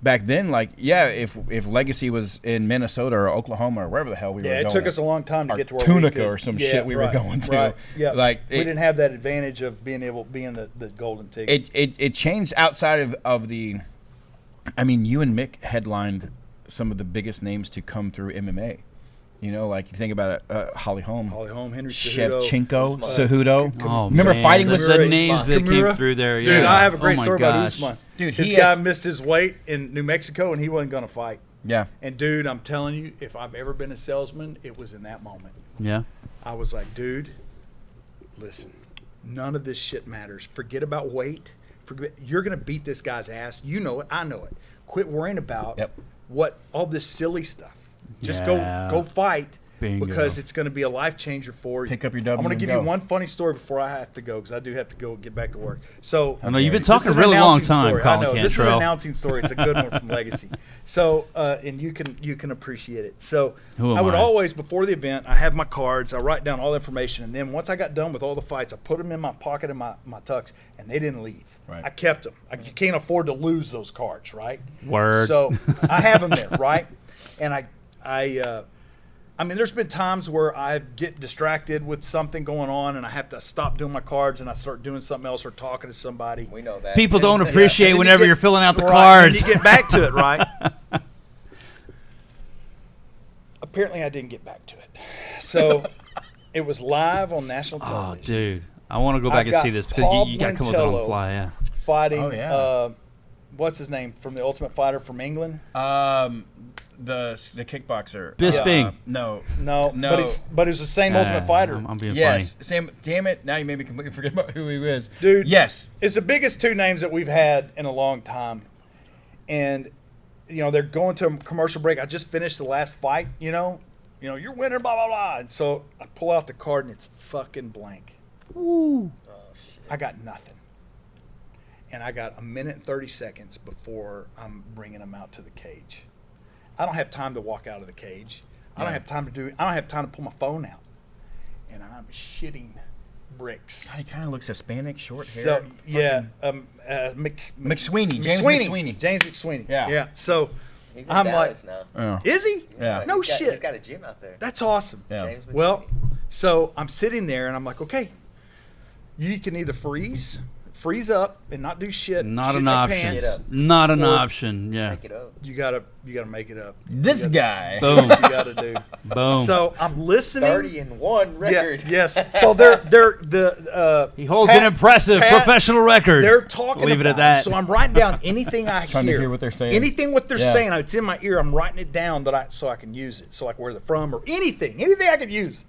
A: back then, like, if Legacy was in Minnesota or Oklahoma or wherever the hell we were going.
C: Yeah, it took us a long time to get to where
A: Tunica
C: we could,
A: or some shit we were going to.
C: Right. Yeah.
A: Like
C: we didn't have that advantage of being the golden ticket.
A: It changed outside of the. I mean, you and Mick headlined some of the biggest names to come through MMA. You know, like you think about it, Holly Holm,
C: Henry Cejudo,
A: Shevchenko, Cejudo.
D: Oh,
A: remember
D: man.
A: fighting with
D: the names that came through there? Yeah.
C: Dude, I have a great
D: my
C: story about
D: gosh.
C: Usman.
A: Dude,
C: this guy missed his weight in New Mexico, and he wasn't going to fight.
A: Yeah.
C: And dude, I'm telling you, if I've ever been a salesman, it was in that moment.
D: Yeah.
C: I was like, dude, listen, none of this shit matters. Forget about weight. You're going to beat this guy's ass. You know it. I know it. Quit worrying about what all this silly stuff. Just go fight.
D: Bingo.
C: Because it's going to be a life changer for you.
A: Pick up your W.
C: I'm going
A: and
C: to give
A: go.
C: you one funny story before I have to go because I do have to go get back to work. So
D: I know you've been
C: this
D: talking
C: is
D: a
C: an
D: really long
C: announcing
D: time,
C: story.
D: Collin
C: I know this is an
D: Cantrell.
C: announcing story. It's a good one from Legacy. So and you can appreciate it. So
D: Who am
C: I would
D: I?
C: always before the event I have my cards. I write down all the information, and then once I got done with all the fights, I put them in my pocket in my tux, and they didn't leave.
A: Right.
C: I kept them. You can't afford to lose those cards, right?
D: Word.
C: So I have them there, right? And I mean, there's been times where I get distracted with something going on, and I have to stop doing my cards, and I start doing something else or talking to somebody.
B: We know that.
D: People don't
C: And
D: appreciate
C: then
D: whenever
C: get-
D: you're filling out the
C: right,
D: cards.
C: And you get back to it, right? Apparently, I didn't get back to it. So it was live on national
D: Oh,
C: television.
D: dude. I want to go back
C: I've
D: and see
C: got
D: this because
C: Paul
D: you got to come up with it on the
C: Buentello.
D: fly. Yeah.
C: Fighting,
A: Oh, yeah.
C: what's his name from the Ultimate Fighter from England?
A: The kickboxer.
D: Bisping.
A: No.
C: No,
A: No.
C: but it's the same Ultimate Fighter.
D: I'm being
A: Yes. Sam. Damn it! Now you made me completely forget about who he was.
C: Dude.
A: Yes.
C: It's the biggest two names that we've had in a long time. And, they're going to a commercial break. I just finished the last fight, you're winning, blah, blah, blah. And so I pull out the card, and it's fucking blank.
D: Ooh.
C: I got nothing. And I got a minute and 30 seconds before I'm bringing them out to the cage. I don't have time to walk out of the cage. I don't have time to pull my phone out. And I'm shitting bricks.
A: God, he kind of looks Hispanic, short hair.
C: So yeah,
A: McSweeney, James McSweeney.
C: James McSweeney.
A: Yeah.
C: Yeah. So
B: He's in
C: I'm
B: Dallas
C: like,
B: now.
A: Oh.
C: is he?
A: Yeah.
C: No
B: He's got-
C: shit.
B: He's got a gym out there.
C: That's awesome.
A: Yeah.
B: James McSweeney.
C: Well, so I'm sitting there and I'm like, okay, you can either freeze up and not do shit.
D: Not
C: shit
D: an
C: your
D: option.
C: pants.
B: Get up.
D: Not an
C: Or-
D: option. Yeah.
B: Make it up.
C: You gotta make it up.
A: This guy.
D: Boom.
C: What you gotta do.
D: Boom.
C: So I'm listening.
B: 30-1 record.
C: Yeah, yes. So they're
D: He holds an impressive professional record.
C: They're talking.
D: Leave it
C: about
D: at that.
C: So I'm writing down anything I
A: Trying to hear what they're saying.
C: Anything what they're
A: Yeah.
C: saying. It's in my ear. I'm writing it down so I can use it. So like where they're from or anything I could use.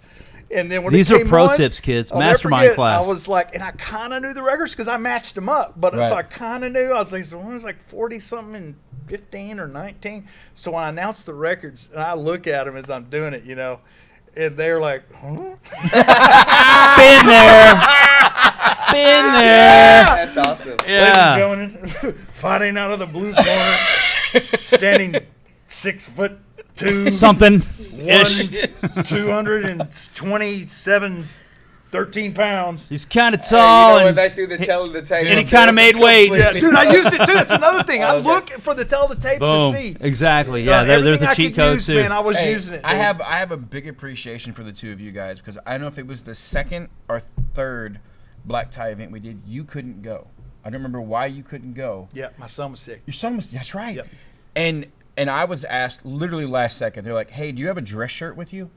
C: And then when
D: These
C: it
D: are
C: came
D: pro
C: on,
D: tips, kids.
C: I'll never
D: Mastermind
C: forget,
D: class.
C: I was like, and I kind of knew the records because I matched them up. But
A: Right.
C: so I kind of knew. I was like, so one was like 40 something and 15 or 19. So when I announced the records, and I look at them as I'm doing it, and they're like, huh?
D: Been there. Been there.
B: That's awesome.
D: Yeah.
C: Ladies and gentlemen, fighting out of the blue corner, standing 6'2",
D: Something. Ish.
C: 227, 13 pounds.
D: He's kind of
B: Hey,
D: tall.
B: when
D: and
B: they threw the tail of the tape,
D: and he kinda made weight.
C: Yeah, dude, I used it too. It's another thing. I
B: Okay.
C: look for the tell the tape
D: boom.
C: to see.
D: Exactly. Yeah. There's
C: Everything
D: the
C: I
D: cheat
C: could
D: code
C: use,
D: too.
C: Man, I was
A: Hey,
C: using it.
A: I
C: dude.
A: have a big appreciation for the two of you guys because I don't know if it was the second or third black tie event we did. You couldn't go. I don't remember why you couldn't go.
C: Yeah, my son was sick.
A: Your son was. That's right.
C: Yep.
A: And I was asked literally last second. They're like, "Hey, do you have a dress shirt with you?"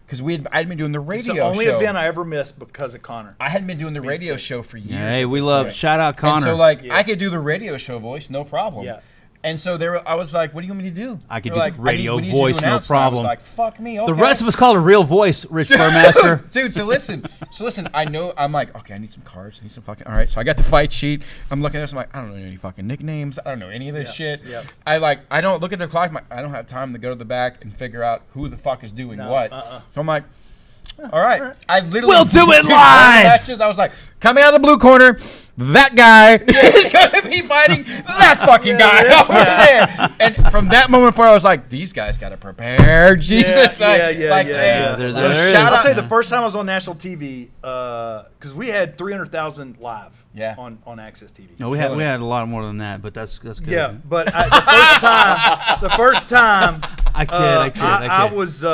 A: Because I'd been doing the
C: It's
A: radio
C: the only
A: show.
C: event I ever missed because of Connor.
A: I hadn't been doing the
C: Being
A: radio
C: sick.
A: show for years.
D: Hey,
A: at
D: we
A: this
D: love.
A: point.
D: Shout out Connor.
A: And so, like,
C: Yeah.
A: I could do the radio show voice, no problem.
C: Yeah.
A: And so I was like, "What do you want me to do?"
D: I could
A: They're
D: do
A: like,
D: radio
A: we need you to
D: voice, no
A: announce that. I was
D: problem.
A: like, "Fuck me." Okay.
D: The rest of us call it a real voice, Rich Burmaster.
A: Dude, so listen. I know. I'm like, okay, I need some cards. I need some fucking. All right, so I got the fight sheet. I'm looking at this. I'm like, I don't know any fucking nicknames. I don't know any of this shit.
C: yeah.
A: I don't look at the clock. I don't have time to go to the back and figure out who the fuck is doing what. So I'm like, all right. I literally
D: We'll do it
A: dude,
D: live!
A: Matches, I was like, coming out of the blue corner, that guy is going to be fighting that fucking guy over there. And from that moment forward, I was like, these guys got to prepare. Jesus.
D: Yeah,
A: So
D: there
A: shout
D: is.
C: I'll
A: out.
C: tell you, the first time I was on national TV, because we had 300,000 live on Access TV.
D: No, we had a lot more than that, but that's good.
C: Yeah, but the first time,
D: I kid.
C: I was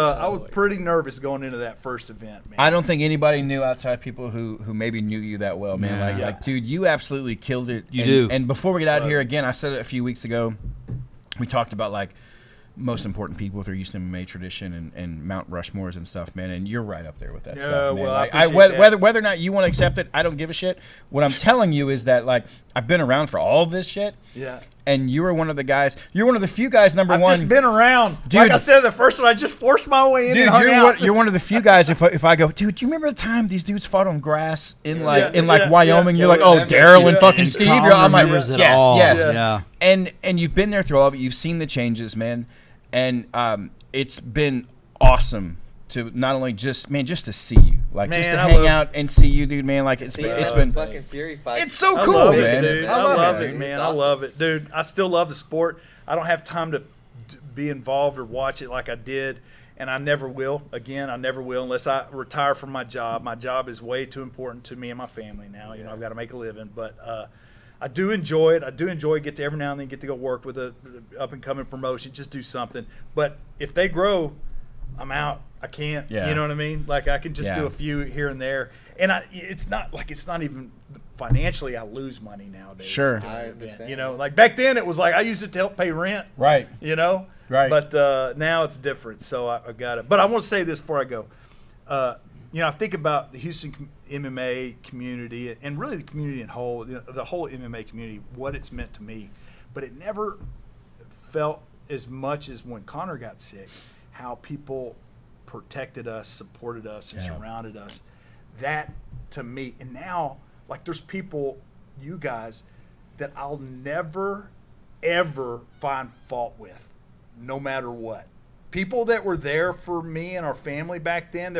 C: pretty nervous going into that first event, man.
A: I don't think anybody knew outside people who maybe knew you that well, man.
D: Yeah.
A: Like, dude, you absolutely killed it.
D: You do.
A: And before we get out of here, again, I said it a few weeks ago. We talked about like most important people through Houston MMA tradition and Mount Rushmores and stuff, man. And you're right up there with that stuff, man.
C: well,
A: Like,
C: I appreciate
A: whether or not you want to accept it, I don't give a shit. What I'm telling you is that like I've been around for all of this shit.
C: Yeah.
A: And you were one of the guys. You're one of the few guys. Number
C: I've
A: one,
C: just been around.
A: Dude.
C: Like I said, the first one, I just forced my way in
A: dude,
C: and hung out.
A: you're one of the few guys. If I go, dude, do you remember the time these dudes fought on grass in
C: Yeah,
A: Wyoming?
B: yeah.
A: You're like,
B: Yeah,
A: oh,
B: remember.
A: Daryl and
B: Yeah.
A: fucking
D: And
A: Steve.
D: Colin
A: I'm like,
D: remembers it
A: yes,
D: all.
A: yes.
D: Yeah.
A: And you've been there through all of it. You've seen the changes, man. And it's been awesome to not only just to see you, like just
C: Man,
A: to
C: I
A: hang
C: love-
A: out and see you, dude, man. Like it's been
B: fucking Fury fight.
A: it's so
C: I
A: cool,
C: love
A: man.
C: it, dude.
A: I love it,
C: man.
B: It's
C: I
B: awesome.
C: love it, dude. I still love the sport. I don't have time to be involved or watch it like I did, and I never will. Again, I never will unless I retire from my job. My job is way too important to me and my family now. You know, I've got to make a living, but I do enjoy it. I do enjoy get to every now and then get to go work with a up and coming promotion, just do something. But if they grow, I'm out. I can't.
A: Yeah.
C: You know what I mean? Like I can just
A: Yeah.
C: do a few here and there, and it's not even financially. I lose money nowadays.
A: Sure.
C: doing
B: I
C: an event.
B: understand.
C: You know, like back then it was like I used it to help pay rent.
A: Right.
C: You know.
A: Right.
C: But now it's different. So I got it. But I want to say this before I go. You know, I think about the Houston MMA community and really the community in whole, the whole MMA community, what it's meant to me. But it never felt as much as when Connor got sick, how people protected us, supported us, and surrounded us. That to me, and now like there's people, you guys, that I'll never ever find fault with, no matter what. People that were there for me and our family back then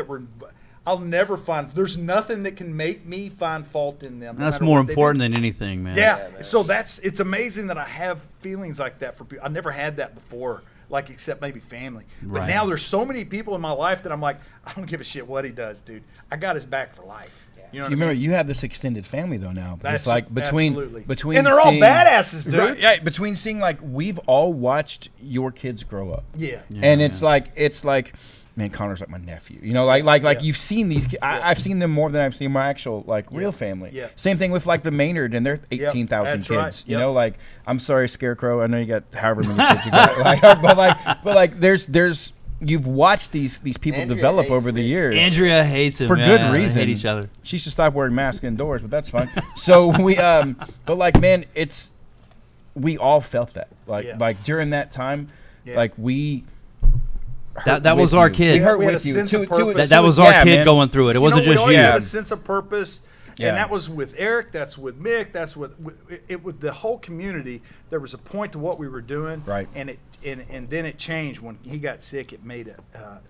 C: I'll never find, there's nothing that can make me find fault in them. no
D: That's
C: matter
D: more
C: what they
D: important
C: did.
D: than anything, man.
C: Yeah.
B: Yeah, man.
C: So it's amazing that I have feelings like that for people. I never had that before, like except maybe family. But
D: Right.
C: now there's so many people in my life that I'm like, I don't give a shit what he does, dude. I got his back for life. You know what
A: You
C: I
A: remember
C: mean?
A: you have this extended family though now. But
C: That's
A: it's like
C: absolutely.
A: between
C: And they're all
A: seeing-
C: badasses, dude.
A: Right, yeah, between seeing like we've all watched your kids grow up.
C: Yeah.
A: And it's like man, Connor's like my nephew. You know, like you've seen these I've seen them more than I've seen my actual like real family.
C: Yeah.
A: Same thing with like the Maynard and their 18,000
C: That's
A: kids.
C: right.
A: You
C: Yep.
A: know, like I'm sorry Scarecrow, I know you got however many kids you got. but like there's you've watched these people
B: Andrea
A: develop
B: hates
A: over the
B: me.
A: years.
D: Andrea hates him
A: For
D: yeah,
A: good
D: they
A: reason.
D: hate each other.
A: She should stop wearing masks indoors, but that's fine. So we but like man, we all felt that. Like during that time, like we hurt
D: That was
A: with
D: our
A: you.
D: kid.
A: We hurt
C: We had
A: with
C: a
A: you.
C: sense of
A: To-
C: purpose.
D: That was our
A: yeah,
D: kid
A: man.
D: going through it. It wasn't
C: we
D: just
C: always
D: you.
C: had a sense of purpose,
A: Yeah.
C: and that was with Eric. That's with Mick. That's with it. With the whole community, there was a point to what we were doing,
A: Right.
C: And then it changed when he got sick. It made it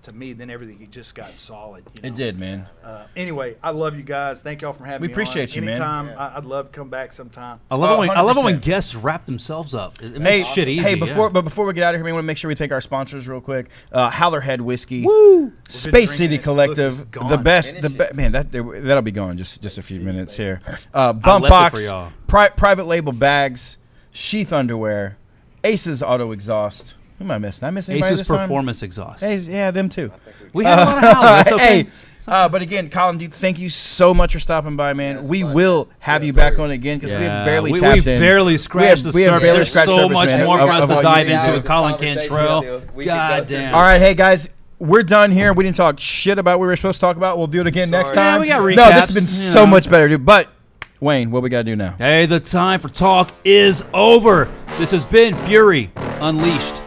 C: to me. Then everything just got solid. You know?
A: It did, man.
C: Anyway, I love you guys. Thank y'all for having
A: We
C: me.
A: appreciate
C: on.
A: you, man.
C: Anytime, I'd love to come back sometime.
D: I love it when
A: 100%.
D: guests wrap themselves up. It
A: Hey,
D: makes shit easy.
A: hey!
D: yeah.
A: Before we get out of here, we want to make sure we thank our sponsors real quick. Howlerhead Whiskey,
C: Been
A: Space
C: drinking
A: City
C: it. Look,
A: Collective,
C: it's gone.
A: the best.
B: Finish it.
A: Man, that'll be gone just a few minutes here.
D: left
A: Bump
D: it for
A: Box,
D: y'all.
A: private label bags, Sheath Underwear, Aces Auto Exhaust. Who am I missing? I miss anybody
D: Aces
A: this time?
D: Performance Exhaust.
A: Aces, yeah, them too.
D: We had a lot of howlers. It's okay.
A: Hey, but again, Colin, dude, thank you so much for stopping by, man.
B: Yeah, it's
A: we
B: fun.
A: will have
B: Yeah,
A: you back
B: of
A: on
B: course.
A: again because we
D: Yeah,
A: have barely
D: we
A: tapped in.
D: barely scratched the
A: we have
D: surface.
A: barely
D: There's
A: scratched
D: so
A: the surface,
D: much
A: man,
D: more for
A: of
D: us to
A: all you
D: dive
A: need.
D: into
B: Hours
D: with
B: of
D: Collin
B: conversation
D: Cantrell.
B: with you. We could
D: God
B: go through-
D: damn.
A: All right, hey guys, we're done here. We didn't talk shit about what we were supposed to talk about. We'll do it again next
C: Sorry.
A: time.
D: Yeah, we got
A: No, this has
D: recaps,
A: been
D: you
A: so
D: know.
A: much better, dude. But Wayne, what we got to do now?
D: Hey, the time for talk is over. This has been Fury Unleashed.